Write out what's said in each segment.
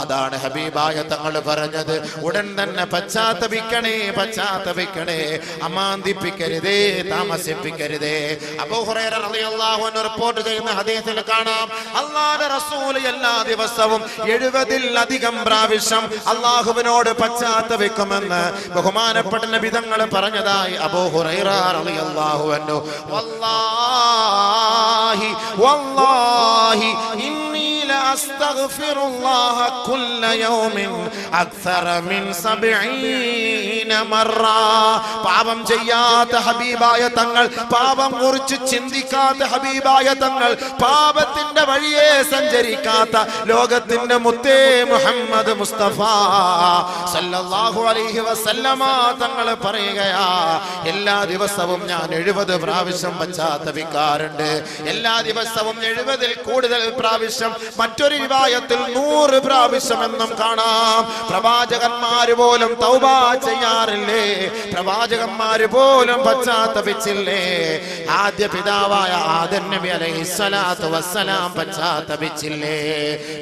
അതാണ് ഹബീബായ തങ്ങൾ പറഞ്ഞത്. ഉടൻ തന്നെ പശ്ചാത്തപിക്കണേ, അമാന്തിപ്പിക്കരുതേ, താമസിപ്പിക്കരുതേ. അബൂ ഹുറൈറ റളിയല്ലാഹു അൻഹു റിപ്പോർട്ട് ചെയ്യുന്ന ഹദീസിൽ കാണാം, അല്ലാഹുവിന്റെ റസൂൽ എല്ലാ ദിവസവും 70-ലധികം പ്രാവശ്യം അല്ലാഹുവിനോട് പശ്ചാത്തപിക്കുമെന്ന് ബഹുമാനപ്പെട്ട നബി തങ്ങൾ പറഞ്ഞതായി അബൂ ഹുറൈറ റളിയല്ലാഹു അൻഹു. വല്ലാഹി ഇന്നി ലഅസ്തഗ്ഫിറുല്ലാഹ കുല്ല യൗമിൻ അക്സറ മിൻ 70 മറ. പാപം ചെയ്യാത്ത ഹബീബായ തങ്ങൾ, പാപം കുറിച്ച് ചിന്തിക്കാത്ത ഹബീബായ തങ്ങൾ, പാപത്തിന്റെ വഴിയെ സഞ്ചരിക്കാത്ത ലോകത്തിന്റെ മുത്തേ മുഹമ്മദ് മുസ്തഫ സല്ലല്ലാഹു അലൈഹി വസല്ലമ തങ്ങൾ പറയുകയാ, എല്ലാ ദിവസവും ഞാൻ 70 പ്രാവശ്യം പശ്ചാത്തപിക്കാറുണ്ട്. എല്ലാ ദിവസവും 70-ൽ കൂടുതൽ പ്രാവശ്യം, മറ്റൊരു റിവായത്തിൽ 100 പ്രാവശ്യം എന്നും കാണാം. പ്രവാചകന്മാര് പോലും തൗബ ചെയ്യാറില്ലേ? പ്രവാചകന്മാര് പോലും പശ്ചാത്തപിച്ചില്ലേ? ആദ്യ പിതാവായ ആദം നബി അലൈഹിസ്സലാത്തു വസ്സലാം പശ്ചാത്തപിച്ചില്ലേ?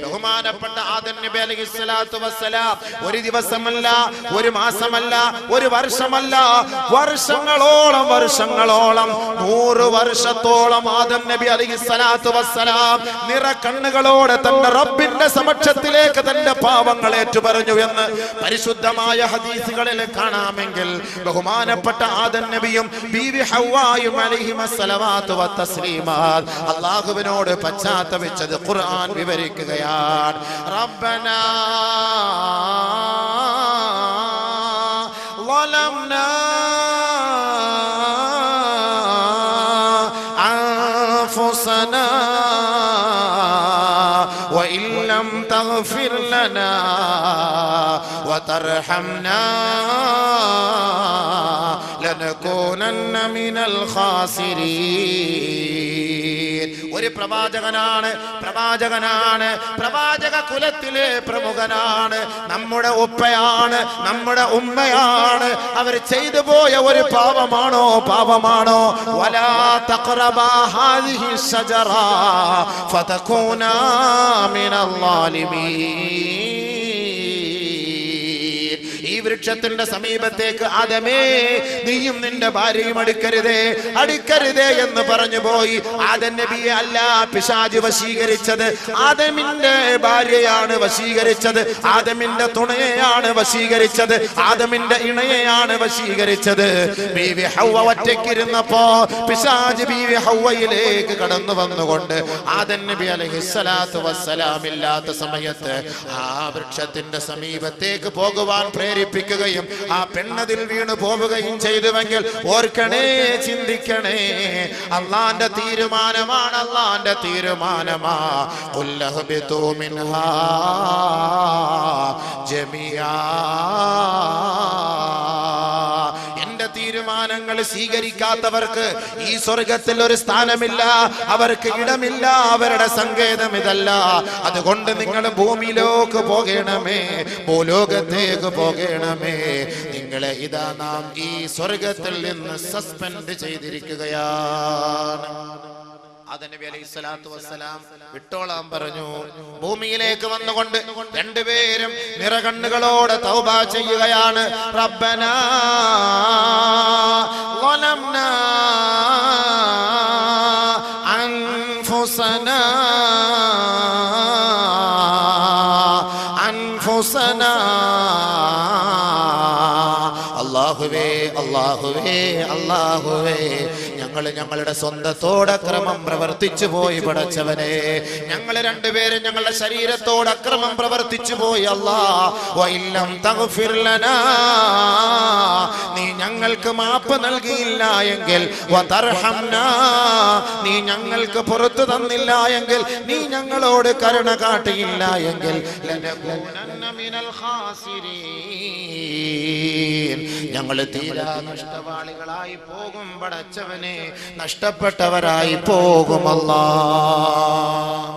ബഹുമാനപ്പെട്ട ആദം നബി അലൈഹിസ്സലാത്തു വസ്സലാം ഒരു ദിവസമല്ല, ഒരു മാസമല്ല, ഒരു വർഷമല്ല, വർഷങ്ങളോളം 100 വർഷത്തോളം ആദം നബി അലൈഹിസ്സലാത്തു വസ്സലാം നിറകണ്ണുകളോടെ തന്റെ റബ്ബിന്റെ സമക്ഷത്തിലേക്ക് തന്റെ പാപങ്ങൾ ഏറ്റുപറഞ്ഞു എന്ന് പരിശുദ്ധമായ ഹദീസുകളിൽ കാണാമെങ്കിൽ, ബഹുമാനപ്പെട്ട ആദം നബിയും ബീവി ഹവ്വായും അലൈഹിമസ്സലവാത്തു വത്തസ്ലീമാത്ത് അല്ലാഹുവിനോട് പശ്ചാത്തപിച്ചത് ഖുർആൻ വിവരിക്കുകയാണ്. റബ്ബനാ ളലംനാ അൻഫുസനാ വഇൻ ലം തഗ്ഫിർ ലനാ വതർഹംനാ ലനകൂനന്ന മിനൽ ഖാസിരീൻ. ഒരു പ്രവാചകനാണ്, പ്രവാചക കുലത്തിലെ പ്രമുഖനാണ്, നമ്മുടെ ഉപ്പയാണ്, നമ്മുടെ ഉമ്മയാണ്. അവർ ചെയ്തു പോയ ഒരു പാപമാണോ? വലാ തഖറബാ ഹാദിഹി ശജറ ഫതകൂനാ മിനൽ ളാലിമീൻ. ഈ വൃക്ഷത്തിന്റെ സമീപത്തേക്ക് ആദമേ, നീയും നിന്റെ ഭാര്യയും അടുക്കരുതേ എന്ന് പറഞ്ഞു പോയി. ആദം നബിയെ അല്ല പിശാച് വശീകരിച്ചത്, ആദമിന്റെ ഭാര്യയാണ് വശീകരിച്ചത്, ആദമിന്റെ തുണയെയാണ് വശീകരിച്ചത്, ആദമിന്റെ ഇണയെയാണ് വശീകരിച്ചത്. ബീവി ഹവ്വ ഒറ്റയ്ക്കിരുന്നപ്പോ പിശാച് ബീവി ഹവ്വയിലേക്ക് കടന്നു വന്നുകൊണ്ട് ആദം നബി അലൈഹിസ്സലാത്തു വസ്സലാം ഇല്ലാത്ത സമയത്ത് ആ വൃക്ഷത്തിന്റെ സമീപത്തേക്ക് പോകുവാൻ പ്രേരിപ്പിക്കുകയും ആ പെണ്ണതിൽ വീണു പോവുകയും ചെയ്തുവെങ്കിൽ ഓർക്കണേ, ചിന്തിക്കണേ, അല്ലാഹുവിന്റെ തീരുമാനമാണ്, അല്ലാഹുവിന്റെ തീരുമാനമാ. ഖുല്ലഹ്ബിതു മിൻഹാ ജമിയാ. തീരുമാനങ്ങൾ സ്വീകരിക്കാത്തവർക്ക് ഈ സ്വർഗത്തിൽ ഒരു സ്ഥാനമില്ല, അവർക്ക് ഇടമില്ല, അവരുടെ സങ്കേതം ഇതല്ല. അതുകൊണ്ട് നിങ്ങൾ ഭൂമിയിലേക്ക് പോകണമേ, ഭൂലോകത്തേക്ക് പോകണമേ. നിങ്ങളെ ഇതാ നാം ഈ സ്വർഗത്തിൽ നിന്ന് സസ്പെൻഡ് ചെയ്തിരിക്കുകയാണ്. ആദം നബി അലൈഹിസ്സലാത്തു വസ്സലാം വിട്ടോളാൻ പറഞ്ഞു. ഭൂമിയിലേക്ക് വന്നുകൊണ്ട് രണ്ടുപേരും നിറകണ്ണുകളോടെ തൗബ ചെയ്യുകയാണ്. റബ്ബനാ ളലംനാ അൻഫുസനാ അല്ലാഹുവേ, ഞങ്ങളുടെ സ്വന്തത്തോട് അക്രമം പ്രവർത്തിച്ചു പോയി പടച്ചവനെ. ഞങ്ങൾ രണ്ടുപേരും ഞങ്ങളുടെ ശരീരത്തോട് അക്രമം പ്രവർത്തിച്ചു പോയി. വഇല്ലം തഗ്ഫിർ ലനാ, നീ ഞങ്ങൾക്ക് മാപ്പ് നൽകിയില്ല എങ്കിൽ, വതർഹംനാ, നീ ഞങ്ങൾക്ക് പുറത്തു തന്നില്ല എങ്കിൽ, നീ ഞങ്ങളോട് കരുണ കാട്ടിയില്ല എങ്കിൽ, ലനകൂനന്ന മിനൽ ഖാസിരീൻ, ഞങ്ങൾ തീരാ നഷ്ടവാളികളായി പോകും പടച്ചവനെ, നഷ്ടപ്പെട്ടവരായി പോകും അല്ലാഹ്.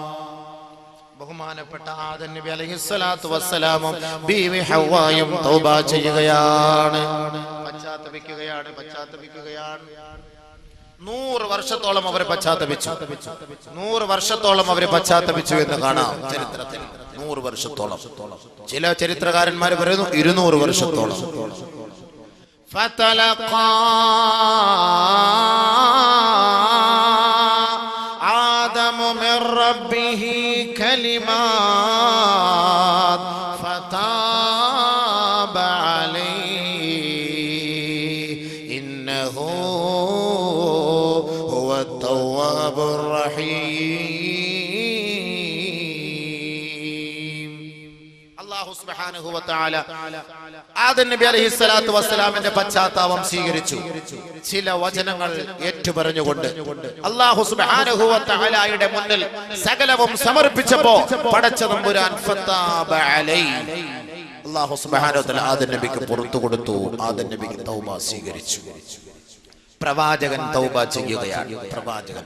ബഹുമാനപ്പെട്ട ആദം നബി അലൈഹിസ്സലാത്തു വസ്സലാമും ബീവി ഹവ്വായും തൗബ ചെയ്യുകയാണ്, പശ്ചാത്തപിക്കുകയാണ്. 100 വർഷത്തോളം അവർ പശ്ചാത്തപിച്ചു എന്ന് കാണാം ചരിത്രത്തിൽ. 100 വർഷത്തോളം. ചില ചരിത്രകാരന്മാർ പറയുന്നു 200 വർഷത്തോളം. ഫതലഖാ ആദമു മിർ റബ്ബിഹി കലിമാത് ഫതാബ അലൈഹി ഇന്നഹു ഹുവത് തവ്വാബുർ റഹീം. അല്ലാഹു സുബ്ഹാനഹു വ തആല ആദം നബി അലൈഹിസ്സലാത്തു വസ്സലാമിന്റെ പശ്ചാത്താപം സ്വീകരിച്ചു. ചില വചനങ്ങൾ ഏറ്റുപറഞ്ഞുകൊണ്ട് അല്ലാഹു സുബ്ഹാനഹു വ തആലയുടെ മുന്നിൽ സകലവും സമർപ്പിച്ചപ്പോ പടച്ച തമ്പുരാൻ ഫതാബ അലൈഹി അല്ലാഹു സുബ്ഹാനഹു വ തആല ആദം നബിക്ക് പുറത്തു കൊടുത്തു. ആദം നബിക്ക് തൗബ സ്വീകരിച്ചു. പ്രവാചകൻ തൗബ ചെയ്യുകയാണ്. പ്രവാചകൻ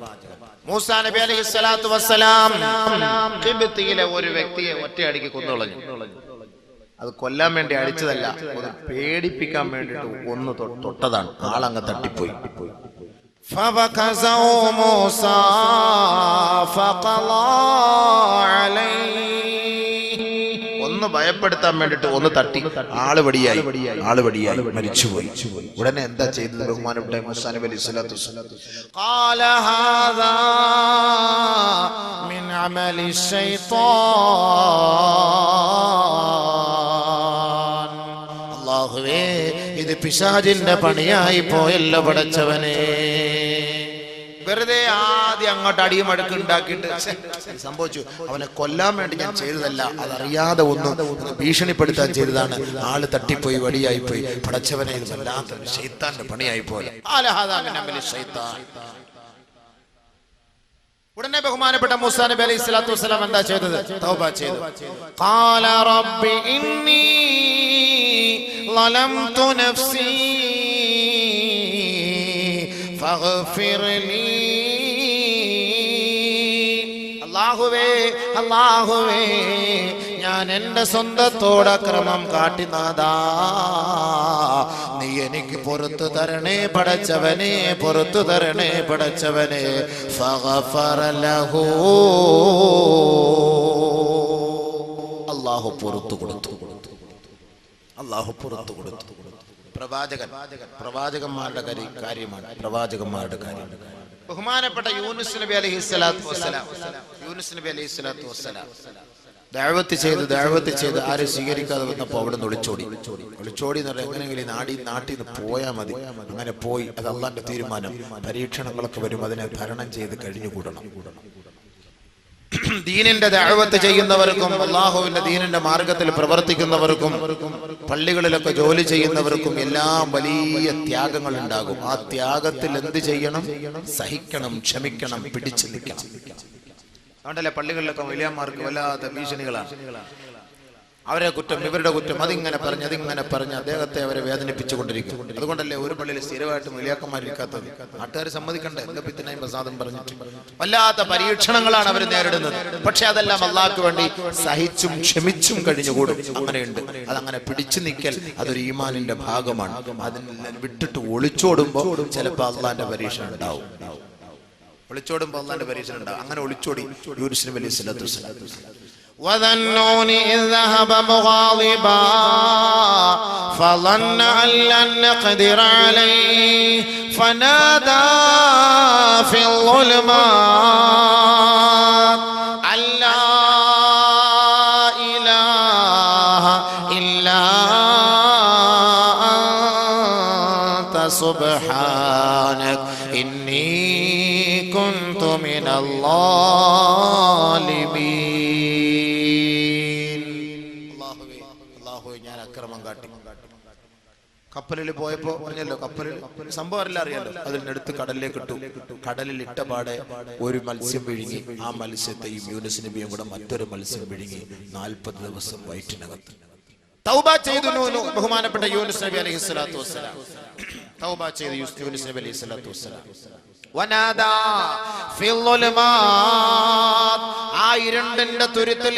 മൂസാ നബി അലൈഹിസ്സലാത്തു വസ്സലാം ഖിബ്തിയിലെ ഒരു വ്യക്തിയെ ഒറ്റയടിക്ക് കൊന്നുകളഞ്ഞു. അത് കൊല്ലാൻ വേണ്ടി അടിച്ചതല്ല, ഒന്ന് പേടിപ്പിക്കാൻ വേണ്ടിട്ട് ഒന്ന് തൊട്ടതാണ്. ആളങ്ങ് തട്ടിപ്പോയി. ഒന്ന് ഭയപ്പെടുത്താൻ വേണ്ടിട്ട് ഒന്ന് തട്ടി, ആള് വടിയായി മരിച്ചുപോയി. ഉടനെ എന്താ ചെയ്തത് ബഹുമാനപ്പെട്ട മൂസാ നബി അലൈഹിസ്സലാത്തു വസ്സലാം? ഖാല ഹാദാ മിൻ അമലി ശൈത്താൻ. അല്ലാഹുവേ, ഇത് പിശാചിന്റെ പണിയായി പോയല്ലോ പടച്ചവനെ. വെറുതെ ആദ്യം അങ്ങോട്ട് അടിയും അടുക്ക് ഉണ്ടാക്കിയിട്ട് സംഭവിച്ചു. അവനെ കൊല്ലാൻ വേണ്ടി ഞാൻ ചെയ്തതല്ല, അതറിയാതെ ഒന്ന് ഭീഷണിപ്പെടുത്താൻ ചെയ്തതാണ്. ആള് തട്ടിപ്പോയി, വടിയായി പോയി. പടച്ചവനെ, ഇത് വല്ലാത്ത ശൈത്താന്റെ പണിയായി പോലെ. ഉടനെ ബഹുമാനപ്പെട്ട മൂസാ നബി അലൈഹിസ്സലാത്തു വസ്സലാം എന്താ ചെയ്തത്? തൗബ ചെയ്തു. ഖാല റബ്ബി ഇന്നി ളലംതു നഫ്സി ഫഗ്ഫിർ ലീ. അല്ലാഹുവേ, ഞാൻ എന്റെ സ്വന്തത്തോട് അക്രമം കാട്ടി നാഥാ, നീ എനിക്ക് പുറത്തു തരണേ പടച്ചവനെ, പുറത്തു തരണേ പടച്ചവനെ. ഫഗഫറ ലഹു. അല്ലാഹു പുറത്തു കൊടുത്തു. പ്രവാചകന്മാരുടെ കാര്യമാണ്. പ്രവാചകന്മാരുടെ കാര്യം. ബഹുമാനപ്പെട്ട യൂനുസ് നബി അലൈഹിസ്സലാത്തു വസ്സലാം ദഅവത്ത് ചെയ്ത് ആരും സ്വീകരിക്കാതെ വന്നപ്പോൾ അവിടെ നിന്ന് ഒളിച്ചോടി എന്ന് പറഞ്ഞാൽ എങ്ങനെയെങ്കിലും നാട്ടിൽ നിന്ന് പോയാൽ മതി. അങ്ങനെ പോയി. അത് അള്ളാന്റെ തീരുമാനം. പരീക്ഷണങ്ങളൊക്കെ വരും, അതിനെ തരണം ചെയ്ത് കഴിഞ്ഞുകൂടണം. ദീനിന്റെ ദഅവത്ത് ചെയ്യുന്നവർക്കും അല്ലാഹുവിന്റെ ദീനിന്റെ മാർഗത്തിൽ പ്രവർത്തിക്കുന്നവർക്കും പള്ളികളിലൊക്കെ ജോലി ചെയ്യുന്നവർക്കും എല്ലാം വലിയ ത്യാഗങ്ങൾ ഉണ്ടാകും. ആ ത്യാഗത്തിൽ എന്ത് ചെയ്യണം? സഹിക്കണം, ക്ഷമിക്കണം, പിടിച്ചു നിൽക്കണം. അതുകൊണ്ടല്ലേ പള്ളികളിലൊക്കെ വലിയമാർക്ക് വല്ലാത്ത ഭീഷണികളാണ്. അവരെ കുറ്റം, ഇവരുടെ കുറ്റം, അതിങ്ങനെ പറഞ്ഞ് അദ്ദേഹത്തെ അവരെ വേദനിപ്പിച്ചുകൊണ്ടിരിക്കും. അതുകൊണ്ടല്ലേ ഒരു പള്ളിയിൽ സ്ഥിരമായിട്ട് വലിയാക്കന്മാരിക്കാത്തത്. നാട്ടുകാർ സമ്മതിക്കണ്ടേ? എന്തൊക്കെ പ്രസാദം പറഞ്ഞിട്ട് വല്ലാത്ത പരീക്ഷണങ്ങളാണ് അവർ നേരിടുന്നത്. പക്ഷെ അതെല്ലാം അള്ളാഹ്ക്ക് വേണ്ടി സഹിച്ചും ക്ഷമിച്ചും കഴിഞ്ഞുകൂടും. അങ്ങനെയുണ്ട്. അതങ്ങനെ പിടിച്ചു നിൽക്കൽ അതൊരു ഈമാനിന്റെ ഭാഗമാണ്. അതിനെല്ലാം വിട്ടിട്ട് ഒളിച്ചോടുമ്പോ ചിലപ്പോൾ അള്ളാന്റെ പരീക്ഷണം ഉണ്ടാവും. അങ്ങനെ ഒളിച്ചോടി യൂനുസ് നബി അലൈഹിസ്സലാത്തു വസ്സലാം. وَذَنُّونِ إِذْ ذَهَبَ مُغَاضِبًا فَظَنَّ أَن لَّن نَّقْدِرَ عَلَيْهِ فَنَادَى فِي الظُّلُمَاتِ أَن لَّا إِلَٰهَ إِلَّا أَنتَ سُبْحَانَكَ إِنِّي كُنتُ مِنَ الظَّالِمِينَ. കപ്പലിൽ പോയപ്പോ പറഞ്ഞല്ലോ, കപ്പലിൽ സംഭവം അറിയാലോ. അതിനടുത്ത് കടലിലേക്ക് ഇട്ടു. കടലിൽ ഇട്ട പാടെ ഒരു മത്സ്യം വിഴുങ്ങി. ആ മത്സ്യത്തെയും യൂനുസ് നബിയും കൂടെ മറ്റൊരു മത്സ്യം വിഴുങ്ങി. 40 ദിവസം വയറ്റിനകത്ത്. തൗബ ചെയ്തു ബഹുമാനപ്പെട്ട യൂനുസ് നബി അലൈഹിസ്സലാത്തു വസ്സലാം. തൗബ ചെയ്തു യൂനുസ് നബി അലൈഹിസ്സലാത്തു വസ്സലാം. വനാദാ ഫിൽ ളുലുമാത്, ആ ഇരുണ്ട തുരുത്തിൽ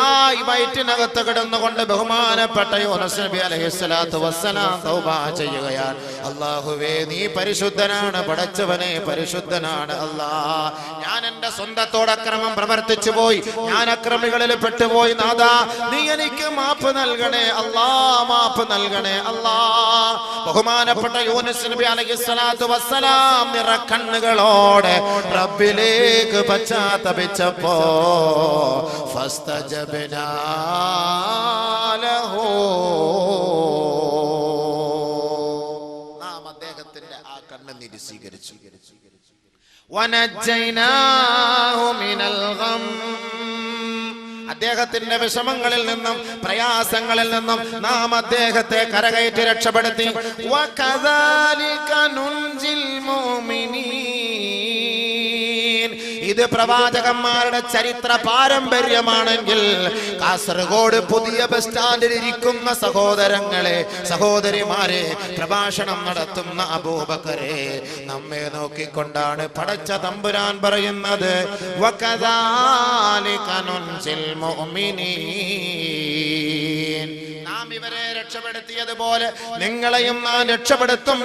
ആ വയറ്റിനകത്ത് കിടന്നുകൊണ്ട് ബഹുമാനപ്പെട്ട യൂനുസ് നബി അലൈഹിസ്സലാത്തു വസ്സലാം തൗബ ചെയ്യുകയാണ്. അല്ലാഹുവേ നീ പരിശുദ്ധനാണ്, പടച്ചവനെ പരിശുദ്ധനാണ് അല്ലാഹ്. ഞാൻ എൻ്റെ സ്വന്തത്തോട് അക്രമം പ്രവർത്തിച്ചു പോയി, ഞാൻ അക്രമികളിൽ പെട്ടുപോയി. നാഥാ നീ എനിക്ക് മാപ്പ് നൽകണേ അല്ലാഹ്, മാപ്പ് നൽകണേ അല്ലാഹ്. ബഹുമാനപ്പെട്ട യൂനുസ് നബി അലൈഹിസ്സലാത്തു വസ്സലാം നിറക്കണ്ണുകളോടെ റബ്ബിലേക്ക് പശ്ചാത്തപിച്ചപ്പോ ഫസ്തജബ്നാ ലഹു, നാം അദ്ദേഹത്തിന്റെ ആ കണ്ണുനീര് സ്വീകരിച്ചു. വനജ്ജൈനാഹു മിനൽ ഗം, അദ്ദേഹത്തിന്റെ വിഷമങ്ങളിൽ നിന്നും പ്രയാസങ്ങളിൽ നിന്നും നാം അദ്ദേഹത്തെ കരകയറ്റി രക്ഷപ്പെടുത്തി. വകദാലിക നുൻജിൽ മുഅ്മിനീൻ, ഇത് പ്രവാചകന്മാരുടെ ചരിത്ര പാരമ്പര്യമാണെങ്കിൽ കാസർഗോഡ് പുതിയ ബസ് സ്റ്റാൻഡിൽ ഇരിക്കുന്ന സഹോദരങ്ങളെ, സഹോദരിമാരെ, പ്രഭാഷണം നടത്തുന്ന അബൂബക്കറെ, നമ്മെ നോക്കിക്കൊണ്ടാണ് പടച്ച തമ്പുരാൻ പറയുന്നത് വകദാലിക നുൻജിൽ മുഅ്മിനീൻ, നാം ഇവരെ രക്ഷപ്പെടുത്തിയതുപോലെ നിങ്ങളെയും നാം രക്ഷപ്പെടുത്തും,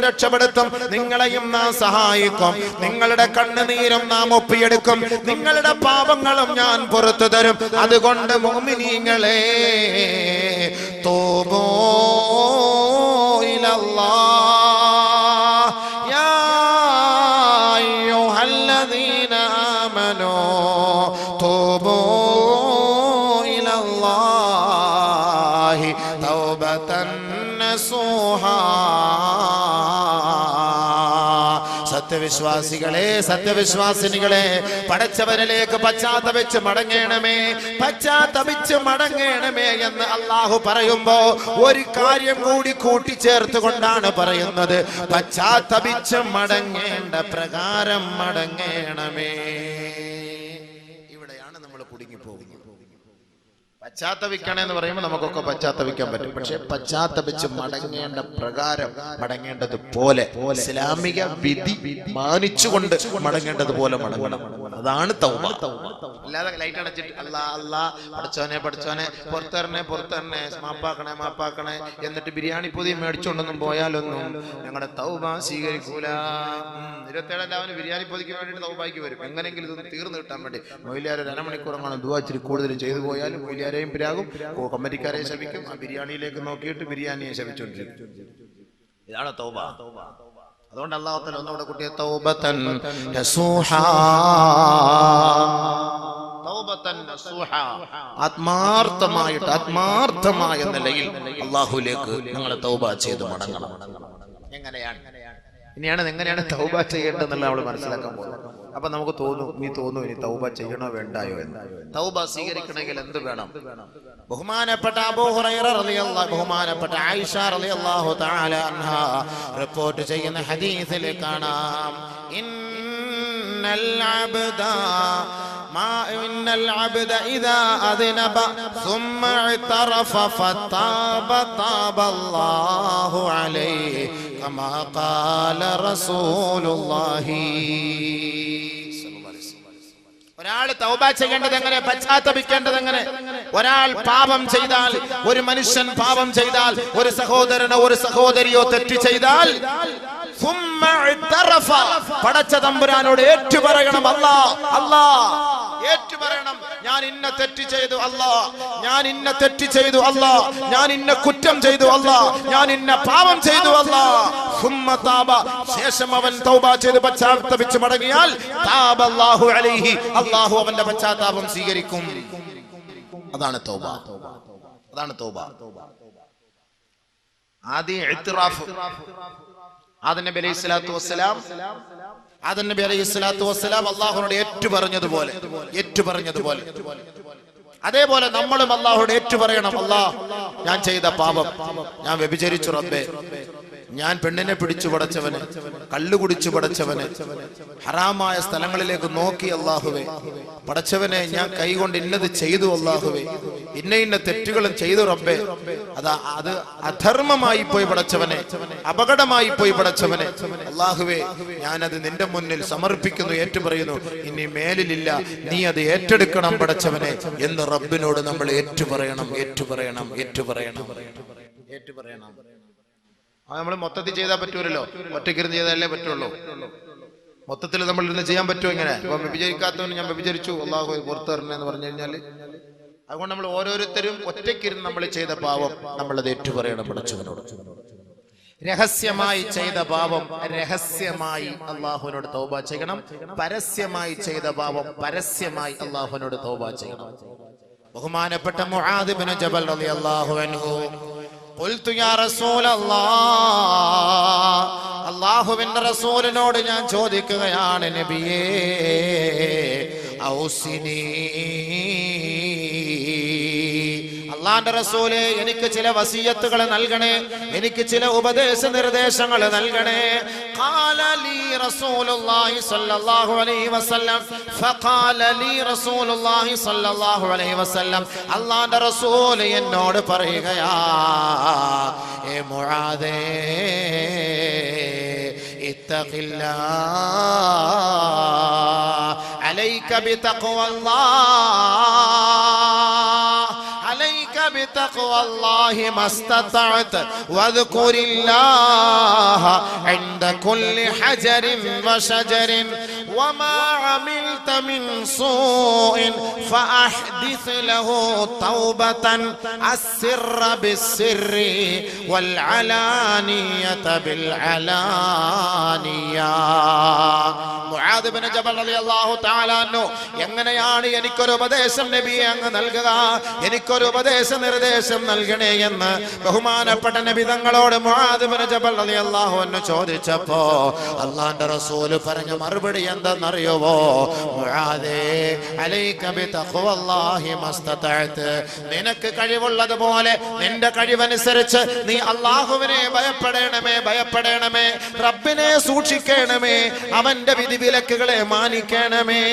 നിങ്ങളെയും നാം സഹായിക്കും. നിങ്ങളുടെ കണ്ണുനീരും നാം ഒപ്പിയെടുക്കും, നിങ്ങളുടെ പാപങ്ങളും ഞാൻ പുറത്തു തരും. അതുകൊണ്ട് മുഅ്മിനീങ്ങളെ, തൂബൂ ഇലല്ലാഹ് യാ അയ്യുഹല്ലദീന ആമനൂ തൂബൂ ഇലല്ലാഹി തൗബതൻ നസൂഹാ. സത്യവിശ്വാസികളെ, സത്യവിശ്വാസിനികളെ, പടച്ചവനിലേക്ക് പശ്ചാത്തപിച്ച് മടങ്ങണമേ എന്ന് അല്ലാഹു പറയുമ്പോ ഒരു കാര്യം കൂടി കൂട്ടിച്ചേർത്തുകൊണ്ടാണ് പറയുന്നത്, പശ്ചാത്തപിച്ച് മടങ്ങേണ്ട പ്രകാരം മടങ്ങണമേ. ഇവിടെയാണ് നമ്മൾ കുടുങ്ങിപ്പോകുന്നത്. പശ്ചാത്തപിക്കണമെന്ന് പറയുമ്പോൾ നമുക്കൊക്കെ പശ്ചാത്തപിക്കാൻ പറ്റും, പക്ഷെ പശ്ചാത്തപിച്ച് മടങ്ങേണ്ട പ്രകാരം മടങ്ങേണ്ടത് പോലെ, ഇസ്ലാമിക വിധി മാനിച്ചുകൊണ്ട് മടങ്ങേണ്ടത് പോലെ മടങ്ങണം. അതാണ് തൗബ. അല്ലാതെ ലൈറ്റ് അടച്ചിട്ട് അല്ലാ പഠിച്ചോനെ പുറത്തരണേ മാപ്പാക്കണേ എന്നിട്ട് ബിരിയാണി പൊതി മേടിച്ചോണ്ടൊന്നും പോയാലൊന്നും ഞങ്ങളുടെ തൗബ സ്വീകരിക്കൂല. 27 ബിരിയാണി പൊതിക്ക് വേണ്ടിയിട്ട് തൗബായ്ക്ക് വരും. എങ്ങനെയെങ്കിലും ഇതൊന്ന് തീർന്നു കിട്ടാൻ വേണ്ടി മൊയ്ലിയാർ ഒരു അരമണിക്കൂറങ്ങാണ് ദുആ ഇച്ചിരി കൂടുതൽ ചെയ്തു പോയാലും മൊയ്ലിയാരെയും പിരാകും, കമ്മിറ്റിക്കാരെ ശപിക്കും. ആ ബിരിയാണിയിലേക്ക് നോക്കിയിട്ട് ബിരിയാണിയെ ശപിച്ചുകൊണ്ടിരിക്കും. ഇതാണ് തൗബ. അതുകൊണ്ട് അല്ലാഹു തആല ഒന്നുകൂടെ കുട്ടിയെ തൗബതൻ നസൂഹാ, തൗബതൻ നസൂഹാ, ആത്മാർത്ഥമായ നിലയിൽ അല്ലാഹുവിലേക്ക് നിങ്ങൾ തൗബ ചെയ്ത് മടങ്ങണം. എങ്ങനെയാണ് തൗബ ചെയ്യേണ്ടതെന്നുള്ള നമ്മൾ മനസ്സിലാക്കാൻ പോകുന്നത്. അപ്പൊ നമുക്ക് തോന്നും ഇനി തൗബ ചെയ്യണോ വേണ്ടായോ എന്ന്. തൗബ സ്വീകരിക്കണമെങ്കിൽ എന്ത് വേണം? ബഹുമാനപ്പെട്ട അബൂ ഹുറൈറ റളിയല്ലാഹു, ബഹുമാനപ്പെട്ട ആയിഷ റളിയല്ലാഹു തആല അൻഹ റിപ്പോർട്ട് ചെയ്യുന്ന ഹദീസിൽ കാണാം, ഇന്നൽ അബ്ദ ഇദാ അദ്നബ ثم اعترف فتاب تاب الله عليه كما قال رسول الله. ഒരാൾ തൗബ ചെയ്യേണ്ടത് എങ്ങനെ, പശ്ചാത്തപിക്കേണ്ടത് എങ്ങനെ? ഒരാൾ പാപം ചെയ്താൽ, ഒരു മനുഷ്യൻ പാപം ചെയ്താൽ, ഒരു സഹോദരനോ ഒരു സഹോദരിയോ തെറ്റ് ചെയ്താൽ പടച്ച തമ്പുരാനോട് ഏറ്റുപറയണം. അല്ലാ ഏറ്റുപറയണം, ഞാൻ ഇന്ന തെറ്റ് ചെയ്തു അല്ലാ, ഞാൻ ഇന്ന തെറ്റ് ചെയ്തു അല്ലാ, ഞാൻ ഇന്ന കുറ്റം ചെയ്തു അല്ലാ, ഞാൻ ഇന്ന പാപം ചെയ്തു അല്ലാ. ശേഷം അവൻ തൗബ ചെയ്ത് പശ്ചാത്തപിച്ച് മടങ്ങിയാൽ താബല്ലാഹു അലൈഹി, അല്ലാഹു അവന്റെ പശ്ചാത്താപം സ്വീകരിക്കും. അതാണ് തൗബ. ആദ്യ ഇഅ്തിറാഫ്. ആദം നബി അലൈഹിസ്സലാത്തു വസ്സലാം അല്ലാഹുവോട് ഏറ്റുപറഞ്ഞതുപോലെ അതേപോലെ നമ്മളും അല്ലാഹുവോട് ഏറ്റുപറയണം. അല്ലാഹ്, ഞാൻ ചെയ്ത പാപം, ഞാൻ വ്യഭിചരിച്ചു റബ്ബേ, ഞാൻ പെണ്ണിനെ പിടിച്ചു പടച്ചവനെ, കള്ളു കുടിച്ചു പടച്ചവനെ, ഹറാമായ സ്ഥലങ്ങളിലേക്ക് നോക്കി അല്ലാഹുവേ, പടച്ചവനെ ഞാൻ കൈകൊണ്ട് ഇന്നത് ചെയ്തു അല്ലാഹുവേ, ഇന്ന തെറ്റുകളും ചെയ്തു റബ്ബേ, അത് അധർമ്മമായി പോയി പടച്ചവനെ, അപകടമായി പോയി പടച്ചവനെ, അല്ലാഹുവേ ഞാനത് നിന്റെ മുന്നിൽ സമർപ്പിക്കുന്നു, ഏറ്റുപറയുന്നു, ഇനി മേലിലില്ല, നീ അത് ഏറ്റെടുക്കണം പടച്ചവനെ എന്ന് റബ്ബിനോട് നമ്മൾ ഏറ്റുപറയണം. നമ്മൾ മൊത്തത്തിൽ ചെയ്താൽ പറ്റൂലല്ലോ, ഒറ്റയ്ക്കിരുന്ന് ചെയ്താലേ പറ്റുള്ളൂ. മൊത്തത്തിൽ നമ്മൾ ഇരുന്ന് ചെയ്യാൻ പറ്റുമോ? ഇങ്ങനെ വ്യഭിചരിക്കാത്തവന് ഞാൻ വ്യഭിചരിച്ചു അല്ലാഹു പുറത്തു തരണേ എന്ന് പറഞ്ഞു കഴിഞ്ഞാൽ, അതുകൊണ്ട് നമ്മൾ ഓരോരുത്തരും ഒറ്റയ്ക്കിരുന്ന് നമ്മൾ ചെയ്ത പാവം നമ്മളത് ഏറ്റുപറയണം പടച്ചവനോട്. രഹസ്യമായി ചെയ്ത പാപം രഹസ്യമായി അല്ലാഹുവിനോട് തൗബ ചെയ്യണം. പരസ്യമായി ചെയ്ത പാപം പരസ്യമായി അല്ലാഹുവിനോട് തൗബ ചെയ്യണം. ബഹുമാനപ്പെട്ട മുആദ് ഇബ്നു ജബൽ റളിയല്ലാഹു അൻഹു ഖുൽതു യാ റസൂലല്ലാഹ്, അല്ലാഹുവിന്റെ റസൂലിനോട് ഞാൻ ചോദിക്കുകയാണ് നബിയേ, ഔസിനി, അല്ലാഹുവിന്റെ റസൂലേ എനിക്ക് ചില വസിയത്തുകൾ നൽകണേ, എനിക്ക് ചില ഉപദേശ നിർദ്ദേശങ്ങൾ നൽകണേ. ഖാല ലി റസൂലുള്ളാഹി സ്വല്ലല്ലാഹു അലൈഹി വസല്ലം, ഫഖാല ലി റസൂലുള്ളാഹി സ്വല്ലല്ലാഹു അലൈഹി വസല്ലം, അല്ലാഹുവിന്റെ റസൂൽ എന്നോട് പറയുകയാ, ഏ മുആദേ ഇത്തഖില്ലാഹ്, അലൈക ബിതഖ്വല്ലാഹ്, عليك بتقوى الله ما استطعت واذكر الله عند كل حجر وشجر وما عملت من سوء فأحدث له توبة السر بالسر والعلانية بالعلانية. മുആദ് ഇബ്നു ജബൽ റളിയല്ലാഹു തആല അൻഹു എങ്ങനെയാണ് എനിക്കൊരു ഉപദേശം നബിയെ അങ്ങ് നൽകുക, എനിക്കൊരു ഉപദേശ നിർദ്ദേശം നൽകണേ എന്ന് ബഹുമാനപ്പെട്ട നബി തങ്ങളോട് മുആദ് ഇബ്നു ജബൽ റളിയല്ലാഹു അൻഹു ചോദിച്ചപ്പോ അല്ലാഹുവിന്റെ റസൂൽ പറഞ്ഞ മറുപടി എന്തെന്നറിയുമോ? മുആദേ അലൈക ബിതഖ്വല്ലാഹി മസ്തതഅത്, നിനക്ക് കഴിവുള്ളതുപോലെ നിന്റെ കഴിവനുസരിച്ച് നീ അല്ലാഹുവിനെ ഭയപ്പെടണമേ, റബ്ബിനെ സൂക്ഷിക്കണമേ, അവന്റെ വിധിവിലക്കുകളെ മാനിക്കണമേ.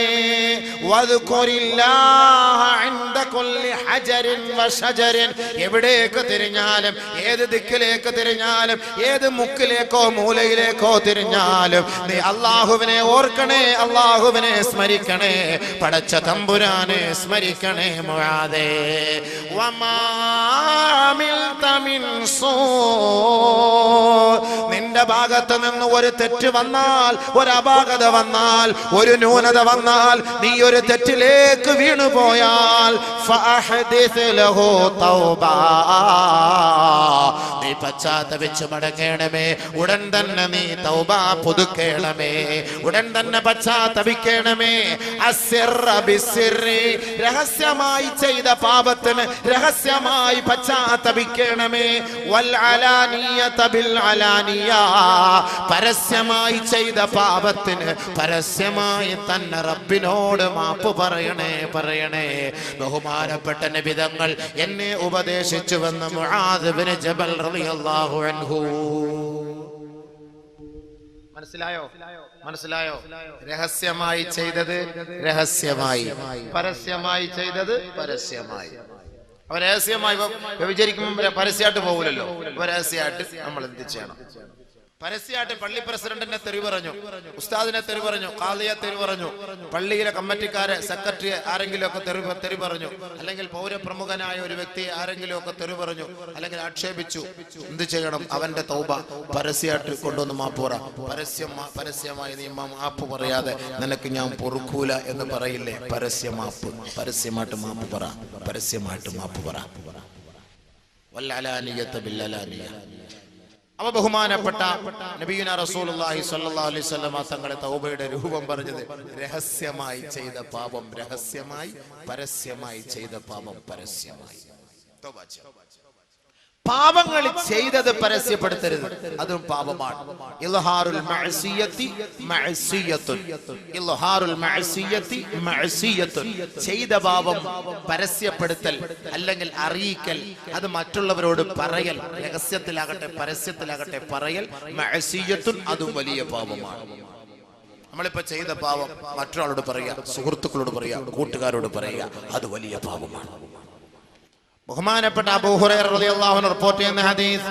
വദ്കുരില്ലാഹ ഇൻദ കുല്ലി ഹജരിൻ വശജരിൻ, എവിടേക്ക് തിരിഞ്ഞാലും, ഏത് ദിക്കിലേക്ക് തിരിഞ്ഞാലും, ഏത് മുക്കിലേക്കോ മൂലയിലേക്കോ തിരിഞ്ഞാലും നീ അല്ലാഹുവിനെ ഓർക്കണേ, അല്ലാഹുവിനെ സ്മരിക്കണേ, പടച്ച തമ്പുരാനെ സ്മരിക്കണേ. മുആദേ വമാ അമിൽത മിൻ സൂ, നിന്റെ ഭാഗത്ത് നിന്ന് ഒരു തെറ്റ് വന്നാൽ, ഒരു അപാകത വന്നാൽ, ഒരു ന്യൂനത വന്നാൽ, നീ ഒരു തെറ്റിലേക്ക് വീണുപോയാൽ ഫഅഹ്ദിസ് ലഹു തൗബ, നീ പശ്ചാത്തപിച്ച് മടങ്ങണമേ, ഉടൻ തന്നെ നീ തൗബ പുതുക്കണമേ, ഉടൻ തന്നെ പശ്ചാത്തപിക്കണമേ. അസ്സിർറ ബിസ്സിർരി, രഹസ്യമായി ചെയ്ത പാപത്തിന് രഹസ്യമായി പശ്ചാത്തപിക്കണമേ. വൽ അലാനിയത ബിൽ അലാനിയ, പരസ്യമായി ചെയ്ത പാപത്തിന് പരസ്യമായി തന്നെ റബ്ബിനോട് മാപ്പ് പറയണേ. ബഹുമാനപ്പെട്ട നബി തങ്ങൾ എന്നെ ഉപദേശിച്ചുവെന്ന് മുആദ് ഇബ്നു ജബൽ റളിയല്ലാഹു അൻഹു. മനസ്സിലായോ? രഹസ്യമായി ചെയ്തത് രഹസ്യമായി, പരസ്യമായി ചെയ്തത് പരസ്യമായി. അവ രഹസ്യമായി വ്യഭിചരിക്കുമ്പോൾ പരസ്യമായിട്ട് പോകില്ലല്ലോ, രഹസ്യമായിട്ട് നമ്മൾ എന്ത് ചെയ്യണം? പരസ്യമായിട്ട് പള്ളി പ്രസിഡന്റിനെ തെറി പറഞ്ഞു, ഉസ്താദിനെ തെറി പറഞ്ഞു, ഖാദിയെ തെറി പറഞ്ഞു, പള്ളിയിലെ കമ്മിറ്റിക്കാരെ, സെക്രട്ടറി ആരെങ്കിലും ഒക്കെ തെറി പറഞ്ഞു, അല്ലെങ്കിൽ പൗരപ്രമുഖനായ ഒരു വ്യക്തിയെ ആരെങ്കിലും ഒക്കെ തെറി പറഞ്ഞു, അല്ലെങ്കിൽ ആക്ഷേപിച്ചു. എന്ത് ചെയ്യണം? അവന്റെ തൗബ പരസ്യമായിട്ട് കൊണ്ടുവന്ന് മാപ്പ് പറ. പരസ്യമായി നീ മാപ്പ് പറയാതെ നിനക്ക് ഞാൻ പൊറുക്കൂല എന്ന് പറയില്ലേ? പരസ്യമായിട്ട് മാപ്പ് പറ. വല്ലലാനിയത ബില്ലലാനിയ. അവ ബഹുമാനപ്പെട്ട നബിയുനാ റസൂലുള്ളാഹി സ്വല്ലല്ലാഹു അലൈഹി വസല്ലം തങ്ങളുടെ തൗബയുടെ രൂപം പറഞ്ഞത് രഹസ്യമായി ചെയ്ത പാപം രഹസ്യമായി, പരസ്യമായി ചെയ്ത പാപം പരസ്യമായി. പാപങ്ങൾ ചെയ്തത് പരസ്യപ്പെടുത്തരുത്, അതും പാപമാണ്. ഇൽഹാറുൽ മഅസിയത്തി മഅസിയത്തുൻ, ഇൽഹാറുൽ മഅസിയത്തി മഅസിയത്തുൻ. ചെയ്ത പാപം പരസ്യപ്പെടുത്തൽ അല്ലെങ്കിൽ അറിയിക്കൽ, അത് മറ്റുള്ളവരോട് പറയൽ, രഹസ്യത്തിലാകട്ടെ പരസ്യത്തിലാകട്ടെ പറയൽ മഅസിയത്തുൻ, അതും വലിയ പാപമാണ്. നമ്മളിപ്പോ ചെയ്ത പാപം മറ്റൊരാളോട് പറയുക, സുഹൃത്തുക്കളോട് പറയുക, കൂട്ടുകാരോട് പറയുക, അത് വലിയ പാപമാണ്. ബഹുമാനപ്പെട്ട അബൂ ഹുറൈറ റളിയല്ലാഹു അൻഹു റിപ്പോർട്ട് ചെയ്യുന്ന ഹദീസ്,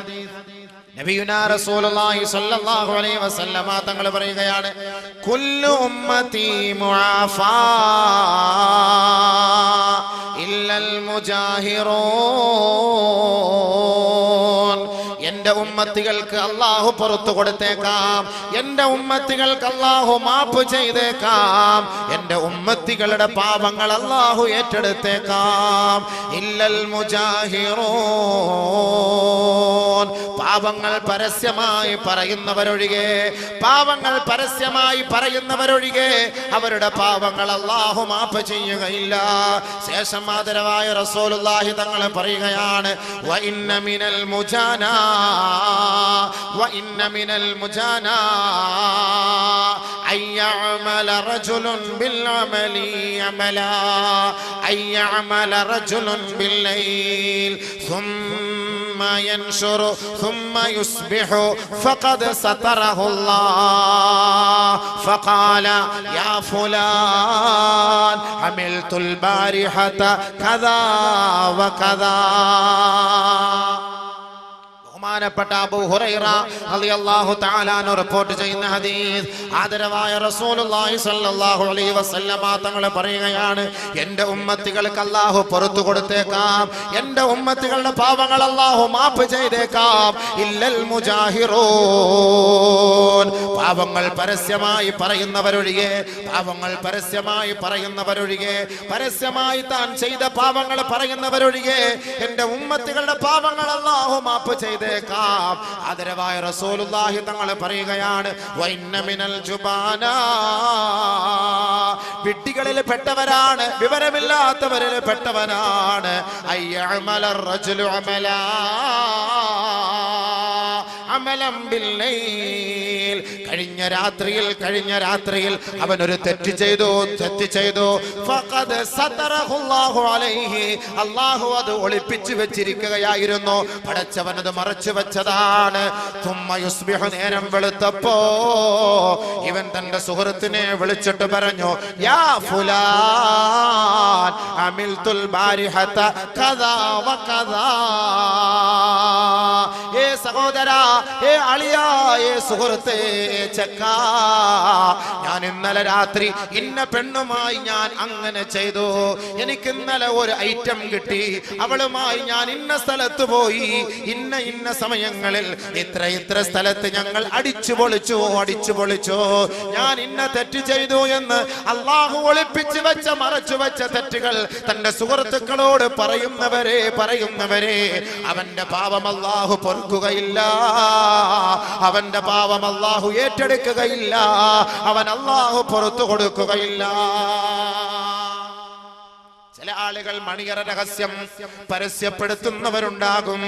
നബിയുനാ റസൂലുള്ളാഹി സ്വല്ലല്ലാഹു അലൈഹി വസല്ലമ തങ്ങൾ പറയുകയാണ്, കുല്ലു ഉമ്മത്തി മുആഫാ ഇല്ലൽ മുജാഹിറൂൻ. എന്റെ ഉമ്മത്തികൾക്ക് അല്ലാഹു പുറത്തു കൊടുത്തേക്കാം, എന്റെ ഉമ്മത്തികൾക്ക് അല്ലാഹു മാപ്പ് ചെയ്തേക്കാം, എന്റെ ഉമ്മത്തികളുടെ പാപങ്ങൾ അല്ലാഹു ഏറ്റെടുത്തേക്കാം. ഇല്ലൽ മുജാഹിറൂൻ, പാപങ്ങൾ പരസ്യമായി പറയുന്നവരൊഴികെ, പാപങ്ങൾ പരസ്യമായി പറയുന്നവരൊഴികെ അവരുടെ പാപങ്ങൾ അല്ലാഹു മാപ്പ് ചെയ്യുകയില്ല. ശേഷം ആദരവായ റസൂലുള്ളാഹി തങ്ങൾ പറയുകയാണ്, വ ഇന്ന മിനൽ മുജാനാ وإن من المجانا أن يعمل رجل بالعمل عملا، أن يعمل رجل بالليل ثم ينشر ثم يصبح فقد ستره الله فقال يا فلان عملت البارحة كذا وكذا. ബഹുമാനപ്പെട്ട അബൂ ഹുറൈറ റളിയല്ലാഹു തആല അൻഹു റിപ്പോർട്ട് ചെയ്യുന്ന ഹദീസ്, ആദരവായ റസൂലുള്ളാഹി സ്വല്ലല്ലാഹു അലൈഹി വസല്ലമ തങ്ങൾ പറയുകയാണ്, എൻ്റെ ഉമ്മത്തികൾക്ക് അല്ലാഹു പുറത്തു കൊടുത്തേക്കാം, എൻ്റെ ഉമ്മത്തികളുടെ പാപങ്ങൾ അല്ലാഹു മാപ്പ് ചെയ്തേക്കാം. ഇല്ലൽ മുജാഹിറൂൻ, പാപങ്ങൾ പരസ്യമായി പറയുന്നവരൊഴികെ, പാപങ്ങൾ പരസ്യമായി പറയുന്നവരൊഴികെ, പരസ്യമായി താൻ ചെയ്ത പാപങ്ങൾ പറയുന്നവരൊഴികെ എൻ്റെ ഉമ്മത്തികളുടെ പാപങ്ങൾ അല്ലാഹു മാപ്പ് ചെയ്തേക്കാം. ആദരവായ റസൂലുള്ളാഹി തങ്ങൾ പറയുകയാണ്, വഇന്ന മിനൽ ജുബാനാ, വിഡ്ഢികളിൽ പെട്ടവരാണ്, വിവരമില്ലാത്തവരിൽ പെട്ടവനാണ്, അയ്യഅമലർ റജുലു അമലാ അമലം ബില്ലൈൽ, കഴിഞ്ഞ രാത്രിയിൽ അവൻ ഒരു തെറ്റ് ചെയ്തു, ഫഖദ് സതറഹുല്ലാഹു അലൈഹി, അല്ലാഹു അത് ഒളിപ്പിച്ചു വെച്ചിരിക്കുകയായിരുന്നു, പടച്ചവൻ അത് മറച്ചു വെച്ചതാണ്. തുമ്മ യുസ്ബിഹു, നേരം വെളുത്തപ്പോ ഇവൻ തന്റെ സുഹൃത്തിനെ വിളിച്ചിട്ട് പറഞ്ഞു, യാ ഫുലാൻ അമിൽതുൽ ബാരിഹത കദാ വകദാ, ഏ സഹോദരാ, ഏ അളിയാ, ഏ സുഹൃത്തേ, ചെക്ക, ഞാൻ ഇന്നലെ രാത്രി ഇന്ന പെണ്ണുമായി ഞാൻ അങ്ങനെ ചെയ്തു, എനിക്ക് ഇന്നലെ ഒരു ഐറ്റം കിട്ടി, അവളുമായി ഞാൻ ഇന്ന സ്ഥലത്ത് പോയി, ഇന്ന സമയങ്ങളിൽ ഇത്ര സ്ഥലത്ത് ഞങ്ങൾ അടിച്ചു പൊളിച്ചു, ഞാൻ ഇന്ന തെറ്റ് ചെയ്തു എന്ന് അല്ലാഹു ഒളിപ്പിച്ചു വെച്ച മറച്ചു വെച്ച തെറ്റുകൾ തന്റെ സുഹൃത്തുക്കളോട് പറയുന്നവരെ അവന്റെ പാപം അല്ലാഹു പൊറുക്കുകയില്ല, അവന്റെ പാപം അല്ലാഹു ഏറ്റെടുക്കുകയില്ല, അവൻ അല്ലാഹു പുറത്തു കൊടുക്കുകയില്ല. ചില ആളുകൾ മണിയറ രഹസ്യം പരസ്യപ്പെടുത്തുന്നവരുണ്ടാകും.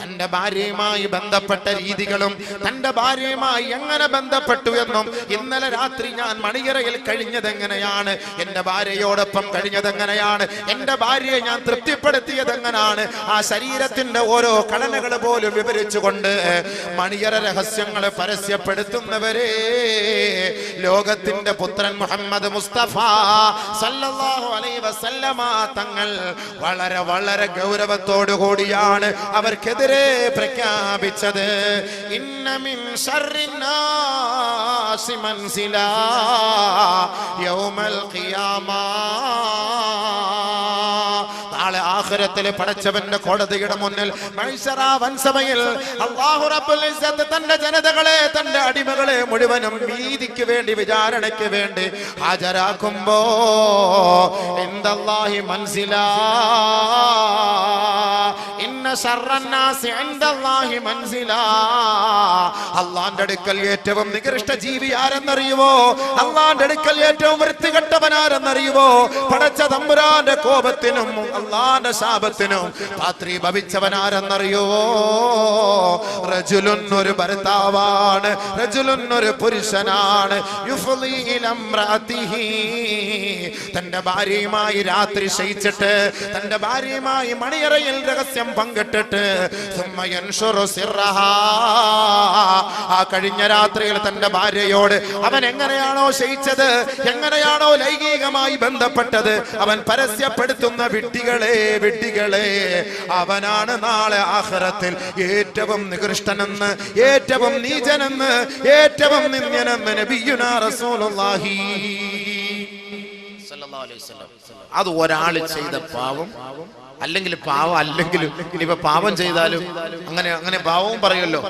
തന്റെ ഭാര്യയുമായി ബന്ധപ്പെട്ട രീതികളും തന്റെ ഭാര്യയുമായി എങ്ങനെ ബന്ധപ്പെട്ടു എന്നും, ഇന്നലെ രാത്രി ഞാൻ മണിയറയിൽ കഴിഞ്ഞതെങ്ങനെയാണ്, എന്റെ ഭാര്യയോടൊപ്പം കഴിഞ്ഞതെങ്ങനെയാണ്, എന്റെ ഭാര്യയെ ഞാൻ തൃപ്തിപ്പെടുത്തിയതെങ്ങനെയാണ്, ആ ശരീരത്തിന്റെ ഓരോ ഘടനകൾ പോലും വിവരിച്ചുകൊണ്ട് മണിയറ രഹസ്യങ്ങൾ പരസ്യപ്പെടുത്തുന്നവരെ ലോകത്തിന്റെ പുത്രൻ മുഹമ്മദ് മുസ്തഫ സല്ലല്ലാഹു അലൈഹി വസല്ലമ തങ്ങൾ വളരെ വളരെ ഗൗരവത്തോടു കൂടിയാണ് അവർക്കെതിരെ പ്രഖ്യാപിച്ചത്. ഇന്ന മിൻ ശർരിന്നാസി മൻസിലാ യൗമൽ ഖിയാമ, നാളെ ആഖിറത്തിലെ പടച്ചവന്റെ കോടതിയുടെ മുന്നിൽ മഹ്ശറ വൻസഭയിൽ അല്ലാഹു റബ്ബുൽ ഇസ്സത്ത് തന്റെ ജനതകളെ, തന്റെ അടിമകളെ മുഴുവനും നീതിക്ക് വേണ്ടി, വിചാരണയ്ക്ക് വേണ്ടി ഹാജരാക്കുമ്പോ ഇൻദല്ലാഹി മൻസിലാ ഇന്ന ശർറന്നാസി ഇൻദല്ലാഹി മൻസിലാ. അല്ലാഹുവിന്റെ അടുക്കൽ ഏറ്റവും നികൃഷ്ട ജീവി ആരെന്നറിയുമോ? അല്ലാഹുവിന്റെ അടുക്കൽ ഏറ്റവും വൃത്തികെട്ടവൻ ആരെന്നറിയുമോ? പടച്ച തമ്പുരാന്റെ കോപത്തിനും അല്ലാഹുവിന്റെ ശാപത്തിനും പാത്രീഭവിച്ചവൻ ആരെന്നറിയുമോ? റജുലുൻ ഒരു ഭർത്താവാണ്, റജുലുൻ ഒരു പുരുഷനാണ്. യുഫ്ളി ഇലാ ഇംറഅതിഹി, തന്റെ ഭാര്യയുമായി രാത്രി ശയിച്ചിട്ട് തന്റെ ഭാര്യയുമായി മണിയറയിൽ രഹസ്യം പങ്കിട്ടിട്ട് ആ കഴിഞ്ഞ രാത്രിയിൽ തന്റെ ഭാര്യയോട് അവൻ എങ്ങനെയാണോ ശയിച്ചത്, എങ്ങനെയാണോ ലൈംഗികമായി ബന്ധപ്പെട്ടത്, അവൻ പരസ്യപ്പെടുത്തുന്ന വിഡ്ഢികളെ അവനാണ് നാളെ ആഖിറത്തിൽ ഏറ്റവും നികൃഷ്ടനെന്ന്, ഏറ്റവും നീചനെന്ന്, ഏറ്റവും നിന്ദ്യനെന്ന് നബിയുനാ റസൂലുള്ളാഹി സല്ലല്ലാഹു അലൈഹി വസല്ലം. അത് ഒരാൾ ചെയ്ത പാവം, അല്ലെങ്കിൽ പാവം അല്ലെങ്കിലും ഇനിയിപ്പോ പാവം ചെയ്താലും അങ്ങനെ പാവവും പറയുമല്ലോ.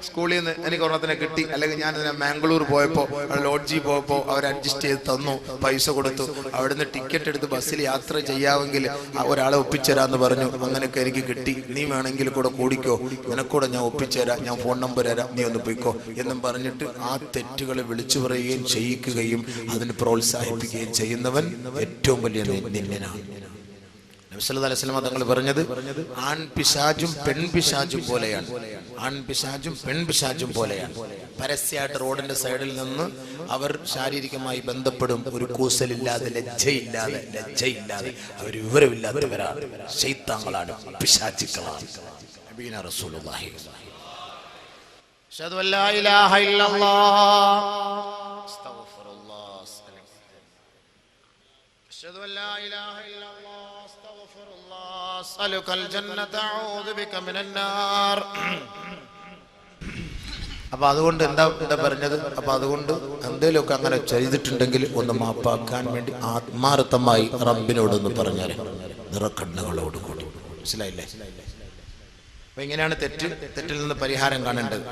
സ്കൂളിൽ നിന്ന് എനിക്ക് ഒരെണ്ണത്തിനെ കിട്ടി, അല്ലെങ്കിൽ ഞാൻ മാംഗ്ലൂർ പോയപ്പോൾ ലോഡ്ജിൽ പോയപ്പോൾ അവർ അഡ്ജസ്റ്റ് ചെയ്ത് തന്നു, പൈസ കൊടുത്തു, അവിടുന്ന് ടിക്കറ്റ് എടുത്ത് ബസ്സിൽ യാത്ര ചെയ്യാമെങ്കിൽ ഒരാളെ ഒപ്പിച്ചുതരാന്ന് പറഞ്ഞു. അങ്ങനെയൊക്കെ എനിക്ക് കിട്ടി, നീ വേണമെങ്കിൽ കൂടെ കൂടിക്കോ, നിനക്കൂടെ ഞാൻ ഒപ്പിച്ചുതരാം, ഞാൻ ഫോൺ നമ്പർ തരാം, നീ ഒന്ന് പോയിക്കോ എന്നും പറഞ്ഞിട്ട് ആ തെറ്റുകളെ വിളിച്ചു പറയുകയും ചെയ്യിക്കുകയും അതിന് പ്രോത്സാഹിപ്പിക്കുകയും ചെയ്യുന്നവൻ ഏറ്റവും വലിയ നിന്ദനാണ്. നബി സല്ലല്ലാഹു അലൈഹി വസല്ലം തങ്ങൾ പറഞ്ഞത് ആൺപിശാചും പെൺപിശാചും പോലെയാണ്, ആൺപിശാചും പെൺപിശാചും പോലെയാണ്. പരസ്യമായിട്ട് റോഡിന്റെ സൈഡിൽ നിന്ന് അവർ ശാരീരികമായി ബന്ധപ്പെടും, ഒരു കൂസലില്ലാതെ ലജ്ജയില്ലാതെ അവർ വിവരമില്ലാത്തവരാണ്, ശൈത്താന്കളാണ്, പിശാചുക്കളാണ്. നബിയുനാ റസൂലുള്ളാഹി അഷ്ഹദു അല്ലാ ഇലാഹ ഇല്ലല്ലാഹ് അസ്തഗ്ഫിറുല്ലാഹ് അഷ്ഹദു അല്ലാ ഇലാഹ ഇല്ലല്ലാഹ് അസ്തഗ്ഫിറുല്ലാഹ് അസ്അലുകൽ ജന്നത അഊദു ബിക മിനൻ നാർ. അപ്പൊ അതുകൊണ്ട് എന്താ പറഞ്ഞത്? അപ്പൊ അതുകൊണ്ട് എന്തെങ്കിലുമൊക്കെ അങ്ങനെ ചെയ്തിട്ടുണ്ടെങ്കിൽ ഒന്ന് മാപ്പാക്കാൻ വേണ്ടി ആത്മാർത്ഥമായി റബ്ബിനോടൊന്ന് പറഞ്ഞാൽ നിറക്കണ്ണുകളോട് കൂടി. മനസ്സിലായില്ലേ? അപ്പൊ ഇങ്ങനെയാണ് തെറ്റിൽ നിന്ന് പരിഹാരം കാണേണ്ടത്.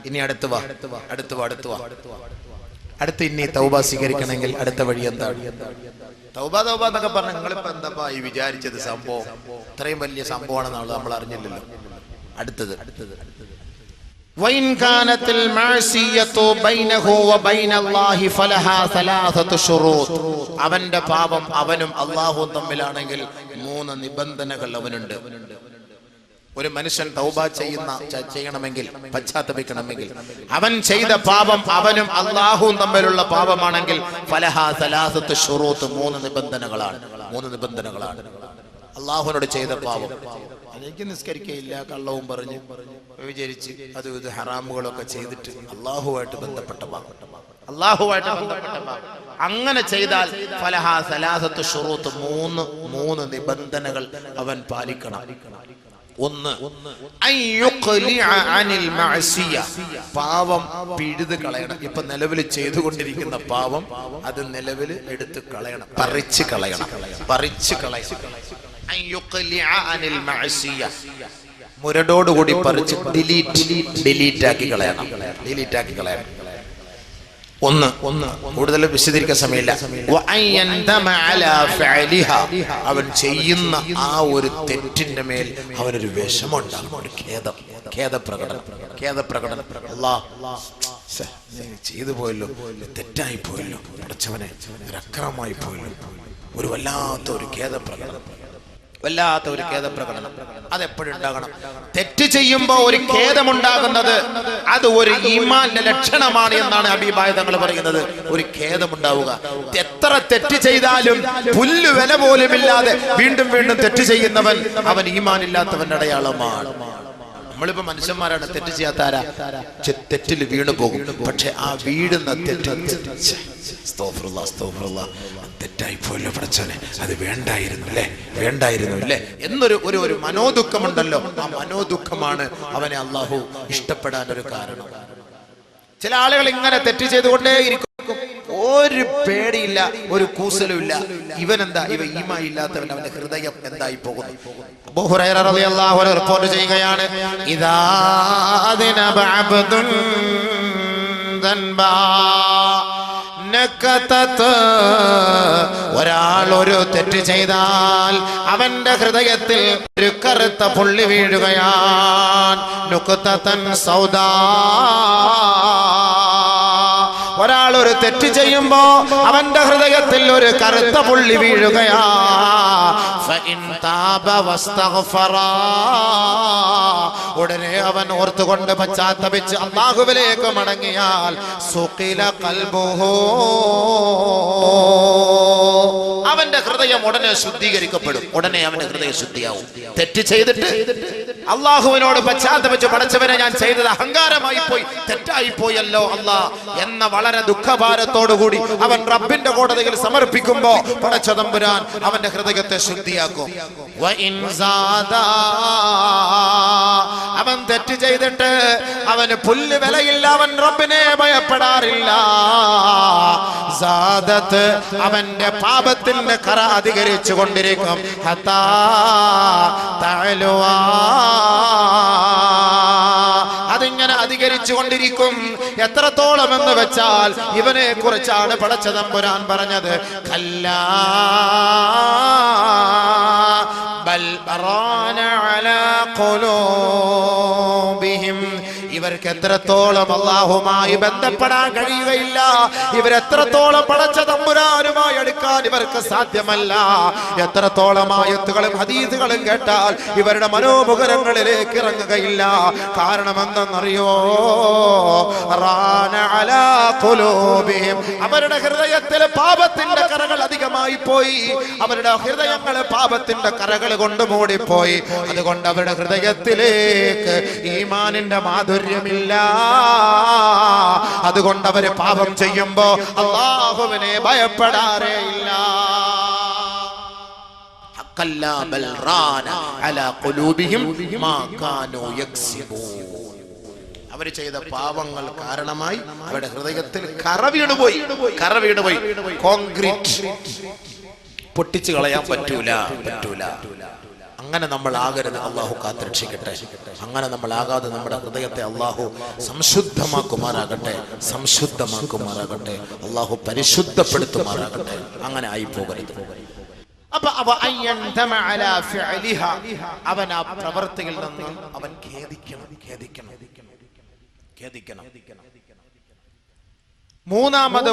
ഇനി അടുത്ത് വാ അടുത്ത് ഇനി തൗബ സ്വീകരിക്കണമെങ്കിൽ അടുത്ത വഴി എന്താണ്? തൗബ എന്നൊക്കെ പറഞ്ഞ നിങ്ങളിപ്പോ എന്താ ഈ വിചാരിച്ചത്? സംഭവം ഇത്രയും വലിയ സംഭവമാണെന്നുള്ളത് നമ്മൾ അറിഞ്ഞില്ലല്ലോ. അടുത്തത് وإن كانت المعصية بينه وبين الله فلها ثلاثة شروط. അവന്റെ പാപം അവനും അല്ലാഹുവും തമ്മിലാണെങ്കിൽ 3 നിബന്ധനകൾ അവനുണ്ട്. ഒരു മനുഷ്യൻ തൗബ ചെയ്യണമെങ്കിൽ, പശ്ചാത്തപിക്കണമെങ്കിൽ, അവൻ ചെയ്ത പാപം അവനും അല്ലാഹുവും തമ്മിലുള്ള പാപമാണെങ്കിൽ ഫലഹാ സലാസത്തു ശുറൂത്ത്, 3 നിബന്ധനകളാണ്. അല്ലാഹുവിനോട് ചെയ്ത പാപം, എനിക്ക് നിസ്കരിക്കയില്ല, കള്ളവും പറഞ്ഞ് വിചാരിച്ച് അത് ഇത് ഹറാമുകളൊക്കെ ചെയ്തിട്ട് അല്ലാഹുവായിട്ട് ബന്ധപ്പെട്ട പാപം, അങ്ങനെ ചെയ്താൽ ഫലഹാ സലാസത്തു ശുറൂത്ത്, 3 നിബന്ധനകൾ അവൻ പാലിക്കണം. ഒന്ന്, പാവം പിഴുത് കളയണം. ഇപ്പൊ നിലവിൽ ചെയ്തുകൊണ്ടിരിക്കുന്ന പാവം അത് നിലവിൽ എടുത്ത് കളയണം, പറിച്ച് കളയണം. മുരടോടുകൂടി പറിച്ച് ഡിലീറ്റ് ആക്കി കളയണം. ഒന്ന് കൂടുതൽ വിശദീകരിക്കാൻ സമയമില്ല. അവൻ ചെയ്യുന്ന ആ ഒരു തെറ്റിന്റെ മേൽ അവനൊരു വിഷമമുണ്ടാകും, ഒരു ഖേദപ്രകടനം. ചെയ്തു പോയല്ലോ, തെറ്റായി പോയല്ലോ, പഠിച്ചവനെ അക്രമമായി പോയല്ലോ, ഒരു വല്ലാത്ത ഒരു ഖേദപ്രകടനം. അതെപ്പോഴും ഉണ്ടാകണം. തെറ്റ് ചെയ്യുമ്പോ ഒരു ഖേദമുണ്ടാകുന്നത് അത് ഒരു ഈമാന്റെ ലക്ഷണമാണ് എന്നാണ് ഹബീബായ തങ്ങൾ പറയുന്നത്. ഒരു ഖേദമുണ്ടാവുക. എത്ര തെറ്റ് ചെയ്താലും പുല്ല് വില പോലുമില്ലാതെ വീണ്ടും തെറ്റ് ചെയ്യുന്നവൻ അവൻ ഈമാൻ ഇല്ലാത്തവന്റെ അടയാളമാണ്. നമ്മളിപ്പോ മനുഷ്യന്മാരാണ്, തെറ്റ് ചെയ്യാത്താരാ? തെറ്റിൽ വീണു പോകും. പക്ഷെ ആ വീഴുന്ന തെറ്റ് തെറ്റായി പോയല്ലോ പഠിച്ചോനെ, അത് വേണ്ടായിരുന്നു അല്ലേ എന്നൊരു മനോദുഃഖമുണ്ടല്ലോ. ആ മനോദുഃഖമാണ് അവനെ അല്ലാഹു ഇഷ്ടപ്പെടാൻ ഒരു കാരണം. ചില ആളുകൾ ഇങ്ങനെ തെറ്റ് ചെയ്തുകൊണ്ടേയിരിക്കും, ഒരു പേടിയില്ല, ഒരു കൂസലുമില്ല. ഇവ ഈമാൻ ഇല്ലാത്തവൻ, അവന്റെ ഹൃദയം എന്തായി പോകുന്നു. അബൂ ഹുറൈറ റളിയല്ലാഹു അൻഹു റിപ്പോർട്ട് ചെയ്യുകയാണ്, ഇദാ അദ്നബ അബ്ദുൻ ദൻബാ ഒരാൾ ഒരു തെറ്റ് ചെയ്താൽ അവന്റെ ഹൃദയത്തിൽ ഒരു കറുത്ത പുള്ളി വീഴുകയാണ്. നുക്തതൻ സൗദാ, ഒരാൾ ഒരു തെറ്റ് ചെയ്യുമ്പോ അവന്റെ ഹൃദയത്തിൽ ഒരു കറുത്ത പുള്ളി വീഴുകയാ. ഉടനെ അവൻ ഓർത്തുകൊണ്ട് പശ്ചാത്തപിച്ച് അല്ലാഹുവിലേക്ക് മടങ്ങിയാൽ സുഖില ഖൽബുഹു, അവന്റെ ഹൃദയം ഉടനെ ശുദ്ധീകരിക്കപ്പെടും. ഉടനെ അവന്റെ ഹൃദയം ശുദ്ധിയാവും. തെറ്റ് ചെയ്തിട്ട് അള്ളാഹുവിനോട് പശ്ചാത്തപിച്ച് പടച്ചവനെ ഞാൻ ചെയ്തത് അഹങ്കാരമായി പോയി, തെറ്റായി പോയല്ലോ അല്ലാ എന്ന വളരെ ദുഃഖഭാരത്തോടുകൂടി അവൻ റബ്ബിന്റെ കോടതിയിൽ സമർപ്പിക്കുമ്പോ പടച്ച തമ്പുരാൻ അവന്റെ ഹൃദയത്തെ ശുദ്ധിയാക്കും. അവൻ തെറ്റ് ചെയ്തിട്ട് അവന് പുല്ല് വിലയില്ല, അവൻ റബ്ബിനെ ഭയപ്പെടാറില്ല. സാദത്ത്, അവന്റെ പാപത്തിന്റെ കറ അധികരിച്ചു കൊണ്ടിരിക്കും. ഹത്താ തഅലുവാ, അതിങ്ങനെ അധികരിച്ചു കൊണ്ടിരിക്കും. എത്രത്തോളം എന്ന് വെച്ചാൽ ഇവനെ കുറിച്ചാണ് പടച്ച തമ്പുരാൻ പറഞ്ഞത്, ഖല്ലാ ബൽ ബറാന അലാ ഖുലൂബിഹിം, ഇവർക്ക് എത്രത്തോളം അല്ലാഹുമായി ബന്ധപ്പെടാൻ കഴിയുകയില്ല, ഇവരെത്രത്തോളം പടച്ച തമ്പുരാനുമായി അടുക്കാൻ ഇവർക്ക് സാധ്യമല്ല. എത്രത്തോളം ആയത്തുകളും ഹദീസുകളും കേട്ടാൽ ഇവരുടെ മനോമുഖരങ്ങളിലേക്ക് ഇറങ്ങുകയില്ല. കാരണം എന്തെന്നറിയോ, റാന അലാ ഖുലൂബിഹിം, അവരുടെ ഹൃദയത്തിൽ പാപത്തിന്റെ കറകൾ അധികമായി പോയി, അവരുടെ ഹൃദയങ്ങൾ പാപത്തിന്റെ കറകൾ കൊണ്ട് മൂടിപ്പോയി. അതുകൊണ്ട് അവരുടെ ഹൃദയത്തിലേക്ക് ഈമാനിന്റെ മാധുര്യമില്ല. അതുകൊണ്ട് അവര് പാപം ചെയ്യുമ്പോ അല്ലാഹുവിനെ ഭയപ്പെടാറേ ഇല്ല. അവര് ചെയ്ത പാപങ്ങൾ കാരണമായി അവരുടെ ഹൃദയത്തിൽ കറ വീണുപോയി. കോൺക്രീറ്റ് പൊട്ടിച്ചു കളയാൻ പറ്റൂല. അങ്ങനെ നമ്മൾ ആകരുത്. അള്ളാഹു കാത്തുരക്ഷിക്കട്ടെ. അങ്ങനെ നമ്മൾ ആകാതെ നമ്മുടെ ഹൃദയത്തെ അള്ളാഹു സംശുദ്ധമാക്കുമാറാകട്ടെ. അള്ളാഹു പരിശുദ്ധപ്പെടുത്തുമാറാകട്ടെ. അങ്ങനെ ആയി പോകരുത്. അപ്പൊ അവൻ ആ പ്രവൃത്തിയിൽ നിന്ന് അവൻ ഖേദിക്കണം. മൂന്നാമത്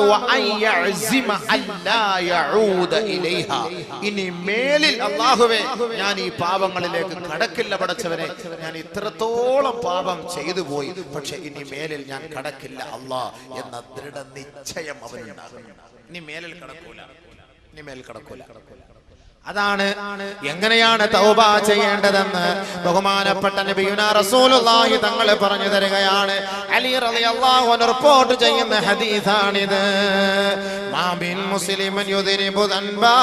ഇനി മേലിൽ അല്ലാഹുവേ ഞാൻ ഈ പാപങ്ങളിലേക്ക് കടക്കില്ല പടച്ചവനെ, ഞാൻ ഇത്രത്തോളം പാപം ചെയ്തു പോയി, പക്ഷെ ഇനി മേലിൽ ഞാൻ കടക്കില്ല അല്ലാ എന്ന ദൃഢനിശ്ചയം അവനുണ്ടാകും. ഇനി മേലിൽ കടക്കൂല. അതാണ് എങ്ങനെയാണ് തൗബ ചെയ്യേണ്ടതെന്ന് ബഹുമാനപ്പെട്ട നബിയുനാ റസൂലുള്ളാഹി തങ്ങൾ പറഞ്ഞു തരികയാണ്. അലി റളിയല്ലാഹു അൻഹു റിപ്പോർട്ട് ചെയ്യുന്ന ഹദീസാണിത്. മാ ബിൻ മുസ്ലിമൻ യുദ്രിബു ദൻബാ,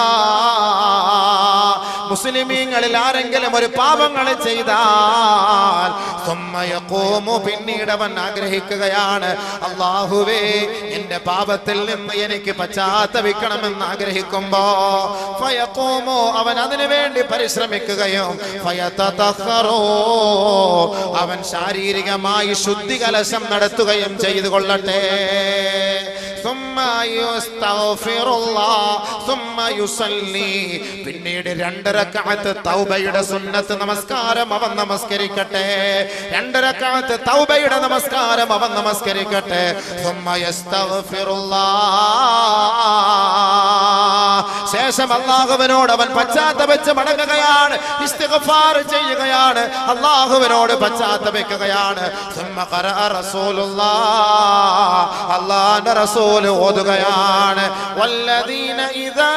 മുസ്ലിമീങ്ങളിൽ ആരെങ്കിലും ഒരു പാപങ്ങൾ ചെയ്താൽ സുമ്മ യഖൂമു, പിന്നീട് അവൻ ആഗ്രഹിക്കുകയാണ്, അല്ലാഹുവേ എന്റെ പാപത്തിൽ നിന്ന് എനിക്ക് പശ്ചാത്തപിക്കണമെന്ന് ആഗ്രഹിക്കുമ്പോ ഫയഖൂമു, അവൻ അതിനു വേണ്ടി പരിശ്രമിക്കുകയും ഫയതതഖറു, അവൻ ശാരീരികമായി ശുദ്ധി കലശം നടത്തുകയും ചെയ്തു കൊള്ളട്ടെ. പിന്നീട് 2 റക്അത്ത് തൗബയുടെ സുന്നത്ത് നമസ്കാരം അവൻ നമസ്കരിക്കട്ടെ. 2 റക്അത്ത് തൗബയുടെ നമസ്കാരം അവൻ നമസ്കരിക്കട്ടെ. ശേഷം അല്ലാഹുവിനോട് അവൻ പശ്ചാത്തപിച്ച് മടങ്ങുകയാണ്, ഇസ്തിഗ്ഫാർ ചെയ്യുകയാണ്, അല്ലാഹുവിനോട് പശ്ചാത്തപിക്കുകയാണ്. അല്ലാഹുവിന്റെ റസൂൽ ഓതുകയാണ്, വല്ലദീന ഇദാ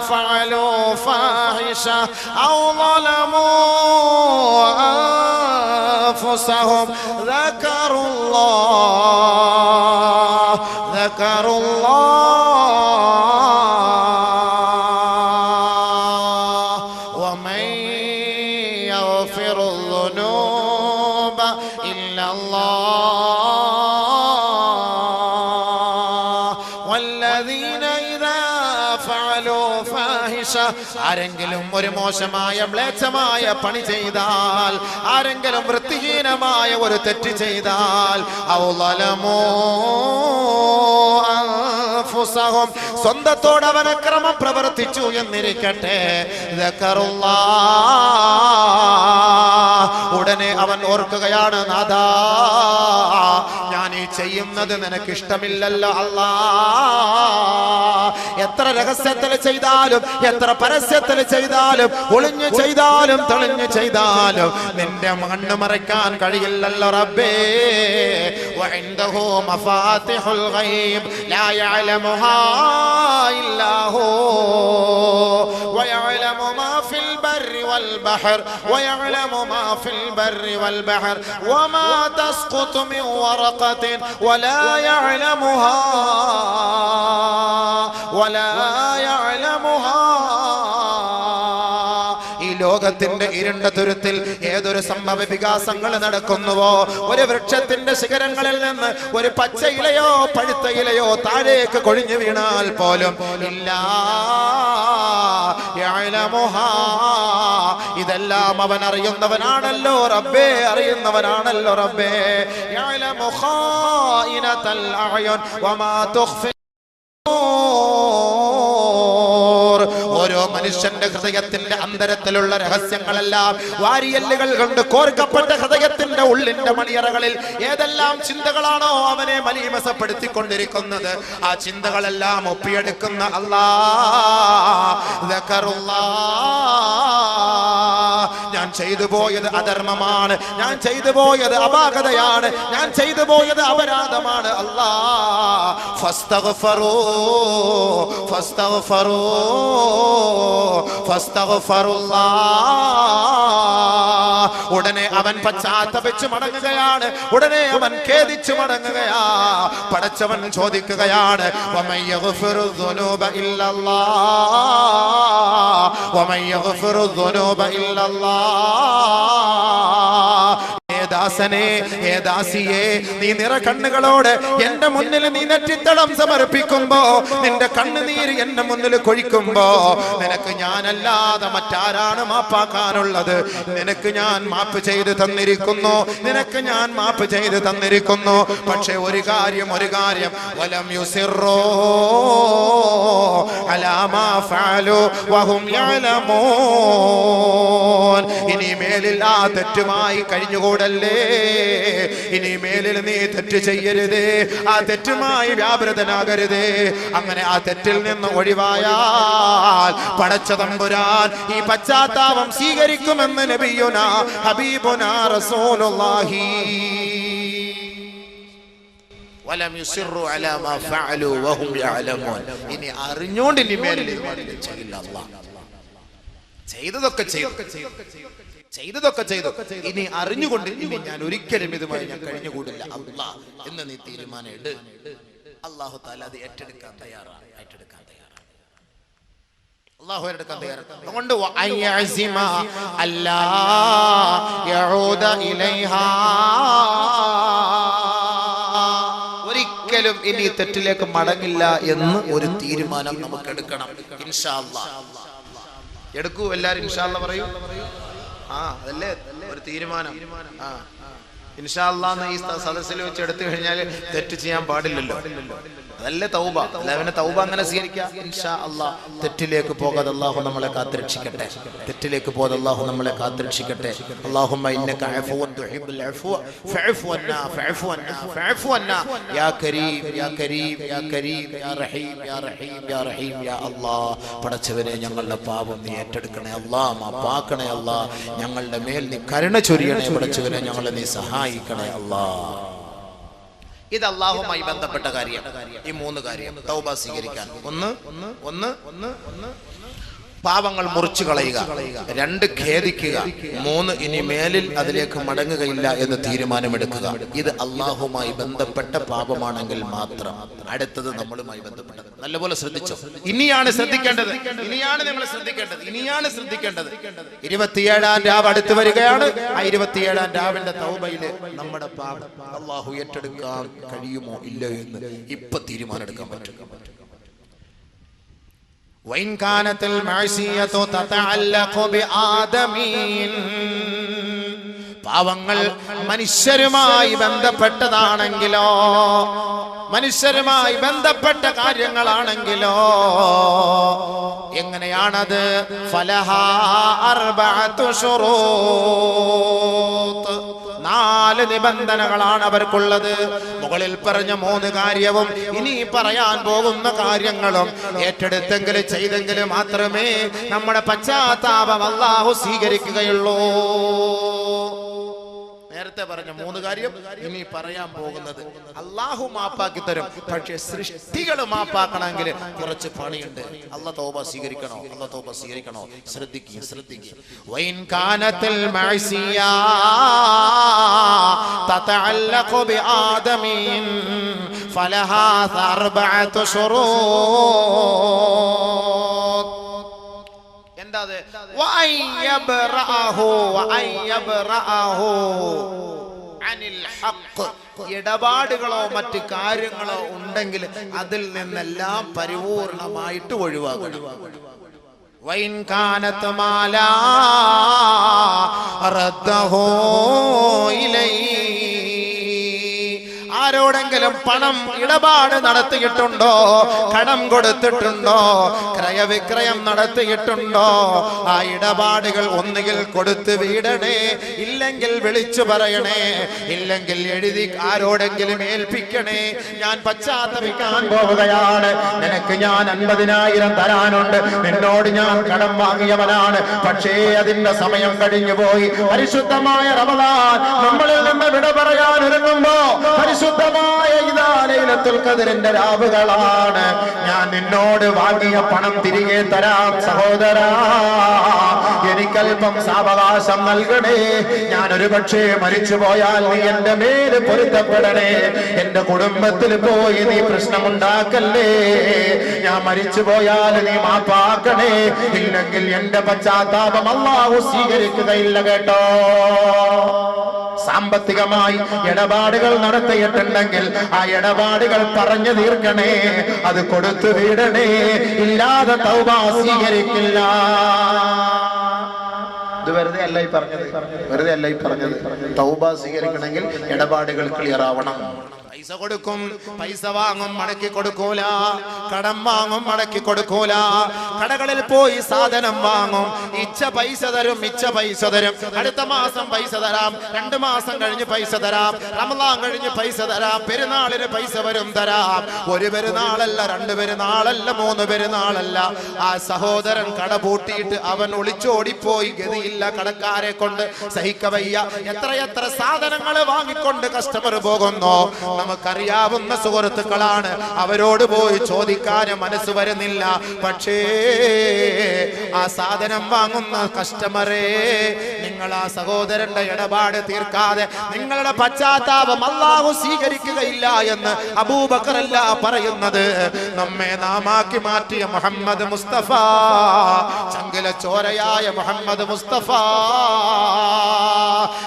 ഫഅലൂ ഫാഹിഷ ഔ ളലമൂ അൻഫുസഹും ദക്കറുല്ലാഹ് വമൻ യഗ്ഫിറുൽ ദുനൂബ ഇല്ലല്ലാഹ് വല്ലദീന ഇദാ ഫഅലൂ ഫാഹിഷ, ആരെങ്കിലും ഒരു മോശമായ മ്ലേച്ഛമായ പണി ചെയ്താൽ, ആരെങ്കിലും വൃത്തിഹീനമായ ഒരു തെറ്റ് ചെയ്താൽ, ഔ ളലമൂ അൻഫുസഹും സ്വന്തത്തോട് അവൻ അക്രമം പ്രവർത്തിച്ചു എന്നിരിക്കട്ടെ ഉടനെ അവൻ ഓർക്കുകയാണ് നാഥാ ഞാൻ ഈ ചെയ്യുന്നത് നിനക്ക് ഇഷ്ടമില്ലല്ലോ അല്ലാ എത്ര രഹസ്യത്തിൽ ചെയ്താലും എത്ര പരസ്യത്തിൽ ചെയ്താലും ഒളിഞ്ഞു ചെയ്താലും തെളിഞ്ഞു ചെയ്താലും നിന്റെ മണ്ണ് മറയ്ക്കാൻ കഴിയില്ലല്ലോ റബ്ബേ വഇൻദഹു മഫാത്തിഹുൽ ഗൈബ് ലാ യഅലമുഹാ ഇല്ലാ ഹു വയഅലമു മാ ഫിൽ ബർരി വൽ ബഹർ വയഅലമു മാ ഫിൽ ബർരി വൽ ബഹർ വമാ തസ്ഖുതു മിൻ വറഖത്തിൻ വലാ യഅലമുഹാ വലാ യഅലമുഹാ ലോകത്തിന്റെ ഇരുണ്ട തുരുത്തിൽ ഏതൊരു സംഭവ വികാസങ്ങൾ നടക്കുന്നുവോ ഒരു വൃക്ഷത്തിന്റെ ശിഖരങ്ങളിൽ നിന്ന് ഒരു പച്ച ഇലയോ പഴുത്ത ഇലയോ താഴേക്ക് കൊഴിഞ്ഞു വീണാൽ പോലും ഇല്ലാ യഅലമുഹാ ഇതെല്ലാം അവൻ അറിയുന്നവനാണല്ലോ റബ്ബേ അറിയുന്നവനാണല്ലോ റബ്ബേ യഅലമു ഖായിനതൽ അഅയുൻ വമാ തുഖ്ഫി ഓരോ മനുഷ്യന്റെ ഹൃദയത്തിന്റെ അന്തരത്തിലുള്ള രഹസ്യങ്ങളെല്ലാം വാരിയല്ലുകൾ കൊണ്ട് കോർക്കപ്പെട്ട ഹൃദയത്തിന്റെ ഉള്ളിന്റെ മണിയറകളിൽ ഏതെല്ലാം ചിന്തകളാണോ അവനെ മലീമസപ്പെടുത്തിക്കൊണ്ടിരിക്കുന്നത് ആ ചിന്തകളെല്ലാം ഒപ്പിയെടുക്കുന്ന ഞാൻ ചെയ്തു പോയത് അധർമ്മമാണ് ഞാൻ ചെയ്തു പോയത് അപാകതയാണ് ഞാൻ ചെയ്തു പോയത് അപരാധമാണ് അല്ലാ ഫസ്തഗ്ഫിറൂ ഫസ്തഗ്ഫിറൂ ഉടനെ അവൻ പശ്ചാത്തപിച്ചു മടങ്ങുകയാണ് ഉടനെ അവൻ ഖേദിച്ചു മടങ്ങുകയാ പടച്ചവൻ ചോദിക്കുകയാണ് വമയ്യഗ്ഫിറു ദുനൂബ ഇല്ലല്ലാഹ് വമയ്യഗ്ഫിറു ദുനൂബ ഇല്ലല്ലാഹ് ദാസനെ ഹേ ദാസിയെ നീ നിറ കണ്ണുകളോട് എന്റെ മുന്നിൽ നീ നെറ്റിത്തടം സമർപ്പിക്കുമ്പോ നിന്റെ കണ്ണുനീര് എന്റെ മുന്നിൽ കൊഴിക്കുമ്പോ നിനക്ക് ഞാനല്ലാതെ മറ്റാരാണ് മാപ്പാക്കാനുള്ളത് നിനക്ക് ഞാൻ മാപ്പ് ചെയ്ത് തന്നിരിക്കുന്നു നിനക്ക് ഞാൻ മാപ്പ് ചെയ്ത് തന്നിരിക്കുന്നു പക്ഷെ ഒരു കാര്യം വലം യുസിറൂ അലാ മാ ഫഅലു വഹും യഅലമൂൻ ഇനി മേലിൽ ആ തെറ്റുമായി കഴിഞ്ഞുകൂടല്ലേ ഇനി മേലിൽ നീ തെറ്റ് ചെയ്യരുതേ ആ തെറ്റുമായി വ്യാപൃതനാകരുതേ അങ്ങനെ ആ തെറ്റിൽ നിന്ന് ഒഴിവായാൽ പടച്ച തമ്പുരാൻ ഈ പശ്ചാത്താപം സ്വീകരിക്കുമെന്ന് നബിയുനാ ഹബീബുനാ റസൂലുള്ളാഹി വലം യുസിറു അലാ മാ ഫഅലു വഹും യഅലമൂൻ ഇനി അറിഞ്ഞുകൊണ്ട് ഇനി മേലിൽ ചെയ്യില്ല അല്ലാഹ് ചെയ്തതൊക്കെ ചെയ്തു ഇനി അറിഞ്ഞുകൊണ്ട് ഇനി ഞാൻ ഒരിക്കലും ഇതുമായി ഞാൻ കഴിഞ്ഞുകൂടില്ല അല്ലാഹ് എന്ന് നീ തീരുമാനം ഇട് അല്ലാഹു തആല അത് ഏറ്റെടുക്കാൻ തയ്യാറാണ് അല്ലാഹു ഏറ്റെടുക്കാൻ തയ്യാറാണ് അതുകൊണ്ട് വഅയസിമ അല്ലാ യഊദ ഇലൈഹാ ഒരിക്കലും ഇനി തെറ്റിലേക്ക് മടങ്ങില്ല എന്ന് ഒരു തീരുമാനം നമുക്ക് എടുക്കണം ഇൻഷാ അല്ലാഹ് എടുക്കൂ എല്ലാവരും ഇൻഷാ അല്ലാഹ് പറയൂ അതല്ലേ ഒരു തീരുമാനം ഇൻഷാ അല്ലാഹ് ഈ സദസ്സിൽ വെച്ച് എടുത്തു കഴിഞ്ഞാൽ തെറ്റ് ചെയ്യാൻ പാടില്ലല്ലോ അതല്ലേ തൗബ അല്ലാഹുവിന്റെ തൗബ അങ്ങനെ സ്വീകരിക്കുക ഇൻഷാ അല്ലാഹ് തെറ്റിലേക്ക് പോകാതെ അല്ലാഹു നമ്മളെ കാത്തുരക്ഷിക്കട്ടെ അല്ലാഹുമ്മ ഇന്നക അഫ്വുൻ തുഹിബ്ബുൽ അഫ്വ ഫഅഫു അന്നാ യാ കരീം യാ റഹീം യാ അല്ലാഹ് പടച്ചവനെ ഞങ്ങളുടെ പാപം നീ ഏറ്റെടുക്കണേ അല്ലാഹ് മാപ്പാക്കണേ അല്ലാഹ് ഞങ്ങളുടെ മേൽ നീ കരുണ ചൊരിയണേ പടച്ചവനെ ഞങ്ങളെ നീ സഹായിക്കണേ അല്ലാഹ് ഇത് അല്ലാഹുമായി ബന്ധപ്പെട്ട കാര്യം ഈ മൂന്ന് കാര്യം തൗബ സ്വീകരിക്കാൻ ഒന്ന് പാപങ്ങൾ മുറിച്ചു കളയുക, 2 ഖേദിക്കുക, 3 ഇനി മേലിൽ അതിലേക്ക് മടങ്ങുകയില്ല എന്ന് തീരുമാനമെടുക്കുക. ഇത് അള്ളാഹുമായി ബന്ധപ്പെട്ട പാപമാണെങ്കിൽ മാത്രം. അടുത്തത് നമ്മളുമായി ബന്ധപ്പെട്ടത്. നല്ലപോലെ ശ്രദ്ധിച്ചോ. ഇനിയാണ് ശ്രദ്ധിക്കേണ്ടത്, ഇനിയാണ് നിങ്ങൾ ശ്രദ്ധിക്കേണ്ടത്, ഇനിയാണ് ശ്രദ്ധിക്കേണ്ടത്. 27-ാം രാവ് അടുത്ത് വരികയാണ്. ആ 27-ാം രാവിന്റെ തൗബയില് നമ്മുടെ പാപം അള്ളാഹു ഏറ്റെടുക്കാൻ കഴിയുമോ ഇല്ലയോ എന്ന് ഇപ്പൊ തീരുമാനം എടുക്കാൻ പറ്റും. وإن كانت المعصية تتعلق بآدمين, പാവങ്ങൾ മനുഷ്യരുമായി ബന്ധപ്പെട്ടതാണെങ്കിലോ, മനുഷ്യരുമായി ബന്ധപ്പെട്ട കാര്യങ്ങളാണെങ്കിലോ എങ്ങനെയാണത്? ഫലഹാ അർബഅതു ശുറൂത്ത്, 4 നിബന്ധനകളാണ് അവർക്കുള്ളത്. മുകളിൽ പറഞ്ഞ 3 കാര്യവും ഇനി പറയാൻ പോകുന്ന കാര്യങ്ങളും ഏറ്റെടുത്തെങ്കിലും ചെയ്തെങ്കിലും മാത്രമേ നമ്മുടെ പശ്ചാത്താപം അല്ലാഹു സ്വീകരിക്കുകയുള്ളൂ. നേരത്തെ പറഞ്ഞ 3 കാര്യം ഇനി പറയാൻ പോകുന്നത് അല്ലാഹു മാപ്പാക്കി തരും. പക്ഷേ സൃഷ്ടികൾ മാപ്പാക്കണമെങ്കിൽ കുറച്ച് പണിയുണ്ട്. അല്ലാഹു തൗബ സ്വീകരിക്കണോ? അല്ലാഹു തൗബ സ്വീകരിക്കണോ? ശ്രദ്ധിക്കുക. വൈൻ കാനത്തിൽ മഅസിയ തതഅല്ലഖു ബിആദമിൻ ഫലഹാ അർബഅതു ശുറൂത്ത്. എന്താത്? ഇടപാടുകളോ മറ്റു കാര്യങ്ങളോ ഉണ്ടെങ്കിൽ അതിൽ നിന്നെല്ലാം പരിപൂർണമായിട്ട് ഒഴിവാക്കണം. വൈൻ കാനത്ത് മാലാ റദ്ദഹു ഇലൈഹി, ആരോടെങ്കിലും പണം ഇടപാട് നടത്തിയിട്ടുണ്ടോ, കടം കൊടുത്തിട്ടുണ്ടോ, ക്രയവിക്രയം നടത്തിയിട്ടുണ്ടോ, ആ ഇടപാടുകൾ ഒന്നുകിൽ കൊടുത്ത് വീടണേ, ഇല്ലെങ്കിൽ വിളിച്ചു പറയണേ, ഇല്ലെങ്കിൽ എഴുതി ആരോടെങ്കിലും ഏൽപ്പിക്കണേ. ഞാൻ പശ്ചാത്തപിക്കാൻ പോവുകയാണ്, നിനക്ക് ഞാൻ 50,000 തരാനുണ്ട്, നിന്നോട് ഞാൻ കടം വാങ്ങിയവനാണ്, പക്ഷേ അതിന്റെ സമയം കഴിഞ്ഞു പോയി. പരിശുദ്ധമായ റമദാൻ നമ്മളിൽ നിന്ന് വിട പറയാൻ ഒരുങ്ങുമ്പോ പരിശുദ്ധമായ ഇദാ ലൈലത്തുൽ ഖദ്റിന്റെ രാവുകളാണ്. ഞാൻ നിന്നോട് വാങ്ങിയ പണം തിരികെ തരാം സഹോദരാ, എനിക്കല്പം സാവകാശം നൽകണേ. ഞാൻ ഒരു പക്ഷേ മരിച്ചു പോയാൽ നീ എന്റെ മേല് പൊരുത്തപ്പെടണേ, എന്റെ കുടുംബത്തിൽ പോയി നീ പ്രശ്നമുണ്ടാക്കല്ലേ. ഞാൻ മരിച്ചു പോയാൽ നീ മാപ്പാക്കണേ, ഇല്ലെങ്കിൽ എന്റെ പശ്ചാത്താപം അല്ലാഹു സ്വീകരിക്കുകയില്ല കേട്ടോ. സാമ്പത്തികമായി ഇടപാടുകൾ നടത്തിയിട്ടുണ്ടെങ്കിൽ ആ ഇടപാടുകൾ പറഞ്ഞു തീർക്കണേ, അത് കൊടുത്തു വീടണേ, ഇല്ലാതെ തൗബ സ്വീകരിക്കില്ല. ഇത് വെറുതെ അല്ല ഈ പറഞ്ഞത്. തൗബ സ്വീകരിക്കണമെങ്കിൽ ഇടപാടുകൾ ക്ലിയർ ആവണം. പൈസ കൊടുക്കും, പൈസ വാങ്ങും, മടക്കി കൊടുക്കൂല. കടം വാങ്ങും, മടക്കി കൊടുക്കൂല. കടകളിൽ പോയി സാധനം വാങ്ങും, ഇച്ച പൈസ തരും, അടുത്ത മാസം പൈസ തരാം, 2 മാസം കഴിഞ്ഞ് പൈസ തരാം, റമദാൻ കഴിഞ്ഞ് പൈസ തരാം, പെരുന്നാളിന് പൈസ വരും തരാം. ഒരു പെരുന്നാളല്ല, 2 പെരുന്നാളല്ല, 3 പെരുന്നാളല്ല. ആ സഹോദരൻ കട പൂട്ടിയിട്ട് അവൻ ഒളിച്ചോടിപ്പോയി. ഗതിയില്ല, കടക്കാരെ കൊണ്ട് സഹിക്കവയ്യ. എത്ര സാധനങ്ങൾ വാങ്ങിക്കൊണ്ട് കസ്റ്റമർ പോകുന്നു. നമുക്കറിയാവുന്ന സുഹൃത്തുക്കളാണ്, അവരോട് പോയി ചോദിക്കാൻ മനസ്സ് വരുന്നില്ല. പക്ഷേ ആ സാധനം വാങ്ങുന്ന കസ്റ്റമറെ, നിങ്ങൾ ആ സഹോദരന്റെ ഇടപാട് തീർക്കാതെ നിങ്ങളുടെ പശ്ചാത്താപം അല്ലാഹു സ്വീകരിക്കുകയില്ല എന്ന് അബൂബക്കർ അല്ല പറയുന്നത്, നമ്മെ നാമാക്കി മാറ്റിയ മുഹമ്മദ് മുസ്തഫ, ചങ്കില ചോരയായ മുഹമ്മദ് മുസ്തഫ.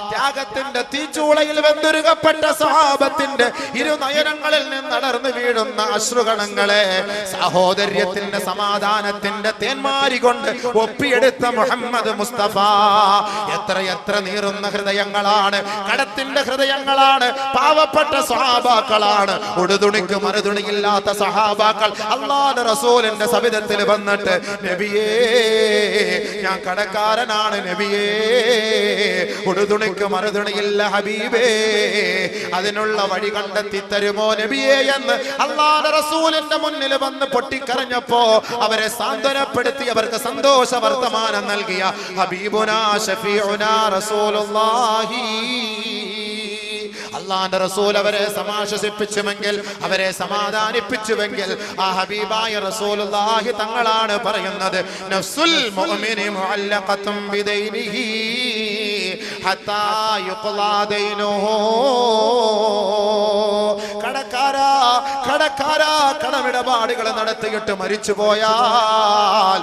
ത്യാഗത്തിന്റെ തീച്ചൂളയിൽ വെന്തുരുകപ്പെട്ട സ്വഹാബത്തിന്റെ ഇരുനയനങ്ങളിൽ നിന്നടർന്നു വീഴുന്ന അശ്രുകണങ്ങളെ സഹോദര്യത്തിന്റെ സമാധാനത്തിന്റെ തേന്മാരി കൊണ്ട് ഒപ്പിയെടുത്ത മുഹമ്മദ് മുസ്തഫ. എത്ര നീറുന്ന ഹൃദയങ്ങളാണ്, കടത്തിന്റെ ഹൃദയങ്ങളാണ്, പാവപ്പെട്ട സ്വഹാബാക്കളാണ്, ഉടുതുണിക്ക് മറുതുണിയില്ലാത്ത സഹാബാക്കൾ അല്ലാഹുവിന്റെ റസൂലിന്റെ സവിധത്തിൽ വന്നിട്ട്, നബിയേ ഞാൻ കടക്കാരനാണ് നബിയേ, ഉടുതുണിക്ക് മറുതുണിയില്ല ഹബീബേ, അതിനുള്ള വഴി കണ്ടെത്തി തരുമോ നബിയേ എന്ന് അല്ലാഹുവിന്റെ റസൂലിന്റെ മുന്നിൽ വന്ന് പൊട്ടിക്കരഞ്ഞപ്പോ അവരെ സാന്ത്വനപ്പെടുത്തി അവർക്ക് സന്തോഷ വർത്തമാനം നൽകിയ ഹബീബുനാ ശഫീഉനാ റസൂലുള്ളാഹി. അല്ലാഹുവിന്റെ റസൂൽ അവരെ സമാശ്വസിപ്പിച്ചുവെങ്കിൽ, അവരെ സമാധാനിപ്പിച്ചുവെങ്കിൽ, ആ ഹബീബായ റസൂലുള്ളാഹി തങ്ങളാണ് പറയുന്നത്, നഫ്സുൽ മുഅ്മിനി മുഅല്ലഖത്തും ബിദൈനിഹി ഹത്താ യുഖ്ലാ ദൈനുഹു. കടക്കാരാ കടമിടപാടുകൾ നടത്തിയിട്ട് മരിച്ചു പോയാൽ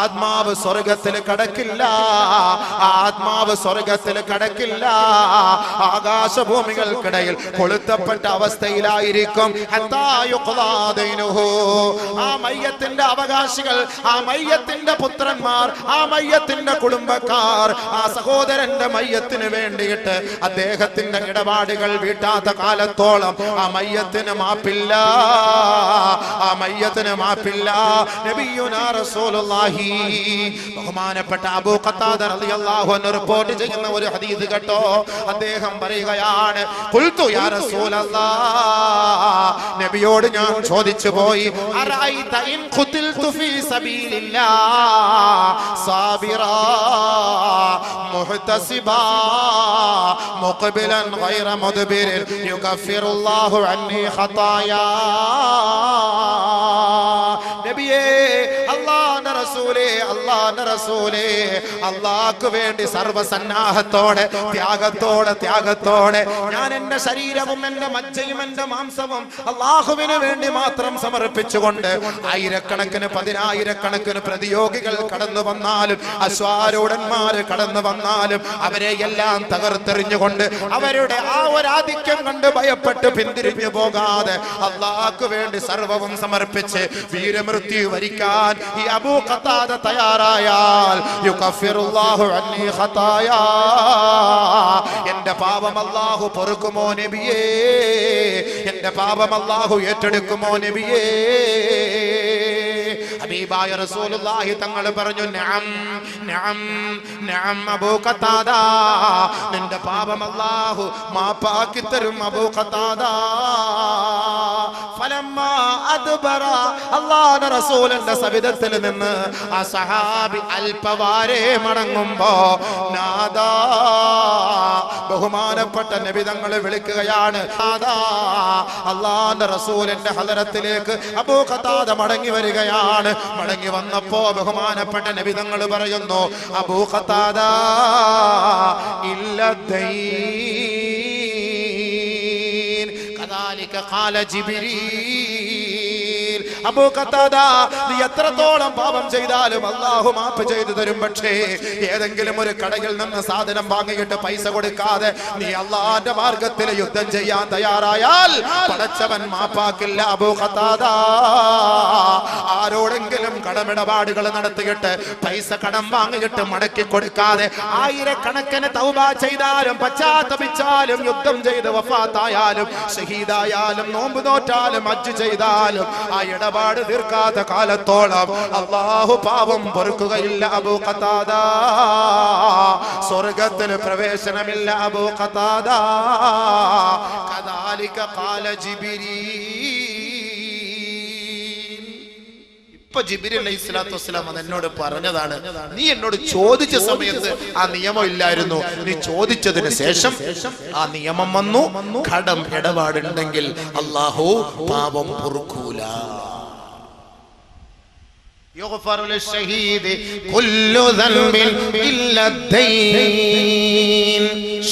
ആത്മാവ് സ്വർഗത്തിൽ കടക്കില്ല, ആത്മാവ് സ്വർഗത്തിൽ കടക്കില്ല. ആകാശഭൂമികൾക്കിടയിൽ കൊളുത്തപ്പെട്ട അവസ്ഥയിലായിരിക്കും. ആ മയ്യത്തിന്റെ അവകാശികൾ, ആ മയ്യത്തിന്റെ പുത്രന്മാർ, ആ മയ്യത്തിന്റെ കുടുംബക്കാർ ആ സഹോദരന്റെ മയ്യത്തിന് വേണ്ടിയിട്ട് അദ്ദേഹത്തിന്റെ ഇടപാടുകൾ വീട്ടാത്ത കാലത്തോളം ആ മയ്യത്തിന് മയ്യത്തിന് മാപ്പില്ല, ആ മയ്യത്തിന് മാപ്പില്ല. നബിയുനാ റസൂലുള്ളാഹി ബഹുമാനപ്പെട്ട അബൂ ഖത്താദ റളിയല്ലാഹു അൻഹു റിപ്പോർട്ട് ചെയ്യുന്ന ഒരു ഹദീസ് കേട്ടോ. അദ്ദേഹം പറയുകയാണ്, ഖുൽതു യാ റസൂലല്ലാഹ്, നബിയോട് ഞാൻ ചോദിച്ചു പോയി, അറഅയ്ത ഇൻ ഖുതിൽതു ഫീ സബീലില്ലാഹ് സാബിറാ മുഹ്തസിബാ മുഖ്ബിലൻ ഗൈറ മുദ്ബിരിൻ യുകഫിറുല്ലാഹു അന്നി ഖതായാ. നബിയേ, അല്ലാഹുവിന്റെ റസൂലേ, അല്ലാഹുവിന്റെ റസൂലേ, അല്ലാഹുവിന് വേണ്ടി സർവ്വസന്നാഹത്തോടെ ത്യാഗത്തോടെ ഞാൻ എന്റെ ശരീരവും എന്റെ മജ്ജയും എന്റെ മാംസവും അല്ലാഹുവിന് വേണ്ടി മാത്രം സമർപ്പിച്ചുകൊണ്ട് ആയിരക്കണക്കിന് പതിനായിരക്കണക്കിന് പ്രതിയോഗികൾ കടന്നു വന്നാലും അശ്വാരൂഢന്മാര് കടന്നു വന്നാലും അവരെ എല്ലാം തകർത്തെറിഞ്ഞുകൊണ്ട് അവരുടെ ആ ഒരു ആധിക്യം കണ്ട് ഭയപ്പെട്ട് പിന്തിരിഞ്ഞു പോകാതെ അല്ലാഹുവിന് വേണ്ടി സർവവും സമർപ്പിച്ച് വീരമൃത്യു വരിക്കാൻ ഈ അബൂ ഖത്താദ തയ്യാറായാൽ യുകഫിറുല്ലാഹു അന്നി ഖതായാ, എന്റെ പാപം അല്ലാഹു പൊറുക്കുമോ നബിയേ, എന്റെ പാപം അല്ലാഹു ഏറ്റെടുക്കുമോ നബിയേ. ഹബീബായ റസൂലുള്ളാഹി തങ്ങൾ പറഞ്ഞു, നഅം നഅം നഅം അബൂ ഖത്താദ, നിന്റെ പാപം അല്ലാഹു മാപ്പാക്കി തരും അബൂ ഖത്താദ. ഫലമ്മാ അദ്ബറ, അല്ലാഹുവിന്റെ റസൂലിന്റെ സവിധത്തിൽ നിന്ന് ആ സഹാബി അൽപവാരെ മടങ്ങുമ്പോ നാദാ, ബഹുമാനപ്പെട്ട നബി തങ്ങൾ വിളിക്കുകയാണ്, നാദാ. അല്ലാഹുവിന്റെ റസൂലിന്റെ ഹദറത്തിലേക്ക് അബൂ ഖത്താദ മടങ്ങി വരികയാണ്. മടങ്ങി വന്നപ്പോ ബഹുമാനപ്പെട്ട നബി തങ്ങൾ പറയുന്നു, അബൂ ഖത്താദ ഇല്ലദൈൻ കദാലിക ഖാല ജിബ്രീൽ. അബൂ ഖത്താദ, നീ എത്രത്തോളം പാപം ചെയ്താലും അല്ലാഹു മാപ്പ് ചെയ്തു തരും. പക്ഷേ ഏതെങ്കിലും ഒരു കടയിൽ നിന്ന് സാധനം വാങ്ങിയിട്ട് പൈസ കൊടുക്കാതെ നീ അല്ലാഹുവിന്റെ മാർഗത്തിൽ യുദ്ധം ചെയ്യാൻ തയ്യാറായാൽ പടച്ചവൻ മാപ്പാക്കില്ല അബൂ ഖത്താദ. ആരോടെങ്കിലും കടമിടപാടുകൾ നടത്തിയിട്ട് പൈസ കടം വാങ്ങിയിട്ട് മടക്കി കൊടുക്കാതെ ആയിരക്കണക്കിന് തൗബ ചെയ്താലും പശ്ചാത്തപിച്ചാലും യുദ്ധം ചെയ്ത് വഫാത്തായാലും ഷഹീദായാലും നോമ്പ് നോറ്റാലും ഹജ്ജ് ചെയ്താലും ആ ഇടപാട് തീർക്കാത്ത കാലത്തോളം അല്ലാഹു പാപം പൊറുക്കുകയില്ല അബൂ ഖത്താദ. സ്വർഗ്ഗത്തിൽ പ്രവേശനമില്ല അബൂ ഖത്താദ. കദാലിക ഖാല ജിബ്രീൽ. ഇപ്പൊ ജിബ്രീൽ അലൈഹിസ്സലാത്തു വസ്സലാം എന്നോട് പറഞ്ഞതാണ്, നീ എന്നോട് ചോദിച്ച സമയത്ത് ആ നിയമം ഇല്ലായിരുന്നു, നീ ചോദിച്ചതിന് ശേഷം ആ നിയമം വന്നു. കടം ഇടപാടുണ്ടെങ്കിൽ അല്ലാഹു പാപം പൊറുക്കൂല. يغفر للشهيد كل ذنب إلا الدين.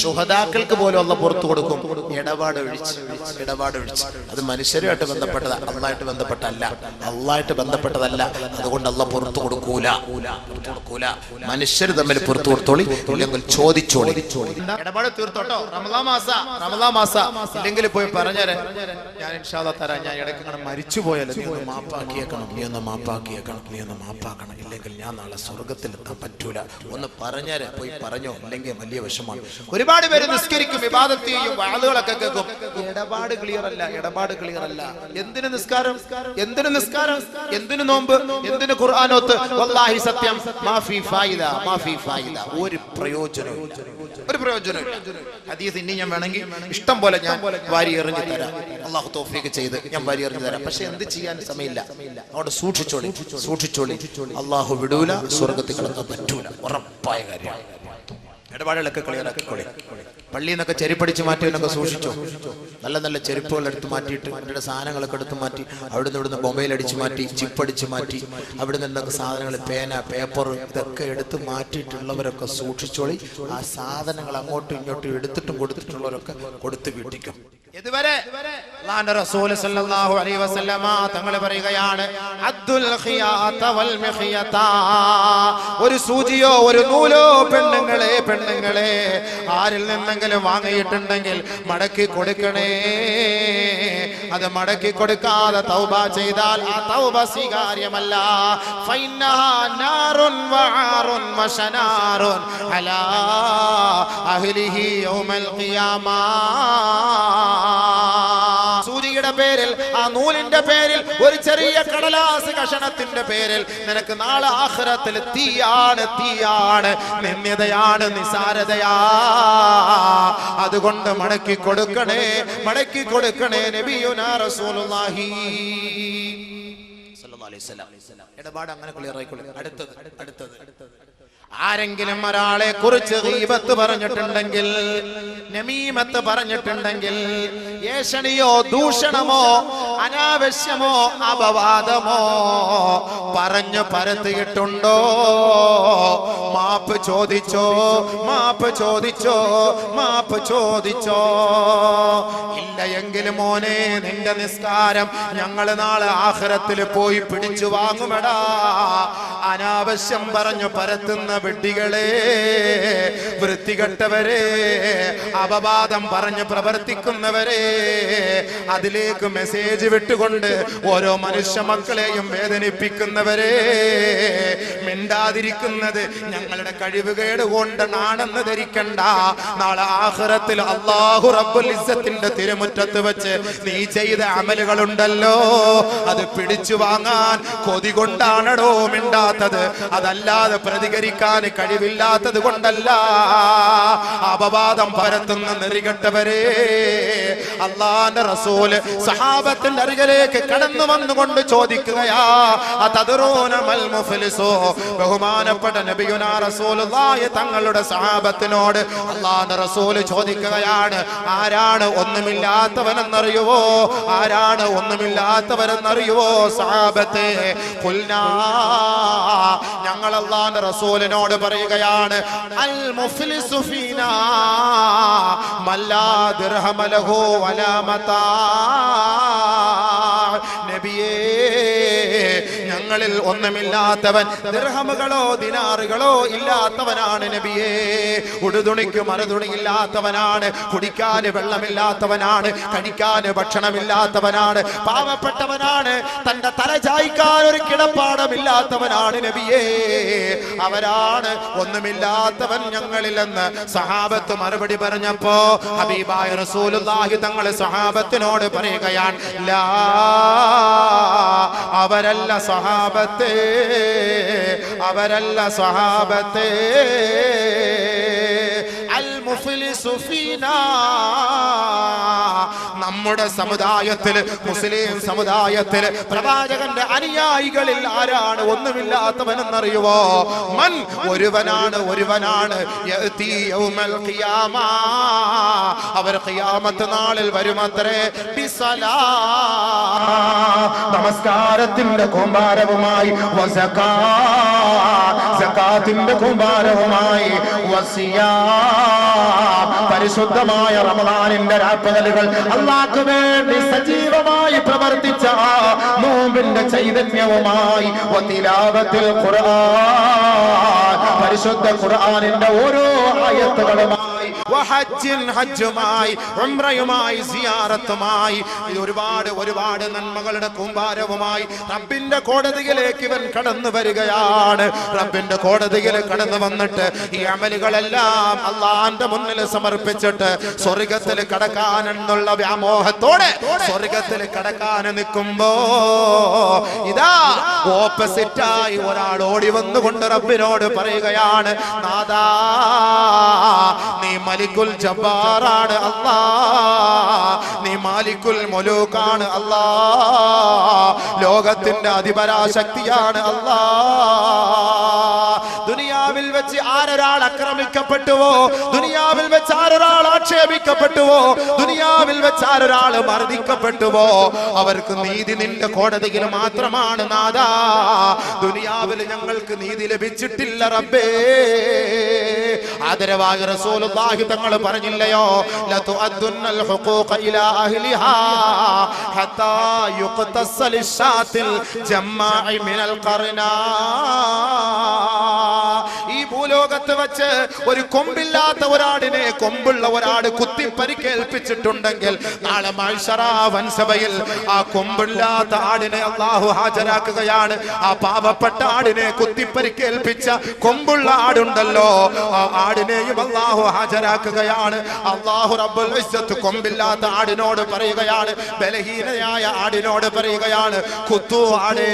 ശുഹദാക്കൾക്ക് പോലും അല്ലാഹു പുറത്തു കൊടുക്കും ഇടപാട് ഒഴിച്ച്. അത് മനുഷ്യരുമായിട്ട് ബന്ധപ്പെട്ടതാ, അല്ലാഹുമായിട്ട് ബന്ധപ്പെട്ടല്ല, അല്ലാഹുമായിട്ട് ബന്ധപ്പെട്ടതല്ല. അതുകൊണ്ട് അല്ലാഹു പുറത്തു കൊടുക്കൂല. മനുഷ്യർ തമ്മിൽ പുറത്തു കൊടുത്തോളി, ഇല്ലെങ്കിൽ ചോദിച്ചോളി. ഇടപാട് തീർത്തോട്ടോ. റമദാൻ മാസ ഇല്ലെങ്കിൽ പോയി പറഞ്ഞേരെ, ഞാൻ ഇൻഷാ അല്ലാഹ് തരാം, ഞാൻ ഇടയ്ക്ക് മരിച്ചു പോയാലും നീ ഒന്ന് മാപ്പാക്കിയേക്കണം, നീ ഒന്ന് മാപ്പാക്കണം, ഇല്ലെങ്കിൽ ഞാൻ നാളെ സ്വർഗത്തിലെത്താൻ പറ്റൂല. ഒന്ന് പറഞ്ഞേരെ, പോയി പറഞ്ഞോ, ഇല്ലെങ്കിൽ വലിയ വിഷമാണ്. ഒരുപാട് പേര് നിസ്കരിക്കും, ഇബാദത്ത് ചെയ്യും, വാളുകളൊക്കെ കേൾക്കും, ഇടപാട് ക്ലിയർ അല്ല. എന്തിന് നിസ്കാരം, എന്തിന് നോമ്പ്, എന്തിന് ഖുർആനോത്ത്? വല്ലാഹി സത്യം, മാഫി ഫായിദ. ഒരു പ്രയോജനമില്ല. ഹദീസ് ഇനി ഞാൻ വേണമെങ്കിൽ ഇഷ്ടം പോലെ ഞാൻ വാരി എറിഞ്ഞു തരാം, അല്ലാഹു തൗഫീഖ് ചെയ്ത് ഞാൻ വാരി എറിഞ്ഞു തരാം. പക്ഷെ എന്ത് ചെയ്യാൻ സമയമില്ല. അവിടെ സൂക്ഷിച്ചോളി. അല്ലാഹു വിടൂല, സ്വർഗത്തിൽ കിടക്കാൻ പറ്റൂല, ഉറപ്പായ കാര്യമാണ്. ഇടപാടുകളൊക്കെ ക്ലിയർ ആക്കിക്കോളി. പള്ളിയിൽ നിന്നൊക്കെ ചെരുപ്പടിച്ച് മാറ്റിയവനൊക്കെ സൂക്ഷിച്ചോ. നല്ല നല്ല ചെരുപ്പുകൾ എടുത്ത് മാറ്റിയിട്ട് അവരുടെ സാധനങ്ങളൊക്കെ എടുത്ത് മാറ്റി, അവിടുന്ന് ഇവിടുന്ന് മൊബൈൽ അടിച്ച് മാറ്റി, ചിപ്പ് അടിച്ച് മാറ്റി, അവിടെ നിന്നൊക്കെ സാധനങ്ങൾ, പേന, പേപ്പർ ഇതൊക്കെ എടുത്ത് മാറ്റിയിട്ടുള്ളവരൊക്കെ സൂക്ഷിച്ചോളി. ആ സാധനങ്ങൾ അങ്ങോട്ടും ഇങ്ങോട്ടും എടുത്തിട്ടും കൊടുത്തിട്ടുള്ളവരൊക്കെ കൊടുത്ത് വീട്ടിക്കും. ഇതുവരെ അല്ലാഹുവിന്റെ റസൂൽ സല്ലല്ലാഹു അലൈഹി വസല്ലമ തങ്ങൾ പറയുകയാണ്, അദ്ദുൽ ഖിയാത വൽ മിഖിയത. ഒരു സൂചിയോ ഒരു നൂലോ പെണ്ണുങ്ങളെ ആരിൽ നിന്നെങ്കിലും വാങ്ങിയിട്ടുണ്ടെങ്കിൽ മടക്കി കൊടുക്കണേ. അത് മടക്കി കൊടുക്കാതെ തൗബ ചെയ്താൽ ആ തൗബ സ്വീകാര്യമല്ല. ഫൈനഹാ നാറുൻ വആറുൻ വശനാറുൻ അലാ അഹ്ലിഹി യൗമൽ ഖിയാമ. സൂചിയുടെ പേരിൽ, ആ നൂലിന്റെ പേരിൽ, ഒരു ചെറിയ കടലാസ് കഷണത്തിന്റെ പേരിൽ നിനക്ക് നാളെ ആഖിറത്തിൽ തീയാണ്, തീയാണ്, നിന്ദ്യതയാണ്, നിസാരതയാ. അതുകൊണ്ട് മടക്കി കൊടുക്കണേ, മടക്കി കൊടുക്കണേ നബിയുനാ റസൂലുള്ളാഹി സ്വല്ലല്ലാഹു അലൈഹി വസല്ലം. ഇടപാട് അങ്ങനെ ക്ലിയർ ആയിക്കൊള്ളുക. അടുത്തത് ആരെങ്കിലും ഒരാളെ കുറിച്ച് ഗീബത്ത് പറഞ്ഞിട്ടുണ്ടെങ്കിൽ, നമീമത്ത് പറഞ്ഞിട്ടുണ്ടെങ്കിൽ, ഏഷണിയോ ദൂഷണമോ അനാവശ്യമോ അപവാദമോ പറഞ്ഞു പരത്തിയിട്ടുണ്ടോ, മാപ്പ് ചോദിച്ചോ, മാപ്പ് ചോദിച്ചോ, മാപ്പ് ചോദിച്ചോ. ഇല്ല എങ്കിൽ മോനെ, നിന്റെ നിസ്കാരം ഞങ്ങൾ നാളെ ആഖിറത്തിൽ പോയി പിടിച്ചു വാങ്ങുമെടാ. അനാവശ്യം പറഞ്ഞു പരത്തുന്ന വിഡ്ഢികളെ, വൃത്തികെട്ടവരെ, അപവാദം പറഞ്ഞ് പ്രവർത്തിക്കുന്നവരെ, അതിലേക്ക് മെസ്സേജ് വിട്ടുകൊണ്ട് ഓരോ മനുഷ്യ മക്കളെയും വേദനിപ്പിക്കുന്നവരെ, മിണ്ടാതിരിക്കുന്നത് ഞങ്ങളുടെ കഴിവുകേട് കൊണ്ടാണെന്ന് ധരിക്കണ്ട. നാളെ ആഖിറത്തിൽ അല്ലാഹു റബ്ബുൽ ഇസ്സത്തിന്റെ തിരുമുറ്റത്ത് വെച്ച് നീ ചെയ്ത അമലുകളുണ്ടല്ലോ, അത് പിടിച്ചു വാങ്ങാൻ കൊതി കൊണ്ടാണടോ മിണ്ടാത്തത്, അതല്ലാതെ പ്രതികരിക്കാൻ കഴിവില്ലാത്തത് കൊണ്ടല്ല. അപവാദം പരത്തുന്ന നെറികെട്ടവരെ, അല്ലാഹുവിന്റെ റസൂൽ സഹാബത്തിന്റെ അരികിലേക്ക് കടന്നു വന്നുകൊണ്ട് ചോദിക്കുകയാ, അതദറൂന മൽ മുഫ്ലിസു. ബഹുമാനപ്പെട്ട നബിയുനാ റസൂലുള്ളാഹി തങ്ങളുടെ സഹാബത്തിനോട് അല്ലാഹുവിന്റെ റസൂൽ ചോദിക്കുകയാണ്, ആരാണ് ഒന്നുമില്ലാത്തവനെന്നറിയുവോ, ആരാണ് ഒന്നുമില്ലാത്തവരെന്നറിയുവോ സഹാബത്തെ? ഖുൽനാ, ഞങ്ങൾ അല്ലാഹുവിന്റെ റസൂലിനോട് പറയുകയാണ്, അൽ മുഫ്ലിസു ഫീനാ മല്ലാ ദിർഹമ ലഹു വലാ മതാ. നബിയേ, ഞങ്ങളിൽ ഒന്നുമില്ലാത്തവൻ ദിർഹമുകളോ ദിനാറുകളോ ഇല്ലാത്തവനാണ് നബിയേ. ഉടുതുണിക്ക് മറുതുണി ഇല്ലാത്തവനാണ്, കുടിക്കാൻ വെള്ളമില്ലാത്തവനാണ്, കഴിക്കാൻ ഭക്ഷണമില്ലാത്തവനാണ്, പാവപ്പെട്ടവനാണ്, തന്റെ തല ചായ്ക്കാൻ ഒരു കിടപ്പാടമില്ലാത്തവനാണ് നബിയേ. അവരാണ് ഒന്നുമില്ലാത്തവൻ ഞങ്ങളിലെന്ന് സഹാബത്ത് മറുപടി പറഞ്ഞപ്പോ ഹബീബായ റസൂലുള്ളാഹി തങ്ങൾ സഹാബത്തിനോട് പറയുകയാണ്, ലാ, അവരല്ല സഹാബത്തെ, അവരല്ല സഹാബത്തെ. അൽ മുഫ്ലിസു ഫീനാ, നമ്മുടെ സമുദായത്തിൽ, മുസ്ലിം സമുദായത്തിൽ പ്രവാചകന്റെ അനുയായികളിൽ ആരാണ് ഒന്നുമില്ലാത്തവനെന്നറിയുവോ? മൻ, ഒരുവനാണ്, ഒരുവനാണ്. യഅതി യൗമൽ ഖിയാമ, അവർ ഖിയാമത്ത് നാളിൽ വരുമത്രേ. ബിസലാ, നമസ്കാരത്തിന്റെ കൂമ്പാരവുമായി, വസകാ, സകാത്തിന്റെ കൂമ്പാരവുമായി, വസിയാ, പരിശുദ്ധമായ റമദാനിന്റെ രാപ്പകലുകൾ അല്ലാഹുവിന് വേണ്ടി സജീവമായി പ്രവർത്തിച്ച നോമ്പിന്റെ ചൈതന്യവുമായി, വതിലാവത്തിൽ ഖുർആൻ, പരിശുദ്ധ ഖുർആനിന്റെ ഓരോ ആയത്തുകളുമായി, വഹജ്ജിൻ, ഹജ്ജുമായി, ഉംറയുമായി, സിയാറത്തുമായി, ഒരുപാട് ഒരുപാട് നന്മകളുടെ കൂമ്പാരവുമായി റബ്ബിന്റെ കോടതിയിലേക്ക് ഇവൻ കടന്നു വരികയാണ്. റബ്ബിന്റെ കോടതിയിൽ കടന്നു വന്നിട്ട് ഈ അമലുകളെല്ലാം അള്ളാന്റെ മുന്നിൽ സമർപ്പിച്ചിട്ട് സ്വർഗത്തിൽ കടക്കാനെന്നുള്ള വ്യാമോഹത്തോടെ സ്വർഗത്തിൽ കടക്കാൻ നിൽക്കുമ്പോ ഇതാ ഓപ്പോസിറ്റായി ഒരാൾ ഓടി വന്നുകൊണ്ട് റബ്ബിനോട് പറയുകയാണ്, നാദാ, നീ മലിക്കുൽ ജബ്ബാറാണ് അല്ലാ, നീ മാലിക്കുൽ മുലൂക്കാണ് അല്ലാ, ലോകത്തിന്റെ അതിപരാശക്തിയാണ് അല്ലാ. ദുനിയാവിൽ വെച്ച് ആരൊരാൾ ആക്രമിക്കപ്പെട്ടുവോ, ദുനിയാവിൽ വെച്ച് ആരൊരാൾ ആക്ഷേപിക്കപ്പെട്ടുവോ, ദുനിയാവിൽ വെച്ച് ആരൊരാൾ മർദ്ദിക്കപ്പെട്ടുവോ, അവർക്ക് നീതി നിന്റെ കോടതിയിൽ മാത്രമാണ് നാദാ. ദുനിയാവിൽ ഞങ്ങൾക്ക് നീതി ലഭിച്ചിട്ടില്ല റബ്ബേ. ആദരവായ റസൂലുള്ളാഹി തങ്ങൾ പറഞ്ഞില്ലയോ, ലതുഅദ്ദുന്നൽ ഹുഖൂഖ ഇലാ അഹ്ലിഹാ ഹത്താ യുഖ്തസ്സ ലിശാത്തിൽ ജമ്മാഇ മിനൽ ഖർനാ. ഈ ഭൂലോകത്ത് വെച്ച് ഒരു കൊമ്പില്ലാത്ത ഒരാടിനെ കൊമ്പുള്ള ഒരാട് കുത്തി പരിക്കേൽപ്പിച്ചിട്ടുണ്ടെങ്കിൽ നാളെ മഹ്ശറ വൻസഭയിൽ ആ കൊമ്പില്ലാത്ത ആടിനെ അല്ലാഹു ഹാജരാക്കുകയാണ്. ആ പാവപ്പെട്ട ആടിനെ കുത്തി പരിക്കേൽപ്പിച്ച കൊമ്പുള്ള ആടുണ്ടല്ലോ, ആ ആടിനെയും അല്ലാഹു ഹാജരാക്കുകയാണ്. അല്ലാഹു റബ്ബുൽ ഇസ്സത്ത് കൊമ്പില്ലാത്ത ആടിനോട് പറയുകയാണ്, ബലഹീനയായ ആടിനോട് പറയുകയാണ്, കുത്തു ആടേ.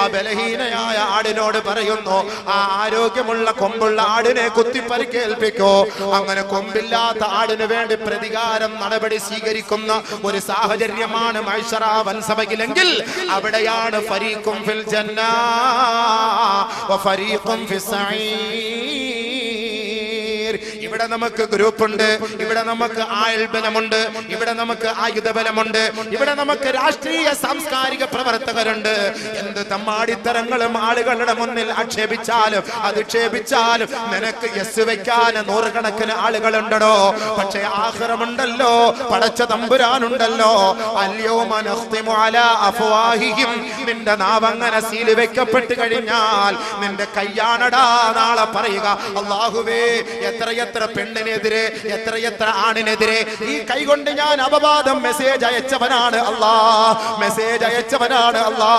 ആ ബലഹീനയായ ആടിനോട് പറയുന്നു, ആ ആരോഗ്യമുള്ള കൊമ്പുള്ള ആടിനെ കുത്തി പരിക്കേൽപ്പിക്കോ. അങ്ങനെ കൊമ്പില്ലാത്ത ആടിന് വേണ്ടി പ്രതികാരം നടപടി സ്വീകരിക്കുന്ന ഒരു സാഹചര്യമാണ് മഹ്ശറ വൻസഭയിലെങ്കിൽ അവിടെയാണ് ഫരീഖും ഫിൽ ജന്ന വ ഫരീഖും ഫിസ് സഈർ. ഇവിടെ നമുക്ക് ഗ്രൂപ്പുണ്ട്, ഇവിടെ നമുക്ക് ആയുൾബലമുണ്ട്, ഇവിടെ നമുക്ക് ആയുധബലമുണ്ട്, ഇവിടെ നമുക്ക് രാഷ്ട്രീയ സാംസ്കാരിക പ്രവർത്തകരുണ്ട്. എന്ത് തമ്മാടിത്തരങ്ങളും ആളുകളുടെ മുന്നിൽ ആക്ഷേപിച്ചാലും അധിക്ഷേപിച്ചാലും നിനക്ക് യെസ് വെക്കാൻ നൂറുകണക്കിന് ആളുകളുണ്ടോ. പക്ഷേ ആഖിറമുണ്ടല്ലോ, പടച്ച തമ്പുരാനുണ്ടല്ലോ. അൽയൗമ നഖ്തിമു അലാ അഫ്വാഹിഹിം. നിന്റെ നാവങ്ങനെ സീൽ വെക്കപ്പെട്ട് കഴിഞ്ഞാൽ നിന്റെ കയ്യാണടാ നാളെ പറയുക, അല്ലാഹുവേ എത്രയെത്ര പെണ്ണിനെതിരെ എത്രയെത്ര ആണിനെതിരെ ഈ കൈകൊണ്ട് ഞാൻ അപവാദം മെസ്സേജ് അയച്ചവനാണ് അല്ലാ, മെസ്സേജ് അയച്ചവനാണ് അല്ലാ,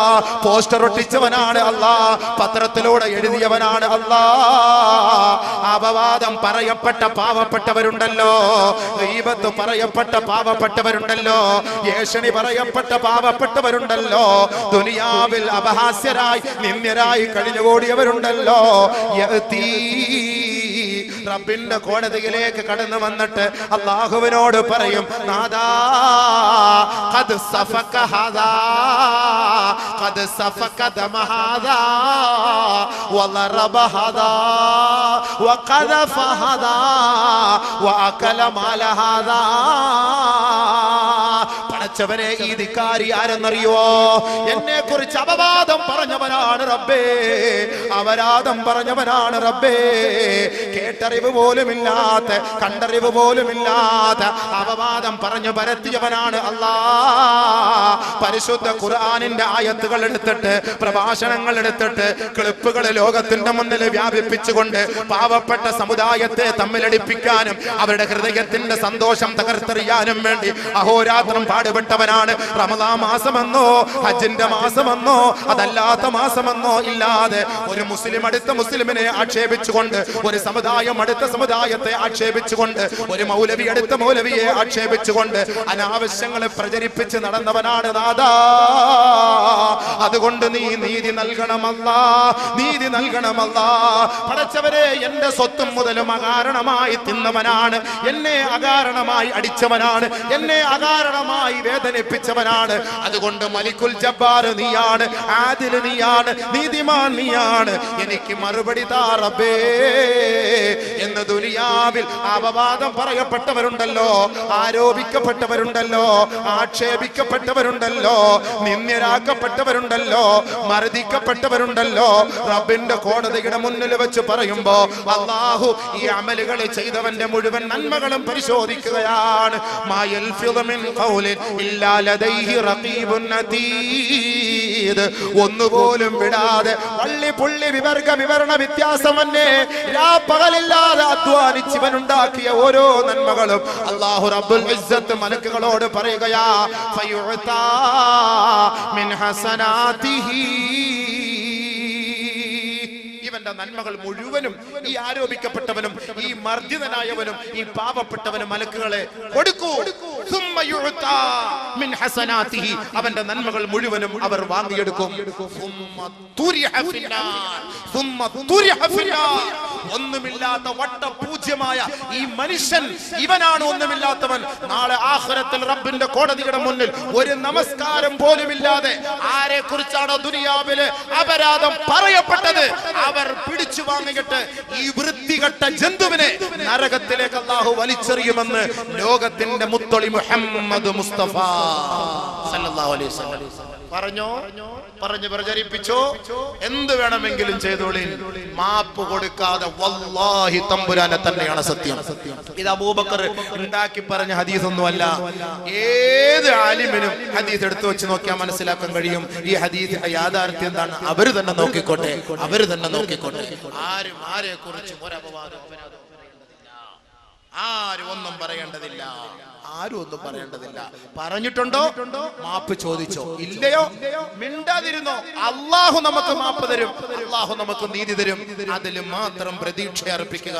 പോസ്റ്റർ ഒട്ടിച്ചവനാണ് അല്ലാ, പത്രത്തിലൂടെ എഴുതിയവനാണ് അല്ലാ. അപവാദം പറയപ്പെട്ട പാവപ്പെട്ടവരുണ്ടല്ലോ, ഗീബത്ത് പറയപ്പെട്ട പാവപ്പെട്ടവരുണ്ടല്ലോ, ഏഷണി പറയപ്പെട്ട പാവപ്പെട്ടവരുണ്ടല്ലോ, ദുനിയാവിൽ അപഹാസ്യരായി നിന്ദ്യരായി കഴിഞ്ഞുകൂടിയവരുണ്ടല്ലോ. റബ്ബിന്റെ കോടതിയിലേക്ക് കടന്നു വന്നിട്ട് അല്ലാഹുവിനോട് പറയും, നാദാ ഖദ് സഫക ഹാദാ ഖദ് സഫക ദമ ഹാദാ വളറബ ഹാദാ വഖദഫ ഹാദാ വഅകല മാല ഹാദാ. പടച്ചവനെ, ഈ ധിക്കാരി ആരെന്നറിയോ? എന്നെ കുറിച്ച് അപവാദം പറഞ്ഞവനാണ് റബ്ബേ, അപരാധം പറഞ്ഞവനാണ് റബ്ബേ. കേട്ടറിവ് പോലുമില്ലാത്ത, കണ്ടറിവ് പോലുമില്ലാത്ത അപവാദം പറഞ്ഞു പരത്തിയവനാണ് അല്ലാ. പരിശുദ്ധ ഖുർആനിന്റെ ആയത്തുകൾ എടുത്തിട്ട്, പ്രഭാഷണങ്ങൾ എടുത്തിട്ട്, ക്ലിപ്പുകൾ ലോകത്തിന്റെ മുന്നിൽ വ്യാപിപ്പിച്ചുകൊണ്ട് പാവപ്പെട്ട സമുദായത്തെ തമ്മിലടിപ്പിക്കാനും അവരുടെ ഹൃദയത്തിന്റെ സന്തോഷം തകർത്തെറിയാനും വേണ്ടി അഹോരാത്രം പാടുപെട്ടവനാണ്. റമദാൻ മാസമെന്നോ ഹജ്ജിന്റെ മാസമെന്നോ അതല്ലാത്ത മാസമെന്നോ ഇല്ലാതെ ഒരു മുസ്ലിം അടുത്ത മുസ്ലിമിനെ ആക്ഷേപിച്ചുകൊണ്ട്, ഒരു സമുദായം അടുത്ത സമുദായത്തെ ആക്ഷേപിച്ചുകൊണ്ട്, ഒരു മൗലവി അടുത്ത മൗലവിയെ ആക്ഷേപിച്ചുകൊണ്ട് അനാവശ്യങ്ങളെ പ്രചരിപ്പിച്ച് നടന്നവനാണ് നാദാ. അതുകൊണ്ട് നീ നീതി നൽകണമല്ലാ, നീതി നൽകണമല്ലാ. പടച്ചവരെ, എന്റെ സ്വത്തും മുതലും അകാരണമായി തിന്നവനാണ്, എന്നെ അകാരണമായി അടിച്ചവനാണ്, എന്നെ അകാരണമായി വേദനിപ്പിച്ചവനാണ്. അതുകൊണ്ട് മലിക്കുൽ ജബ്ബാർ നീയാണ്, ആദിൽ നീയാണ്, നീതിമാൻ നീയാണ്, എനിക്ക് മറുപടി താ റബ്ബേ എന്ന് ദുനിയാവിൽ അപവാദം പറയപ്പെട്ടവരുണ്ടല്ലോ, ആരോപിക്കപ്പെട്ടവരുണ്ടല്ലോ, ആക്ഷേപിക്കപ്പെട്ടവരുണ്ടല്ലോ, നിന്ദ്യരാക്കപ്പെട്ടവരുണ്ടല്ലോ, മർദ്ദിക്കപ്പെട്ടവരുണ്ടല്ലോ. റബ്ബിന്റെ കോടതിയുടെ മുന്നിൽ വെച്ച് പറയുമ്പോ അല്ലാഹു ഈ അമലുകൾ ചെയ്തവന്റെ മുഴുവൻ നന്മകളും പരിശോധിക്കുകയാണ്. മാ യൽഫിദു മിൻ ഖൗലിൻ ഇല്ലാ ലദൈഹി റഖീബുൻ അതീദ്. ഒന്നുപോലും വിടാതെ പള്ളി പുള്ളി വിവർഗ വിവരണ വ്യത്യാസമന്നെ പകലില്ലാതെ അധ്വാനിച്ചവനുണ്ടാക്കിയ ഓരോ നന്മകളും അല്ലാഹു റബ്ബുൽ ഇസ്സത്ത് മലക്കുകളോട് പറയുകയാ, ഫയുഅതാ മിൻ ഹസനാതിഹി. ഇവന്റെ നന്മകൾ മുഴുവനും ഈ ആരോപിക്കപ്പെട്ടവനും ഈ മർദ്ദിതനായവനും ഈ പാവപ്പെട്ടവനും മലക്കുകളെ കൊടുക്കൂ. അവന്റെ നന്മകൾ മുഴുവനും അവർ വാങ്ങിയെടുക്കും. ഒന്നുമില്ലാത്ത വട്ടപൂജ്യമായ ഈ മനുഷ്യൻ, ഇവനാണ് ഒന്നുമില്ലാത്തവൻ. നാളെ ആഖിറത്തിൽ റബ്ബിന്റെ കോടതിയുടെ മുന്നിൽ ഒരു നമസ്കാരം പോലുമില്ലാതെ ആരെ കുറിച്ചാണോ ദുനിയാവിലെ അപരാധം പറയപ്പെട്ടത് അവർ പിടിച്ചു വാങ്ങിയിട്ട് ഈ വൃത്തികെട്ട ജന്തുവിനെ നരകത്തിലേക്ക് അല്ലാഹു വലിച്ചെറിയുമെന്ന് ലോകത്തിന്റെ മുത്തൊളി മുഹമ്മദ് മുസ്തഫ സല്ലല്ലാഹു അലൈഹി വസല്ലം പറഞ്ഞു പ്രചരിപ്പിച്ചോ, എന്ത് വേണമെങ്കിലും ചെയ്തോളി, മാപ്പ് കൊടുക്കാതെ വല്ലാഹി തമ്പുരാനെ തന്നെയാണ് സത്യം. ഇത് അബൂബക്കർ ഉണ്ടാക്കി പറഞ്ഞ ഹദീസ് ഒന്നുമല്ല. ഏത് ആലിമിനും ഹദീസ് എടുത്തു വെച്ച് നോക്കിയാൽ മനസ്സിലാക്കാൻ കഴിയും ഈ ഹദീസിന്റെ യാഥാർത്ഥ്യം എന്താണ്. അവര് തന്നെ നോക്കിക്കോട്ടെ. ആരും ആരെ കുറിച്ചും ഒരപവാദം ആരും ഒന്നും പറയേണ്ടതില്ല. പറഞ്ഞിട്ടുണ്ടോ മാപ്പ് ചോദിച്ചോ, ഇല്ലയോ മിണ്ടാതിരുന്നോ, അള്ളാഹു നമുക്ക് മാപ്പ് തരും, അള്ളാഹു നമുക്ക് നീതി തരും. അതിൽ മാത്രം പ്രതീക്ഷ അർപ്പിക്കുക.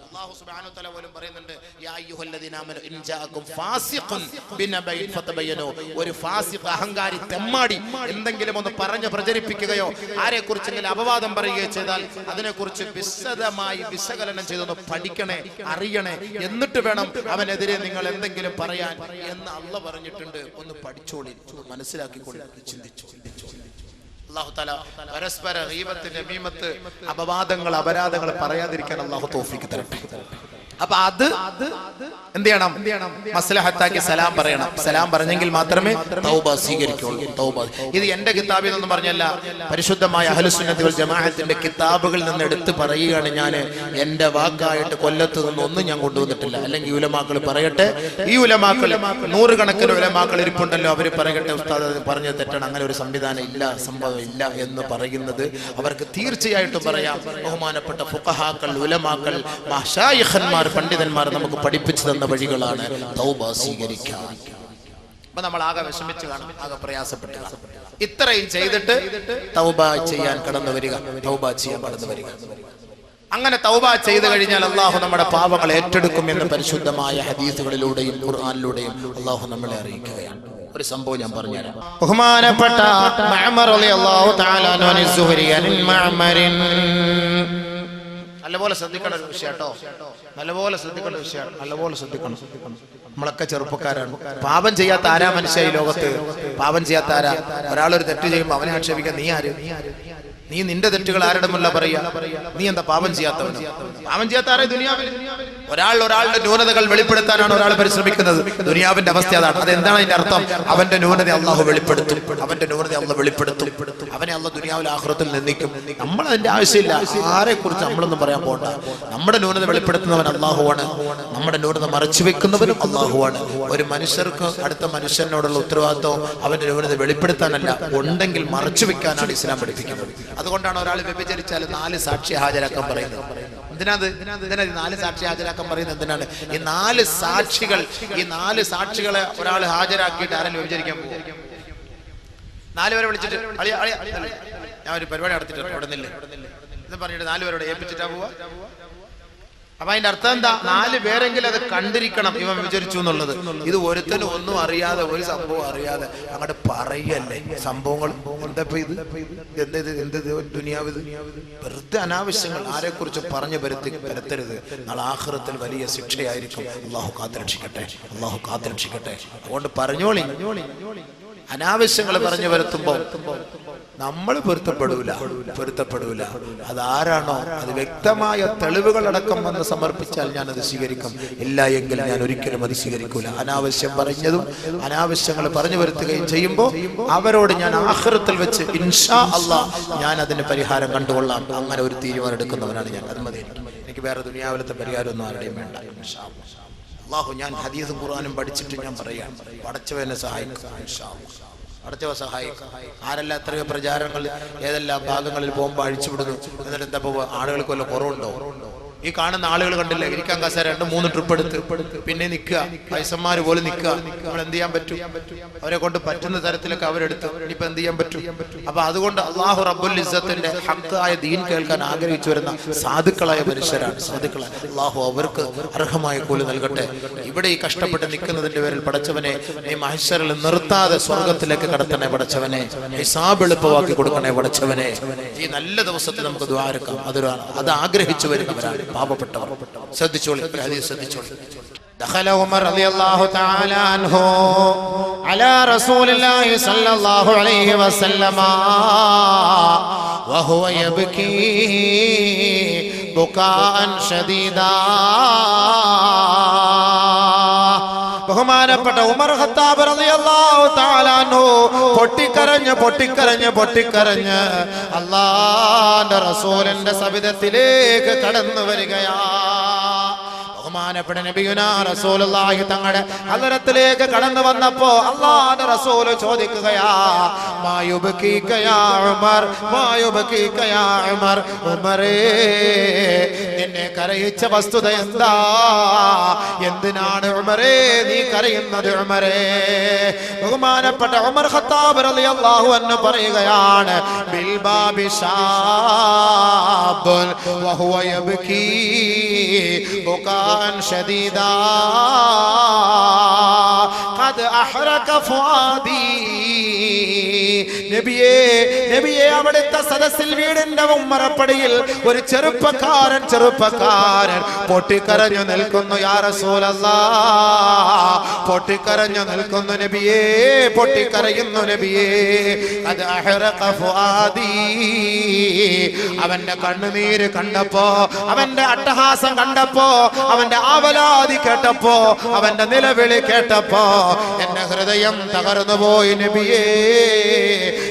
അള്ളാഹു സുബ്ഹാനഹു വ തആല പോലും പറയുന്നുണ്ട്, യാ അയ്യുഹല്ലദീന ആമനൂ ഇൻ ജാഅകും ഫാസിഖുൻ ബിനബൈൻ ഫതബയ്യനൂ. ഒരു ഫാസിഖ്, അഹങ്കാരി, തെമ്മാടി എന്തെങ്കിലും ഒന്ന് പറഞ്ഞ് പ്രചരിപ്പിക്കുകയോ ആരെക്കുറിച്ചെങ്കിലും അപവാദം പറയുകയോ ചെയ്താൽ അതിനെക്കുറിച്ച് വിശദമായി വിശകലനം ചെയ്തൊന്ന് പഠിക്കണേ, അറിയണേ. എന്നിട്ട് വേണം അവനെതിരെ നിങ്ങൾ എന്തെങ്കിലും പറയാൻ എന്ന് അള്ളാഹു പറഞ്ഞിട്ടുണ്ട്. ഒന്ന് പഠിച്ചോളി, മനസ്സിലാക്കിക്കൊള്ളി, ചിന്തിച്ചോ. അല്ലാഹു തആല പരസ്പര ഗീബത്ത്, നമീമത്ത്, അപവാദങ്ങൾ, അപരാധങ്ങൾ പറയാതിരിക്കാൻ അല്ലാഹു തൗഫീഖ് തരട്ടെ. അപ്പൊ അത് എന്ത് ചെയ്യണം? മസ്ലഹത്താക്കി സലാം പറയണം. സലാം പറഞ്ഞെങ്കിൽ മാത്രമേ തൗബ സ്വീകരിക്കുള്ളൂ. ഇത് എന്റെ കിതാബിൽ നിന്നൊന്നും പറഞ്ഞല്ല, പരിശുദ്ധമായ അഹ്ലുസുന്നത്തി വൽ ജമാഅത്തിന്റെ കിതാബുകളിൽ നിന്ന് എടുത്ത് പറയുകയാണ് ഞാൻ. എന്റെ വാക്കായിട്ട് കൊല്ലത്ത് നിന്നൊന്നും ഞാൻ കൊണ്ടുവന്നിട്ടില്ല. അല്ലെങ്കിൽ ഉലമാക്കൾ പറയട്ടെ, ഈ ഉലമാക്കൾ നൂറുകണക്കിന് ഉലമാക്കൾ ഇരിപ്പുണ്ടല്ലോ, അവര് പറയട്ടെ ഉസ്താദ് പറഞ്ഞത് തെറ്റാണ്, അങ്ങനെ ഒരു സംവിധാനം ഇല്ല, സംഭവം ഇല്ല എന്ന് പറയുന്നത് അവർക്ക് തീർച്ചയായിട്ടും പറയാം. ബഹുമാനപ്പെട്ട ഫുഖഹാക്കൾ, ഉലമാക്കൾ, മശായിഖന്മാർ, പണ്ഡിതന്മാർ നമുക്ക് പഠിപ്പിച്ചു തന്ന വഴികളാണ് തൗബ സ്വീകരിക്കാൻ. അപ്പൊ നമ്മൾ ആകെ വിഷമിച്ച് കാണും, ആകെ പ്രയാസപ്പെട്ട് കാണും. ഇത്രയും ചെയ്തിട്ട് തൗബ ചെയ്യാൻ കടന്നു വരിക. അങ്ങനെ തൗബ ചെയ്തു കഴിഞ്ഞാൽ അള്ളാഹു നമ്മുടെ പാപങ്ങൾ ഏറ്റെടുക്കും എന്ന് പരിശുദ്ധമായ ഹദീസുകളിലൂടെയും ഖുർആനിലൂടെയും അള്ളാഹു നമ്മളെ അറിയിക്കുകയാണ്. ഒരു സംഭവം ഞാൻ പറഞ്ഞുതരാം. ബഹുമാനപ്പെട്ട മഅ്മർ റളിയല്ലാഹു തആല അൻഹു സുഹരി അനിൽ മഅ്മരിൻ, നല്ലപോലെ ശ്രദ്ധിക്കേണ്ട ഒരു വിഷയം കേട്ടോ, നല്ലപോലെ ശ്രദ്ധിക്കേണ്ട വിഷയമാണ്. നല്ലപോലെ ശ്രദ്ധിക്കണം. നമ്മളൊക്കെ ചെറുപ്പക്കാരാണ്. പാപം ചെയ്യാത്ത ആരാ മനുഷ്യ ഈ ലോകത്ത്? പാപം ചെയ്യാത്ത ആരാ? ഒരാളൊരു തെറ്റ് ചെയ്യുമ്പോൾ അവനെ ആക്ഷേപിക്കാൻ നീ ആര്? നീ നിന്റെ തെറ്റുകൾ ആരുടെമല്ല പറയാ? നീ എന്താ പാപം ചെയ്യാത്തവനോ? പാപം ചെയ്യാത്ത ആരെ ദുനിയാവിൽ? ഒരാളുടെ ന്യൂനതകൾ വെളിപ്പെടുത്താനാണ് ഒരാൾ പരിശ്രമിക്കുന്നത്. ദുനിയാവിന്റെ അവസ്ഥ അതാണ്. അതെന്താണ് അതിന്റെ അർത്ഥം? അവന്റെ ന്യൂനത അള്ളാഹു വെളിപ്പെടുത്തും. അവനെ അള്ളാഹു ദുനിയാവിൽ ആഖിറത്തിൽ നിന്ദിക്കും. നമ്മൾ അതിന്റെ ആവശ്യമില്ല. ആരെ കുറിച്ച് നമ്മളൊന്നും പറയാൻ പോകണ്ട. നമ്മുടെ ന്യൂനത വെളിപ്പെടുത്തുന്നവൻ അള്ളാഹുവാണ്. നമ്മുടെ ന്യൂനത മറച്ചു വെക്കുന്നവനും അള്ളാഹുവാണ്. ഒരു മനുഷ്യർക്ക് അടുത്ത മനുഷ്യനോടുള്ള ഉത്തരവാദിത്വം അവന്റെ ന്യൂനത വെളിപ്പെടുത്താനല്ല, ഉണ്ടെങ്കിൽ മറച്ചു വെക്കാനാണ് ഇസ്ലാം പഠിപ്പിക്കുന്നത്. അതുകൊണ്ടാണ് ഒരാൾ വ്യഭിചരിച്ചാൽ 4 സാക്ഷി ഹാജരാക്കാൻ പറയുന്നത്. എന്തിനാണ് 4 സാക്ഷി ഹാജരാക്കാൻ പറയുന്നത്? എന്തിനാണ്? ഈ 4 സാക്ഷികളെ ഒരാൾ ഹാജരാക്കിയിട്ട് ആരെങ്കിലും വ്യഭിചരിക്കാൻ പോകും? 4 പേരെ വിളിച്ചിട്ട് ഞാൻ ഒരു പരിപാടി നടത്തിയിട്ട് അവിടെ നിന്നില്ലേ എന്ന് പറഞ്ഞിട്ട് 4 പേരോട് ഏൽപ്പിച്ചിട്ടാ പോവാ? അപ്പൊ അതിന്റെ അർത്ഥം എന്താ? 4 പേരെങ്കിലും അത് കണ്ടിരിക്കണം ഇവൻ വിചരിച്ചു എന്നുള്ളത്. ഇത് ഒരുത്തനും ഒന്നും അറിയാതെ, ഒരു സംഭവം അറിയാതെ അങ്ങോട്ട് പറയല്ലേ സംഭവങ്ങൾ. എന്താ എന്ത് ദുനിയാവിത്? വെറുതെ അനാവശ്യങ്ങൾ ആരെ കുറിച്ച് പറഞ്ഞു പരത്തരുത്. നാളെ ആഖിറത്തിൽ വലിയ ശിക്ഷയായിരിക്കും. അള്ളാഹു കാത്തുരക്ഷിക്കട്ടെ. അതുകൊണ്ട് പറഞ്ഞോളി, അനാവശ്യങ്ങൾ പറഞ്ഞു വരുത്തുമ്പോ നമ്മൾ പൊരുത്തപ്പെടൂല. അതാരാണോ അത് വ്യക്തമായ തെളിവുകളടക്കം വന്ന് സമർപ്പിച്ചാൽ ഞാൻ അത് സ്വീകരിക്കും. ഇല്ല എങ്കിൽ ഞാൻ ഒരിക്കലും അത് സ്വീകരിക്കൂല. അനാവശ്യം പറഞ്ഞതും അനാവശ്യങ്ങൾ പറഞ്ഞു വരുത്തുകയും ചെയ്യുമ്പോൾ അവരോട് ഞാൻ ആഖിറത്തിൽ വെച്ച് ഇൻഷാ അല്ലാഹ് ഞാൻ അതിന് പരിഹാരം കണ്ടുകൊള്ളാം. അങ്ങനെ ഒരു തീരുമാനം എടുക്കുന്നവനാണ് ഞാൻ. അത് മതി. എനിക്ക് വേറെ ദുനിയാവിലത്തെ പരിഹാരമൊന്നും ആരുടെയും വേണ്ട. ഇൻഷാ അല്ലാഹ് ഞാൻ ഹദീസും ഖുർആനും പഠിച്ചിട്ട് ഞാൻ പറയാം. പടച്ചവനെ സഹായിക്കും. ഇൻഷാ അല്ലാഹ് പടച്ചവ സഹായിക്കും. ആരെല്ലാം എത്രയോ പ്രചാരങ്ങൾ ഏതെല്ലാം ഭാഗങ്ങളിൽ ബോംബ് അഴിച്ചുവിടുന്നു. എന്നിട്ട് എന്താ ആളുകൾക്ക് വല്ല കുറവുണ്ടോ? ഈ കാണുന്ന ആളുകൾ കണ്ടില്ലേ, ഇരിക്കാൻ കസേര 2-3 ട്രിപ്പ് എടുത്ത് പിന്നെ നിൽക്കുക, വയസ്സന്മാര് പോലും നിൽക്കുക. നമ്മൾ എന്ത് ചെയ്യാൻ പറ്റും? അവരെ കൊണ്ട് പറ്റുന്ന തരത്തിലൊക്കെ അവരെടുത്ത് ഇനിയിപ്പോ എന്ത് ചെയ്യാൻ പറ്റും? അപ്പൊ അതുകൊണ്ട് അള്ളാഹു റബ്ബുൽ ഇസ്സത്തിന്റെ ഹഖായ ദീൻ കേൾക്കാൻ ആഗ്രഹിച്ചു വരുന്ന സാധുക്കളായ മനുഷ്യരാണ്. അള്ളാഹു അവർക്ക് അർഹമായ കൂലി നൽകട്ടെ. ഇവിടെ ഈ കഷ്ടപ്പെട്ട് നിൽക്കുന്നതിന്റെ പേരിൽ പടച്ചവനെ ഈ മഹ്ശറിൽ നിർത്താതെ സ്വർഗത്തിലേക്ക് കടത്തണേ പടച്ചവനെ. ഹിസാബ് എളുപ്പമാക്കി കൊടുക്കണേ പടച്ചവനെ. ഈ നല്ല ദിവസത്തിൽ നമുക്ക് ദുആ എടുക്കാം. അത് ആഗ്രഹിച്ചു വരുന്നവരാണ് പാപപ്പെട്ടവർ. ശ്രദ്ധിച്ചോളി, ശ്രദ്ധിച്ചോളി. دخل عمر رضي الله تعالى عنه على رسول الله صلى الله عليه وسلم وهو يبكي بكاء شديدا. ബഹുമാന ബഹുമാനപ്പെട്ട ഉമർ ഖത്താബ് റളിയല്ലാഹു തആല അൻഹു പൊട്ടിക്കരഞ്ഞ് അല്ലാഹുവിന്റെ റസൂലിന്റെ സവിധത്തിലേക്ക് കടന്നു വരികയാ. ബഹുമാനപ്പെട്ട നബിയുനാ റസൂലുള്ളാഹി തങ്ങളുടെ ഹദറത്തിലേക്ക് കടന്നു വന്നപ്പോ അല്ലാഹുവിന്റെ റസൂൽ ചോദിക്കുകയാ, മായുബകീക യാ ഉമർ, മായുബകീക യാ ഉമർ, ഉമറേ നിന്നെ കരയിച്ച വസ്തുത എന്താ? എന്തിനാണ് ഉമറേ നീ കരയുന്നത്? ഉമറേ ബഹുമാനപ്പെട്ട ഉമർ ഖത്താബ് റളിയല്ലാഹു അൻഹു പറയുകയാണ്, ബിൽ ബാബി ശാബുൻ വഹുവ യബ്കീ ബുകാൻ ശദീദാ ഖദ് അഹ്റക ഫുആദി. നബിയേ അവിടുത്തെ സദസ്സിൽ വീടിന്റെ ഉമ്മറപ്പടിയിൽ ഒരു ചെറുപ്പക്കാരൻ പൊട്ടിക്കരഞ്ഞു നിൽക്കുന്നു. യാ റസൂലല്ലാഹ്, പൊട്ടിക്കരഞ്ഞു നിൽക്കുന്നു നബിയേ, പൊട്ടിക്കരയുന്നു നബിയേ. ഖദ് അഹ്റക ഫുആദി. അവന്റെ കണ്ണുനീര് കണ്ടപ്പോ, അവന്റെ അട്ടഹാസം കണ്ടപ്പോ, അവന്റെ ആവലാതി കേട്ടപ്പോ, അവന്റെ നിലവിളി കേട്ടപ്പോ എന്റെ ഹൃദയം തകർന്നു പോയി നബിയേ,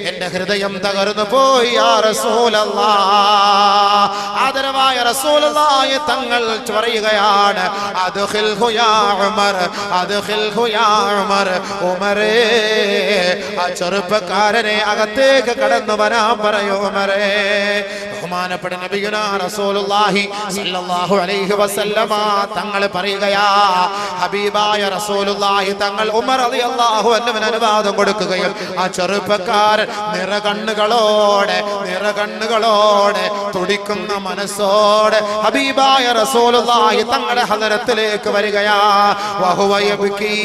എന്റെ ഹൃദയം തകർന്നു പോയി യാ റസൂലല്ലാഹ്. ആദരവായ റസൂലുള്ളാഹി തങ്ങൾ പറയുകയാണ്, അദ്ഖിൽഹു യാ ഉമർ, അദ്ഖിൽഹു യാ ഉമർ. ഉമറേ ആ ചെറുപ്പക്കാരനെ അകത്തേക്ക് കടന്നു വരാൻ പറയൂ ഉമറേ. ബഹുമാനപ്പെട്ട നബിയുനാ റസൂലുള്ളാഹി സ്വല്ലല്ലാഹു അലൈഹി വസല്ലമ തങ്ങൾ പറയുകയാ, ഹബീബായ റസൂലുള്ളാഹി തങ്ങൾ ഉമർ റളിയല്ലാഹു അൻഹുവിന് അനുവാദം കൊടുക്കുകയും ആ ചെറുപ്പക്കാരൻ നിറകണ്ണുകളോടെ തുടിക്കുന്ന മനസ്സോടെ ഹബീബായ റസൂലുള്ളാഹി തങ്ങളുടെ ഹദറത്തിലേക്ക് വരികയാ. വഹുവ യബ്കീ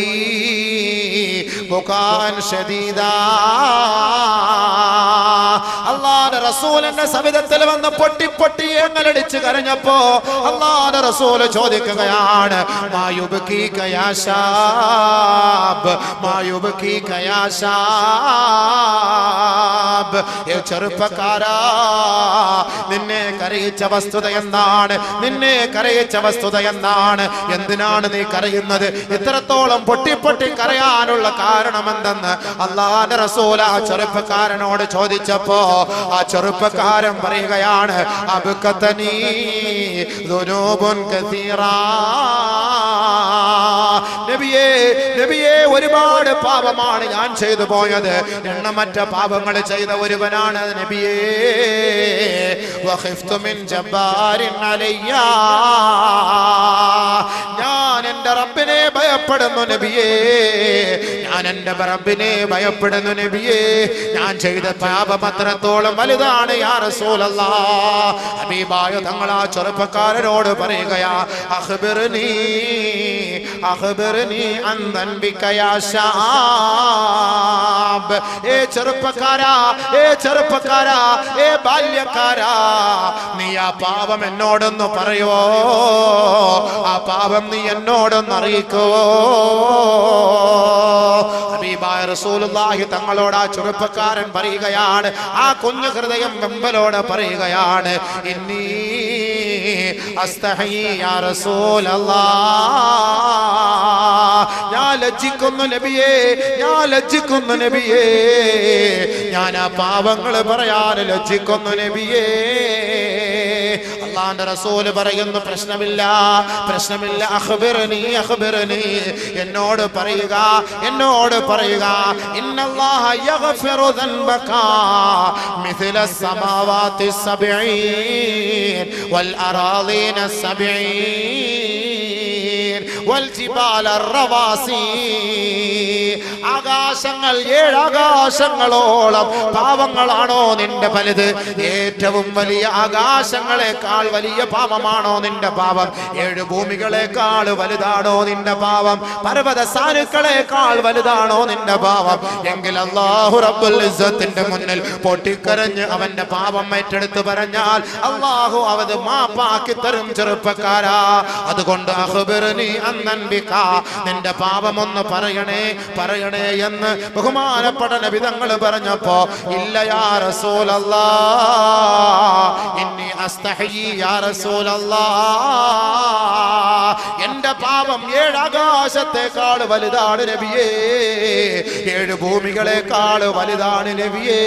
ബുകാൻ ശദീദാ. അല്ലാഹുവിന്റെ റസൂലിന്റെ സവിധത്തിൽ വന്ന് പൊട്ടി എങ്ങലടിച്ച് കരഞ്ഞപ്പോ അല്ലാഹുവിന്റെ റസൂൽ ചോദിക്കുകയാണ്, മായുബകീക യാ ശാബ്, മായുബകീക യാ ശാബ്. ഏ ചെറുപ്പക്കാരാ, നിന്നെ കരയിച്ച വസ്തുത എന്താണ്? നിന്നെ കരയിച്ച വസ്തുത എന്താണ്? എന്തിനാണ് നീ കരയുന്നത്? ഇത്രത്തോളം പൊട്ടി കരയാനുള്ള കാരണം എന്തെന്ന് അല്ലാഹുവിന്റെ റസൂൽ ആ ചെറുപ്പക്കാരനോട് ചോദിച്ചപ്പോ ആ ചെറുപ്പക്കാരൻ പറയുകയാണ്, അബ്കതനീ ദുനൂബുൻ കസീറാ. നബിയേ ഒരുപാട് പാപമാണ് ഞാൻ ചെയ്തു പോയത്, എണ്ണമറ്റ പാപങ്ങൾ ചെയ്ത ഒരുവനാണ് നബിയേ. വഖിഫ്തു മിൻ ജബ്ബാരിൻ അലയ്യാ. ഞാൻ എൻ്റെ റബ്ബിനെ ഭയപ്പെടുന്നു നബിയേ, ഞാൻ എൻ്റെ റബ്ബിനെ ഭയപ്പെടുന്നു നബിയേ. ഞാൻ ചെയ്ത പാപം അത്രത്തോളം വലുതാണ് യാ റസൂലല്ലാഹ്. ഹബീബായ തങ്ങൾ ആ ചെറുപ്പക്കാരനോട് പറയുകയാ, അഖ്ബിർനീ അൻ ദൻബിക യാ ശാബ്. ഏ ചെറുപ്പക്കാരാ, ഏ ബാല്യക്കാരാ, നീ ആ പാപം എന്നോടൊന്ന് പറയോ? ആ പാപം നീ എന്നോടൊന്ന് അറിയിക്കുവോ? ഹബീബായ റസൂലുള്ളാഹി തങ്ങളോട് ആ ചെറുപ്പക്കാരൻ പറയുകയാണ്, ആ കുഞ്ഞു ഹൃദയം വെമ്പലോടെ പറയുകയാണ്, ഇന്നി അസ്തഹി യാ റസൂലല്ലാഹ്. ഞാൻ ലജ്ജിക്കുന്നു നബിയേ, ഞാൻ ആ പാപങ്ങൾ പറയാൻ ലജ്ജിക്കുന്നു നബിയേ. അല്ലാഹുവിന്റെ റസൂൽ പറയുന്നു, പ്രശ്നമില്ല. അഖ്ബിർനി, എന്നോട് പറയുക. ഇന്നല്ലാഹ യഗ്ഫിറു ദൻബക മിസ്ല സമാവാതി സബ്ഈൻ വൽ അറാളീന സബ്ഈൻ വൽ ജിബാല റവാസി. ആകാശങ്ങൾ, 7 ആകാശങ്ങളോളം പാപങ്ങളാണോ നിന്റെ വലുത്? ഏറ്റവും വലിയ ആകാശങ്ങളെക്കാൾ വലിയ പാപമാണോ നിന്റെ പാപം? 7 ഭൂമികളെക്കാൾ വലുതാണോ നിന്റെ പാപം? പർവ്വത സാനുക്കളെക്കാൾ വലുതാണോ നിന്റെ പാപം? എങ്കിൽ അല്ലാഹു റബ്ബുൽ ഇസ്സത്തിന്റെ മുന്നിൽ പൊട്ടിക്കരഞ്ഞ് അവന്റെ പാപം ഏറ്റെടുത്ത് പറഞ്ഞാൽ അല്ലാഹു അവത് മാപ്പാക്കി തരും ചെറുപ്പക്കാരാ. അതുകൊണ്ട് അഖ്ബിർനി അൻ ദൻബിക, നിന്റെ പാപം ഒന്ന് പറയണേ എന്ന് ബഹുമാനപ്പെട്ട നബി തങ്ങൾ പറഞ്ഞപ്പോ, ഇല്ല യാ റസൂലല്ലാഹ്, ഇന്നി അസ്തഹി യാ റസൂലല്ലാഹ്, എന്റെ പാപം 7 ആകാശത്തെക്കാൾ വലുതാണ് നബിയേ, 7 ഭൂമികളെക്കാൾ വലുതാണ് നബിയേ,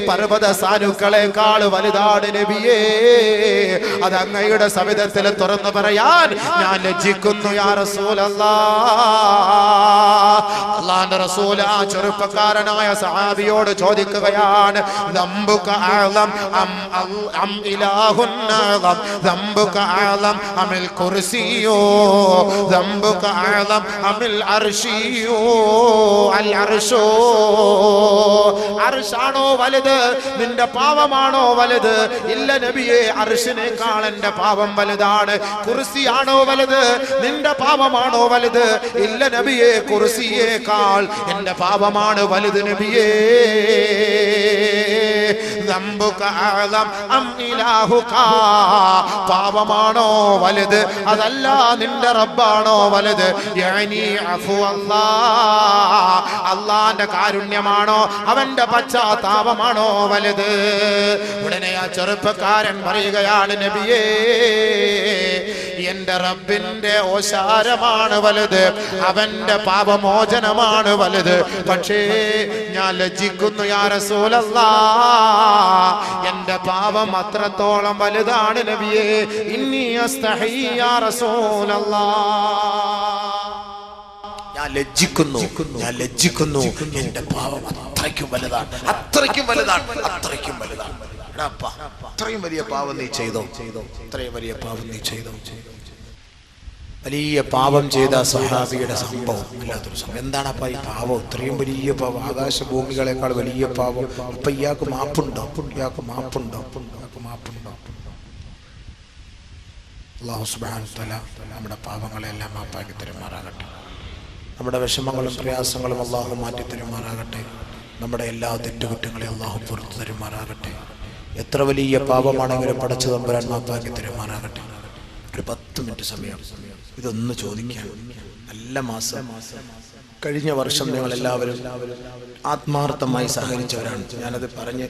പർവ്വത സാനുക്കളെക്കാൾ വലുതാണ് നബിയേ. അത് അങ്ങയുടെ സവിധത്തിൽ തുറന്നു പറയാൻ ഞാൻ ലജ്ജിക്കുന്നു യാ റസൂലല്ലാഹ്. അല്ലാഹുവിന്റെ റസൂൽ ആ ചെറുപ്പക്കാരനായ സഹാബിയോട് ചോദിക്കുകയാണ്, ദംബുക അഅലം അം ഇലാഹുൻ അഅലം, ദംബുക അഅലം അമിൽ കുർസിയോ, ദംബുക അഅലം അമിൽ അർശിയോ, അൽ അർശോ, അർശാണോ വലുത്, നിന്റെ പാവമാണോ വലുത്? ഇല്ല നബിയേ, അർശിനേക്കാൾ എന്റെ പാപം വലുതാണ്. കുർസിയാണോ വലുത്, നിന്റെ പാപമാണോ വലുത്? ഇല്ല നബിയേ, കുർസിയേക്കാൾ എന്റെ പാപമാണ് വലുത് നബിയേ. ദംബുക അഅലം അം ഇലാഹുക, പാപമാണോ വലുത്, അതല്ല നിന്റെ റബ്ബാണോ വലുത്? യഅനി അഫു അല്ലാഹ്, അല്ലാഹുവിന്റെ കാരുണ്യമാണോ അവന്റെ പശ്ചാത്താപമാണോ വലുത്? ഉടനെ ആ ചെറുപ്പക്കാരൻ പറയുകയാണ്, നബിയേ, എന്റെ റബ്ബിന്റെ ഓശാരമാണ് വലുത്, അവന്റെ പാപമോചനമാണ് വലുത്. പക്ഷേ ഞാൻ ലജ്ജിക്കുന്നു യാ റസൂലല്ലാഹ്, എന്റെ പാപം അത്രത്തോളം വലുതാണ് നബിയേ. ഇന്നി അസ്തഹി യാ റസൂലല്ലാഹ്, ഞാൻ ലജ്ജിക്കുന്നു, എന്റെ പാപം അത്രയ്ക്കും വലുതാണ്, അത്രയ്ക്കും വലുതാണ്, അത്രയ്ക്കും വലുതാണ്. ഇത്രയും വലിയ പാപം നീ ചെയ്തോ, ഇത്രയും വലിയ പാപം നീ ചെയ്തോ. വലിയ പാപം ചെയ്ത സഹാബിയുടെ സംഭവം, അല്ലാത്തൊരു സംഭവം. എന്താണപ്പാ ഈ പാപം? ഇത്രയും വലിയ പാപം, ആകാശഭൂമികളെക്കാൾ വലിയ പാപം. അപ്പൊ ഇയാൾക്ക് മാപ്പുണ്ടോ? അല്ലാഹു സുബ്ഹാനഹു വ തആല നമ്മുടെ പാപങ്ങളെല്ലാം മാപ്പാക്കി തരുമാറാകട്ടെ. നമ്മുടെ വിഷമങ്ങളും പ്രയാസങ്ങളും അല്ലാഹു മാറ്റി തരുമാറാകട്ടെ. നമ്മുടെ എല്ലാ തെറ്റുകുറ്റങ്ങളെ അല്ലാഹു പുറത്തു തരുമാറാകട്ടെ. എത്ര വലിയ പാപമാണെങ്കിലും പടച്ച തമ്പുരാൻ മാപ്പാക്കി തരുമാറാകട്ടെ. ഒരു 10 മിനിറ്റ് സമയം ഇതൊന്ന് ചോദിക്കാൻ. നല്ല മാസം, കഴിഞ്ഞ വർഷം നിങ്ങൾ എല്ലാവരും ആത്മാർത്ഥമായി സഹകരിച്ചവരാണ്. ഞാനത് പറഞ്ഞ്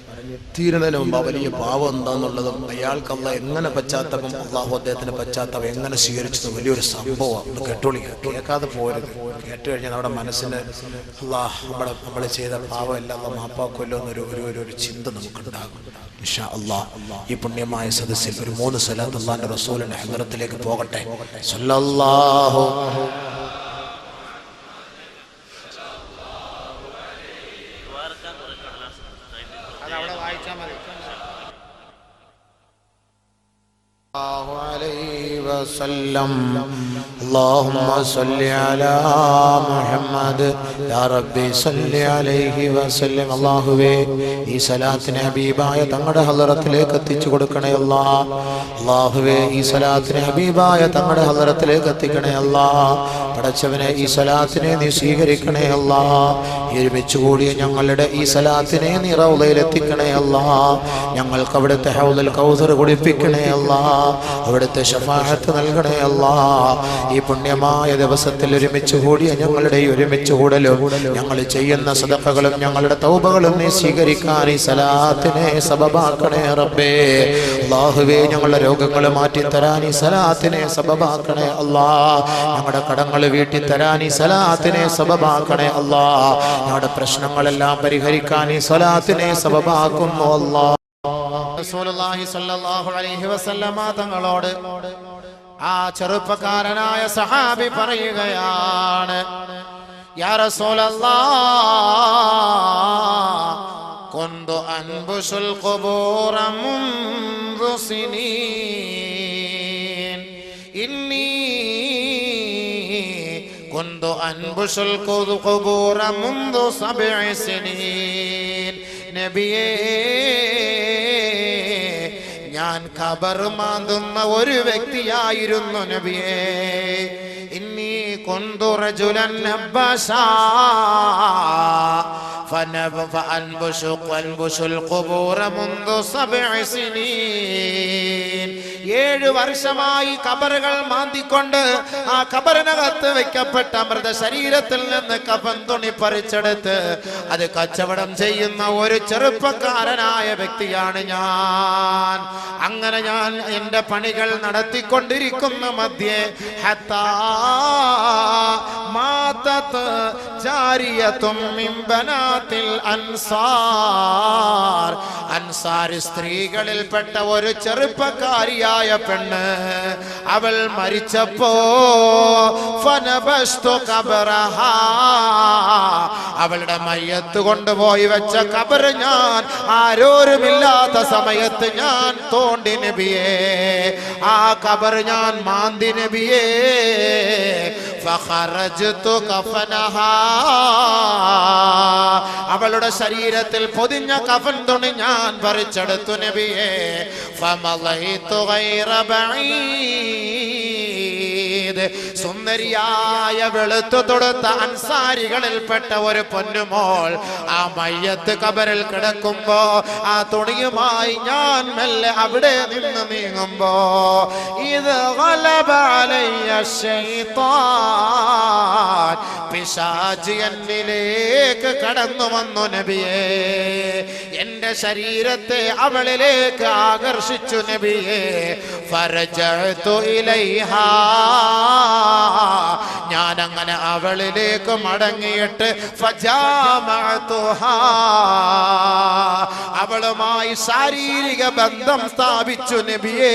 തീരുന്നതിന് മുമ്പ് വലിയ പാവം എന്താന്നുള്ളതും അയാൾക്ക് അല്ലാഹ് എങ്ങനെ പശ്ചാത്തലം, അള്ളാഹു അദ്ദേഹത്തിന്റെ പശ്ചാത്തലം എങ്ങനെ സ്വീകരിച്ചത് വലിയൊരു സംഭവമാണ്. കേട്ടോളി, കേൾക്കാതെ പോരുത്. കേട്ട് കഴിഞ്ഞാൽ നമ്മുടെ മനസ്സിന് അള്ളാഹ് നമ്മൾ ചെയ്ത പാവം എല്ലാം മാപ്പാക്കുമല്ലോ എന്നൊരു ചിന്ത നമുക്കുണ്ടാകും. ഇൻഷാ അല്ലാഹ് ഈ പുണ്യമായ സദസ്സിൽ ഒരു 3 സ്വലാത്ത് അല്ലാഹുവിന്റെ റസൂലിന്റെ ഹദ്റത്തിലേക്ക് പോകട്ടെ. സല്ലല്ലാഹു عليه وسلم. اللهم صل على محمد يا ربي صل عليه وسلم. അല്ലാഹുവേ, ഈ സലാത്തിനെ ഹബീബായ തങ്ങളുടെ ഹളറത്തിലേക്ക് എത്തിച്ചു കൊടുക്കണേ അല്ലാഹ്. അല്ലാഹുവേ, ഈ സലാത്തിനെ ഹബീബായ തങ്ങളുടെ ഹളറത്തിലേക്ക് എത്തിക്കണേ അല്ലാഹ്. പടച്ചവനെ, ഈ സലാത്തിനെ നീ സ്വീകരിക്കണേ അല്ലാഹ്. ഒരുമിച്ച് കൂടിയ ഞങ്ങളുടെ ഈ സലാത്തിനെ നീ റൗളയിൽ എത്തിക്കണേ അല്ലാഹ്. ഞങ്ങൾക്ക് അവിടുത്തെ ഹൗദുൽ കൗസർ കുടിപ്പിക്കണേ അല്ലാഹ്. അവിടുത്തെ ശഫാഅത്ത് നൽകണേ അല്ലാഹ്. ഈ പുണ്യമായ ദിവസത്തിൽ ഒരുമിച്ച് കൂടിയ ഞങ്ങളുടെ ഈ ഒരുമിച്ച് കൂടലും ഞങ്ങൾ ചെയ്യുന്ന സദഖകളും ഞങ്ങളുടെ തൗബകളും നീ സ്വീകരിക്കാൻ ഈ സലാത്തിനെ സബബാക്കണേ റബ്ബേ. അല്ലാഹുവേ, ഞങ്ങളുടെ രോഗങ്ങൾ മാറ്റി തരാൻ ഈ സലാത്തിനെ സബബാക്കണേ അല്ലാഹ്. ഞങ്ങളുടെ കടങ്ങൾ വീട്ടി തരാൻ ഈ സലാത്തിനെ സബബാക്കണേ അല്ലാഹ്. ഞങ്ങളുടെ പ്രശ്നങ്ങളെല്ലാം പരിഹരിക്കാൻ ഈ സലാത്തിനെ സബബാക്കുന്നു അല്ലാഹ്. റസൂലുള്ളാഹി സ്വല്ലല്ലാഹു അലൈഹി വസല്ലമ തങ്ങളോട് ആ ചെറുപ്പക്കാരനായ സഹാബി പറയുകയാണ്, യാ റസൂലല്ലാഹ്, കുന്തു അൻബുസുൽ ഖുബൂറ മുൻദു സിനീൻ, ഇന്നി കുന്തു അൻബുസുൽ ഖുബൂറ മുൻദു 7 സിനീൻ. നബിയേ, ഞാൻ ഖബർ മാന്തുന്ന ഒരു വ്യക്തിയായിരുന്നു നബിയേ. ഇന്നി കുന്തു റജുലൻ നബ്ബസാ ഫഅൻബുശു ഖുബൂറ മുൻദു 7 സിനീൻ. 7 വർഷമായി കബറുകൾ മാന്തിക്കൊണ്ട് ആ കബറിനകത്ത് വെക്കപ്പെട്ട മൃതശരീരത്തിൽ നിന്ന് കഫൻ തുണി പറിച്ചെടുത്ത് അത് കച്ചവടം ചെയ്യുന്ന ഒരു ചെറുപ്പക്കാരനായ വ്യക്തിയാണ് ഞാൻ. അങ്ങനെ ഞാൻ എന്റെ പണികൾ നടത്തിക്കൊണ്ടിരിക്കുന്ന മധ്യേ ഹത്താ മാതത് ജാരിയതും മിൻ ബനാത്തിൽ അൻസാർ, അൻസാർ സ്ത്രീകളിൽപ്പെട്ട ഒരു ചെറുപ്പക്കാരിയായ പെണ്ണ് അവൾ മരിച്ചപ്പോ ഫനബസ്തു ഖബറഹാ, അവളുടെ മയ്യത്ത് കൊണ്ടുപോയി വെച്ച ഖബർ ഞാൻ ആരോരുമില്ലാത്ത സമയത്ത് ഞാൻ തോണ്ടി നബിയേ, ആ ഖബർ ഞാൻ മാന്തി നബിയേ. ഫഖറജ്തു കഫനഹാ, അവളുടെ ശരീരത്തിൽ പൊതിഞ്ഞ കഫൻ തുണി ഞാൻ പറിച്ചെടുത്തു നബിയേ. ഫമളൈതു ഗൈറ ബഈദ്, സുന്ദരിയായ വെളുത്തു തൊടുത്ത അൻസാരികളിൽപ്പെട്ട ഒരു പൊന്നുമോൾ ആ മയ്യത്ത് ഖബറിൽ കിടക്കുമ്പോ ആ തുണിയുമായി ഞാൻ മെല്ലെ അവിടെ നിന്ന് നീങ്ങുമ്പോ ഇത് ഗലബ അലയ്യ ശൈത്താൻ, പിശാച് എന്നിലേക്ക് കടന്നു വന്നു നബിയേ. എന്റെ ശരീരത്തെ അവളിലേക്ക് ആകർഷിച്ചു നബിയേ. ഫറജഅതു ഇലൈഹാ, ഞാൻ അങ്ങനെ അവളിലേക്ക് മടങ്ങിയിട്ട് ഫജാമഅതുഹാ, അവളുമായി ശാരീരിക ബന്ധം സ്ഥാപിച്ചു നബിയേ.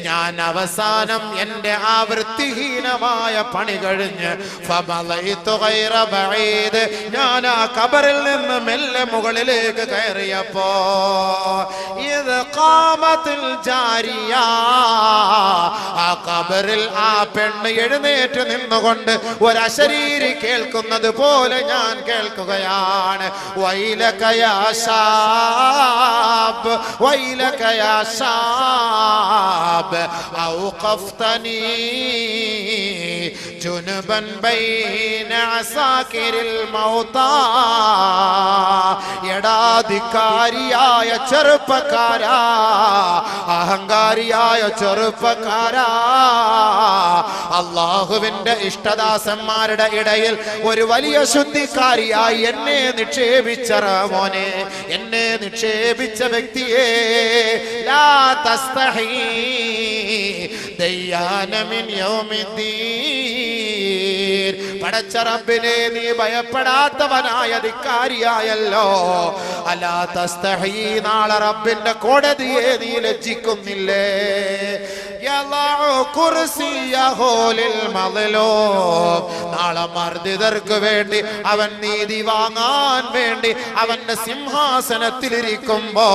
ഞാൻ അവസാനം എന്റെ ആ വൃത്തിഹീനമായ പണി കഴിഞ്ഞ് ഫമളൈതു ഗൈറ ബഈദ്, ഞാൻ ആ ഖബറിൽ നിന്ന് മെല്ലെ മുകളിലേക്ക് കയറിയപ്പോ ഇത് ഖാമത്തുൽ ജാരിയ, ആ ഖബറിൽ ആ പെണ്ണ് എഴുന്നേറ്റ് നിന്നുകൊണ്ട് ഒരു അശരീരി കേൾക്കുന്നത് പോലെ ഞാൻ കേൾക്കുകയാണ്. വൈലക യാ ശാബ്, വൈലക യാ ശാബ് أوقفتني جنبا بين عساكر الموتى, യടാധികാരിയായ ചെറുപ്പക്കാരാ, അഹങ്കാരിയായ ചെറുപ്പക്കാരാ, അല്ലാഹുവിന്റെ ഇഷ്ടദാസന്മാരുടെ ഇടയിൽ ഒരു വലിയ ശുദ്ധിക്കാരിയായി എന്നെ നിക്ഷേപിച്ച മോനെ, എന്നെ നിക്ഷേപിച്ച വ്യക്തിയെ, ലാ തസ്തഹി ദയ്യാന മിൻ യൗമിദ്ദീൻ, പടച്ച റബ്ബിനെ നീ ഭയപ്പെടാത്തവനായ ധിക്കാരിയായല്ലോ. അലാ തസ്തഹി, നാളെ റബ്ബിന്റെ കോടതിയെ നീ ലജ്ജിക്കുന്നില്ലേ? നാളെ മർദിതർക്ക് വേണ്ടി അവൻ നീതി വാങ്ങാൻ വേണ്ടി അവന്റെ സിംഹാസനത്തിലിരിക്കുമ്പോ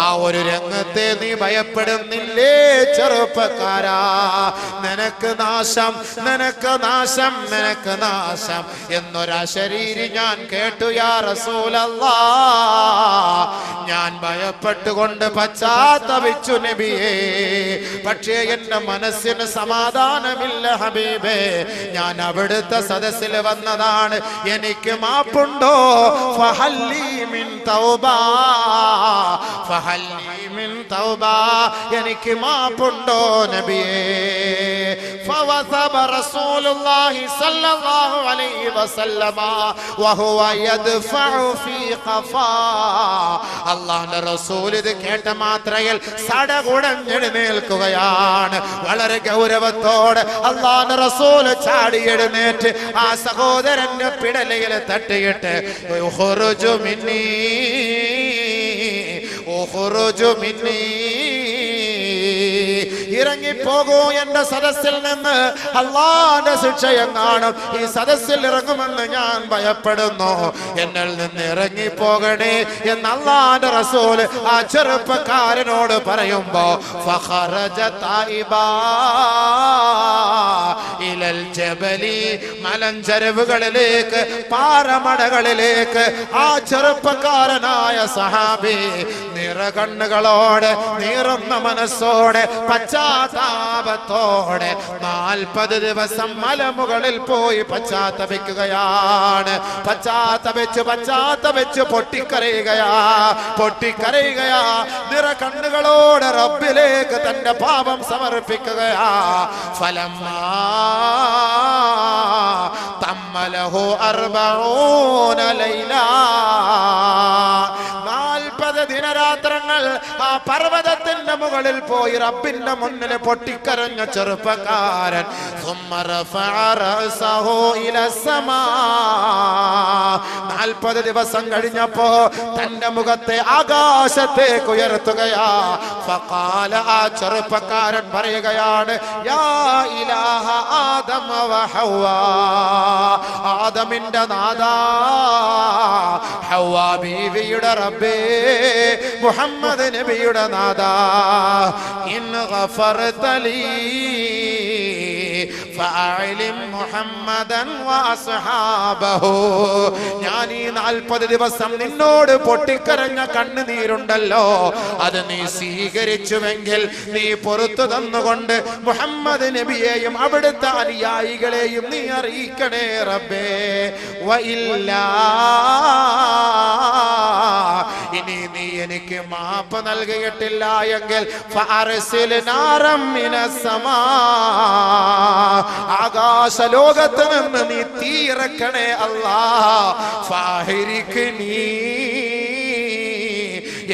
ആ ഒരു രംഗത്തെ നീ ഭയപ്പെടുന്നില്ലേ ചെറുപ്പക്കാരാ? നിനക്ക് നാശം, നിനക്ക് നാശം, നിനക്ക് നാശം എന്നൊരശരീരി ഞാൻ കേട്ടു യാ റസൂലല്ലാഹ്. ഞാൻ ഭയപ്പെട്ടുകൊണ്ട് പശ്ചാത്തപിച്ചു നബിയേ. പക്ഷേ എന്റെ മനസ്സിന് സമാധാനമില്ല ഹബീബേ. ഞാൻ അവിടുത്തെ സദസ്സിൽ വന്നതാണ്, എനിക്ക് മാപ്പുണ്ടോ? ഫഹല്ലി മിൻ തൗബാ, ഫഹല്ലി മിൻ തൗബാ, എനിക്ക് മാപ്പുണ്ടോ നബിയേ? ഫവസബ റസൂലുള്ളാഹി സ്വല്ലല്ലാഹു അലൈഹി വസല്ലമ വഹുവ യദ്ഫഉ ഫീ ഖഫാ. അല്ലാഹുവിന്റെ റസൂൽ ഇത് കേട്ട മാത്രയിൽ സടകുടഞ്ഞെഴുന്നേൽക്കുകയാണ്. വളരെ ഗൗരവത്തോടെ അല്ലാഹുവിന്റെ റസൂൽ ചാടി എഴുന്നേറ്റ് ആ സഹോദരന്റെ പിടലയിൽ തട്ടിയിട്ട് ഉഖ്റുജു മിന്നീ, ഉഖ്റുജു മിന്നീ, ഇറങ്ങിപ്പോകൂ എന്റെ സദസ്സിൽ നിന്ന്, അല്ലാഹുവിന്റെ ശിക്ഷയെങ്ങാനും ഈ സദസ്സിൽ ഇറങ്ങുമെന്ന് ഞാൻ ഭയപ്പെടുന്നു, എന്നിൽ നിന്ന് ഇറങ്ങിപ്പോകണേ എന്ന് അല്ലാഹുവിന്റെ റസൂൽ ആ ചെറുപ്പക്കാരനോട് പറയുമ്പോ ഫഖറജ തായിബാ ഇലൽ ജബലി മലഞ്ചെരുവുകളിലേക്ക്, പാറമടകളിലേക്ക് ആ ചെറുപ്പക്കാരനായ സഹാബി നിറകണ്ണുകളോടെ, നീറുന്ന മനസ്സോടെ, പശ്ചാത്താപത്തോടെ 40 ദിവസം മലമുകളിൽ പോയി പശ്ചാത്തപിക്കുകയാണ്. പശ്ചാത്തപിച്ച് പൊട്ടിക്കരയുകയാ. നിറകണ്ണുകളോടെ റബ്ബിലേക്ക് തന്റെ പാപം സമർപ്പിക്കുകയാ. ഫലമ്മാ തമ്മലഹു 40 ലൈല, 40 ദിനരാത്രങ്ങൾ ആ പർവ്വതത്തിന്റെ മുകളിൽ പോയി റബ്ബിന്റെ മുന്നിൽ പൊട്ടിക്കരഞ്ഞ ചെറുപ്പക്കാരൻ 40 ദിവസം കഴിഞ്ഞപ്പോ തന്റെ മുഖത്തെ ആകാശത്തേക്ക് ഉയർത്തുകയാ. ഫഖാല, ആ ചെറുപ്പക്കാരൻ പറയുകയാണ്, യാ ഇലാഹ ആദമ വ ഹവ്വാ, ആദമിന്റെ നാഥാ, ഹവ്വാ ബീവിയുടെ റബ്ബേ, മുഹമ്മദ് നബിയുടെ നാഥാ, ഇൻ ഗഫർത ലീ ഫഅലിം മുഹമ്മദൻ വഅസ്ഹാബഹു, ഞാൻ ഈ 40 ദിവസം നിന്നോട് പൊട്ടിക്കരഞ്ഞ കണ്ണുനീരുണ്ടല്ലോ, അത് നീ സ്വീകരിച്ചുവെങ്കിൽ നീ പുറത്തു തന്നുകൊണ്ട് മുഹമ്മദ് നബിയെയും അവിടുത്തെ അനുയായികളെയും നീ അറിയിക്കണേ റബ്ബേ. വഇല്ലാ, ഇനി നീ എനിക്ക് മാപ്പ് നൽകിയിട്ടില്ല എങ്കിൽ ഫഅർസിൽ നാറം മിനസ് സമാ, ആകാശലോകത്ത് നിന്ന് നീ തീയിറക്കണേ അല്ലാഹ്. ഫാഹിരിക്നി,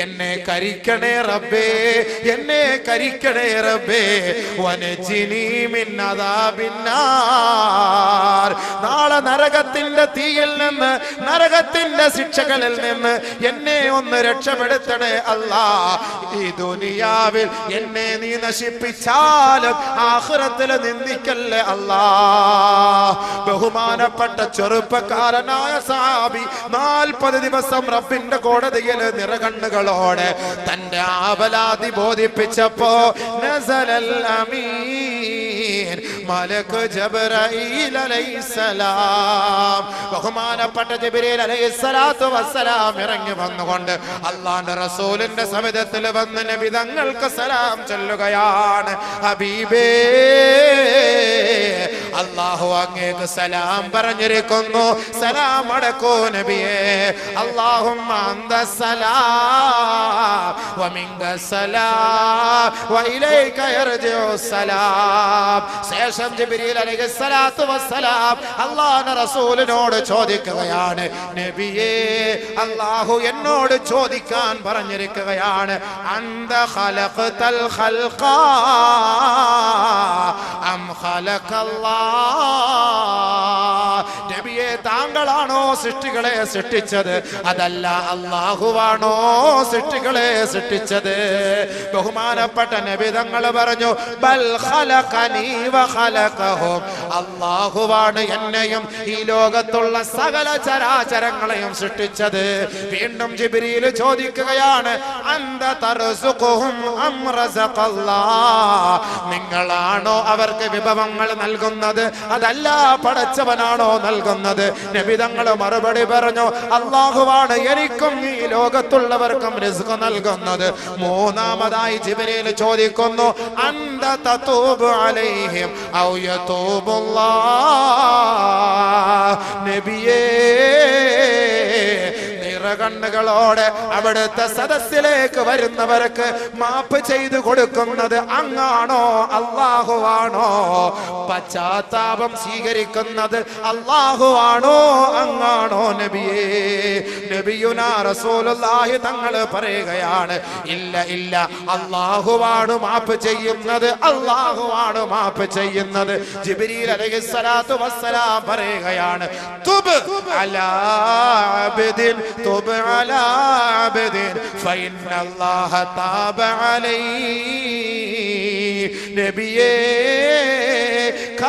എന്നെ കരിക്കണേ റബ്ബേ, എന്നെ കരിക്കണേ റബ്ബേ. വനജിനി മിൻ അദാബിന്നാർ, നാളെ നരകത്തിന്റെ തീയിൽ നിന്ന്, നരകത്തിന്റെ ശിക്ഷകളിൽ നിന്ന് എന്നെ ഒന്ന് രക്ഷപ്പെടുത്തണേ അല്ലാഹ്. ഈ ദുനിയാവിൽ എന്നെ നീ നശിപ്പിച്ചാലും ആഖിറത്തിൽ നിന്ദിക്കല്ലേ അല്ലാഹ്. ബഹുമാനപ്പെട്ട ചെറുപ്പക്കാരനായ സഹാബി 40 ദിവസം റബ്ബിന്റെ കോടതിയിൽ നിറകണ്ണുകളോടെ തന്റെ ആവലാതി ബോധിപ്പിച്ചപ്പോ നസലൽ അമീൻ മലക് ജിബ്രീൽ അലൈഹിസ്സലാം, ബഹുമാനപ്പെട്ട ജിബ്രീൽ അലൈഹിസ്സലാത്തു വസ്സലാം ഇറങ്ങി വന്നുകൊണ്ട് അല്ലാഹുവിന്റെ റസൂലിന്റെ സവിധത്തിൽ വന്ന് നബി തങ്ങൾക്ക് സലാം ചൊല്ലുകയാണ്. ഹബീബേ, അല്ലാഹു അങ്ങേക്ക് സലാം പറഞ്ഞിരിക്കുന്നു, സലാം അടക്കൂ നബിയേ. അല്ലാഹുമ്മ അന്തസ്സലാം വമിൻകസ്സലാം വഇലൈക യർജിഉസ്സലാം. ശേഷം ജിബ്രീൽ അലൈഹിസ്സലാത്തു വസ്സലാം അല്ലാഹുവിന്റെ റസൂലിനോട് ചോദിക്കുകയാണ്, നബിയേ, അല്ലാഹു എന്നോട് ചോദിക്കാൻ പറഞ്ഞിരിക്കുകയാണ്, അന്ത ഖലഖതൽ ഖൽഖ അം ഖലഖല്ലാഹ്, നബിയേ, താങ്കളാണോ സൃഷ്ടികളെ സൃഷ്ടിച്ചത്, അതല്ല അല്ലാഹുവാണോ സൃഷ്ടികളെ സൃഷ്ടിച്ചത്? ബഹുമാനപ്പെട്ട നബി തങ്ങൾ പറഞ്ഞു, ബൽ ഖലഖനി വ ഖലഖഹും, അല്ലാഹുവാണ് എന്നെയും ഈ ലോകത്തുള്ള സകല ചരാചരങ്ങളെയും സൃഷ്ടിച്ചത്. വീണ്ടും ജിബ്രീൽ ചോദിക്കുകയാണ്, അന്ത തർസുഖുഹും അം റസഖല്ലാഹ്, നിങ്ങളാണോ അവർക്ക് വിഭവങ്ങൾ നൽകുന്നത്, അതല്ല പടച്ചവനാണോ നൽകുന്നത്? നബി തങ്ങൾ മറുപടി പറഞ്ഞു, അല്ലാഹുവാണ് എനിക്കും ഈ ലോകത്തുള്ളവർക്കും റിസ്ക് നൽകുന്നത്. മൂന്നാമതായി ജിബ്രീൽ ചോദിക്കുന്നു, അന്ത തതൂബു അലൈഹിം ഔ യതൂബുല്ലാഹ്, നബിയേ, കണ്ണുകളോടെ അവിടുത്തെ സദസ്സിലേക്ക് വരുന്നവർക്ക് മാപ്പ് ചെയ്തു കൊടുക്കുന്നത് അങ്ങാണോ അല്ലാഹുവാണോ? പശ്ചാത്താപം സ്വീകരിക്കുന്നത് അല്ലാഹുവാണോ അങ്ങാണോ? നബിയേ, നബിയുനാ റസൂലുള്ളാഹി തങ്ങൾ പറയുകയാണ്, ഇല്ല ഇല്ല, അല്ലാഹുവാണ് മാപ്പ് ചെയ്യുന്നത്, അല്ലാഹുവാണ് മാപ്പ് ചെയ്യുന്നത്. ജിബ്രീൽ അലൈഹിസ്സലാത്തു വസ്സലാം പറയുകയാണ്, തുബ് അലാ അബ്ദിൻ തുബ് على عبد فإن الله تاب عليه. നബിയേ,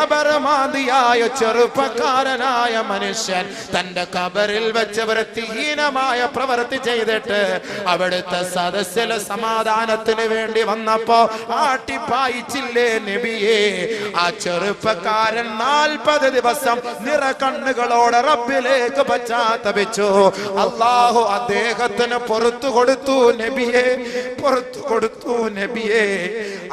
കബർമാന്തിയായ ചെറുപ്പക്കാരനായ മനുഷ്യൻ തന്റെ കബറിൽ വെച്ച് വൃത്തിഹീനമായ പ്രവൃത്തി ചെയ്തിട്ട് അവിടുത്തെ സദസ്സിലെ സമാധാനത്തിന് വേണ്ടി വന്നപ്പോ ആട്ടിപ്പായിച്ചില്ലേ നബിയേ? ആ ചെറുപ്പക്കാരൻ 40 ദിവസം നിറകണ്ണുകളോടെ റബ്ബിലേക്ക് പശ്ചാത്തപിച്ചു. അല്ലാഹു അദ്ദേഹത്തിന് പുറത്തു കൊടുത്തു നബിയേ, പുറത്തു കൊടുത്തു നബിയേ.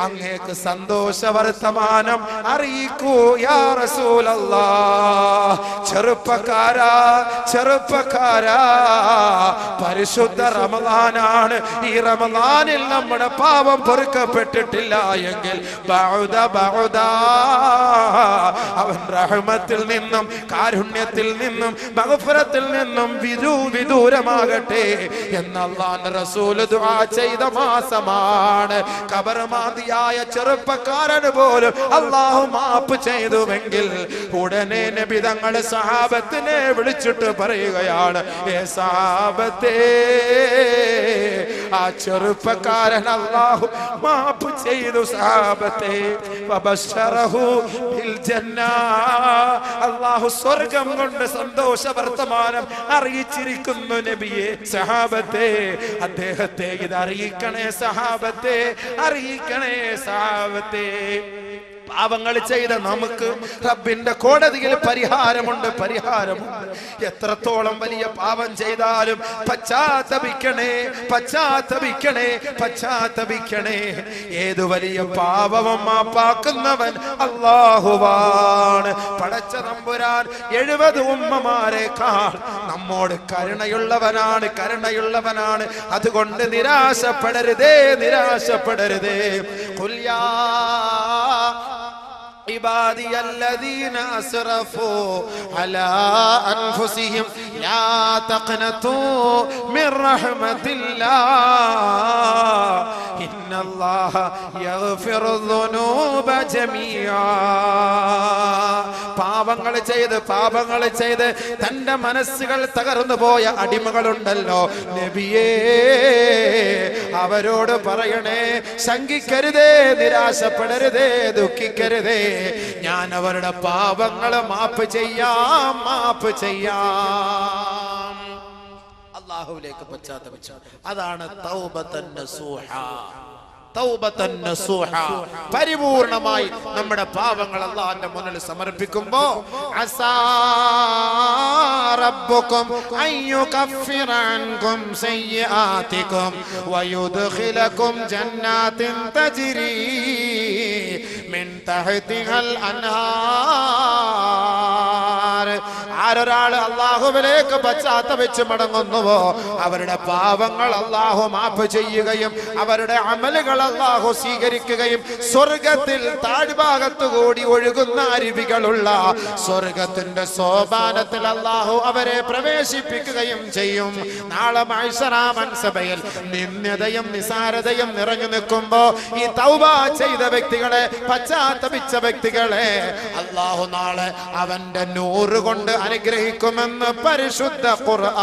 അങ്ങേക്ക് സന്തോഷ വർത്തമാനം അറിയിക്കൂ യാ റസൂലല്ലാഹ്. ചെറുപ്പക്കാരാ, ചെറുപ്പക്കാരാ, പരിശുദ്ധ റമളാനാണ്. ഈ റമളാനിൽ നമ്മുടെ പാപം പൊറുക്കപ്പെട്ടിട്ടില്ല എങ്കിൽ അവൻ റഹ്മത്തിൽ നിന്നും കാരുണ്യത്തിൽ നിന്നും മഗ്ഫിറത്തിൽ നിന്നും വിദൂരമാകട്ടെ എന്ന് അല്ലാഹുവിന്റെ റസൂൽ ദുആ ചെയ്ത മാസമാണ്. കബർമാന്തിയായ ചെറുപ്പക്കാരന് പോലും അല്ലാഹു മാപ്പ് ചെയ്തുവെങ്കിൽ ഉടനെ നബി തങ്ങളുടെ സഹാബത്തിനെ വിളിച്ചിട്ട് പറയുകയാണ്, ഏ സഹാബത്തേ, ആ ചെറുപ്പക്കാരൻ അല്ലാഹു മാപ്പ് ചെയ്തു സഹാബത്തേ. വബശറഹു ബിൽ ജന്ന, അല്ലാഹു സ്വർഗ്ഗം കൊണ്ട് സന്തോഷ വർത്തമാനം അറിയിച്ചിരിക്കുന്നു നബിയെ. സഹാബത്തേ, അദ്ദേഹത്തെ ഇത് അറിയിക്കണേ സഹാബത്തേ, അറിയിക്കണേ സഹാബത്തേ. പാപങ്ങൾ ചെയ്ത നമുക്ക് റബ്ബിന്റെ കോടതിയിൽ പരിഹാരമുണ്ട്, പരിഹാരമുണ്ട്. എത്രത്തോളം വലിയ പാപം ചെയ്താലും പശ്ചാത്തപിക്കണേ, പശ്ചാത്തപിക്കണേ, പശ്ചാത്തപിക്കണേ. ഏതു വലിയ പാപവും മാപ്പാക്കുന്നവൻ അല്ലാഹുവാണ്. പടച്ച തമ്പുരാൻ 70 ഉമ്മമാരെക്കാൾ നമ്മോട് കരുണയുള്ളവനാണ്, കരുണയുള്ളവനാണ്. അതുകൊണ്ട് നിരാശപ്പെടരുതേ, നിരാശപ്പെടരുതേ. ഖുൽ യാ عبادي الذين أسرفوا على أنفسهم لا تقنطوا من رحمة الله إن الله يغفر الذنوب جميعا. പാപങ്ങൾ ചെയ്ത് തന്റെ മനസ്സുകൾ തകർന്നു പോയ അടിമകളുണ്ടല്ലോ നബിയേ, അവരോട് പറയണേ, ശങ്കിക്കരുതേ, നിരാശപ്പെടരുതേ, ദുഃഖിക്കരുതേ. ഞാൻ അവരുടെ പാപങ്ങൾ മാപ്പ് ചെയ്യാം, മാപ്പ് ചെയ്യാം. അല്ലാഹുവിലേക്ക് പശ്ചാത്തപിച്ചു. അതാണ് തൗബത്തൻ നസൂഹ. തൗബത്തൻ നസൂഹ. പരിപൂർണമായി നമ്മുടെ പാപങ്ങൾ അല്ലാഹുവിന്റെ മുന്നിൽ സമർപ്പിക്കുമ്പോൾ അസാ റബ്ബുക്കും അയ്യുകഫിറ അൻകും സയ്യിആതികും വയുദ്ഖിലകും ജന്നാത്തിൻ തജ്രി മിൻ തഹ്തിഹൽ അൻഹാർ. ആരൊരാൾ അല്ലാഹുവിലേക്ക് പശ്ചാത്തപിച്ച് മടങ്ങുന്നുവോ അവരുടെ പാപങ്ങൾ അല്ലാഹു മാപ്പ് ചെയ്യുകയും അവരുടെ അമലുകൾ അല്ലാഹു സ്വീകരിക്കുകയും സ്വർഗത്തിൽ താഴ്ഭാഗത്തുകൂടി ഒഴുകുന്ന അരുവികളുള്ള സ്വർഗത്തിന്റെ സോപാനത്തിൽ അല്ലാഹു അവരെ പ്രവേശിപ്പിക്കുകയും ചെയ്യും. നാളെ മഹ്ശറ മൻസബയിൽ നിന്ദ്യതയും നിസാരതയും നിറഞ്ഞു നിൽക്കുമ്പോ ഈ തൗബ ചെയ്ത വ്യക്തികളെ, പശ്ചാത്തപിച്ച വ്യക്തികളെ അല്ലാഹു നാളെ അവന്റെ നൂറ് കൊണ്ട് അനുഗ്രഹിക്കുമെന്ന് പരിശുദ്ധ ഖുർആൻ.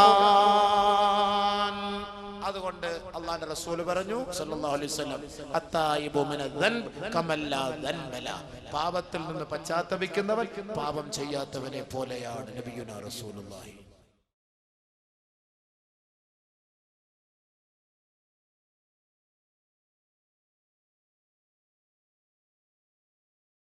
അതുകൊണ്ട് അല്ലാഹുവിന്റെ റസൂൽ പറഞ്ഞു സല്ലല്ലാഹു അലൈഹി വസല്ലം, അത്തായിബു മിനദ്ദൻബ് കമല്ലാ ദൻബല. പാപത്തിൽ നിന്ന് പശ്ചാത്തപിക്കുന്നവൻ പാപം ചെയ്യാത്തവനെ പോലെയാണ് നബിയുനാ റസൂലുള്ളാഹി.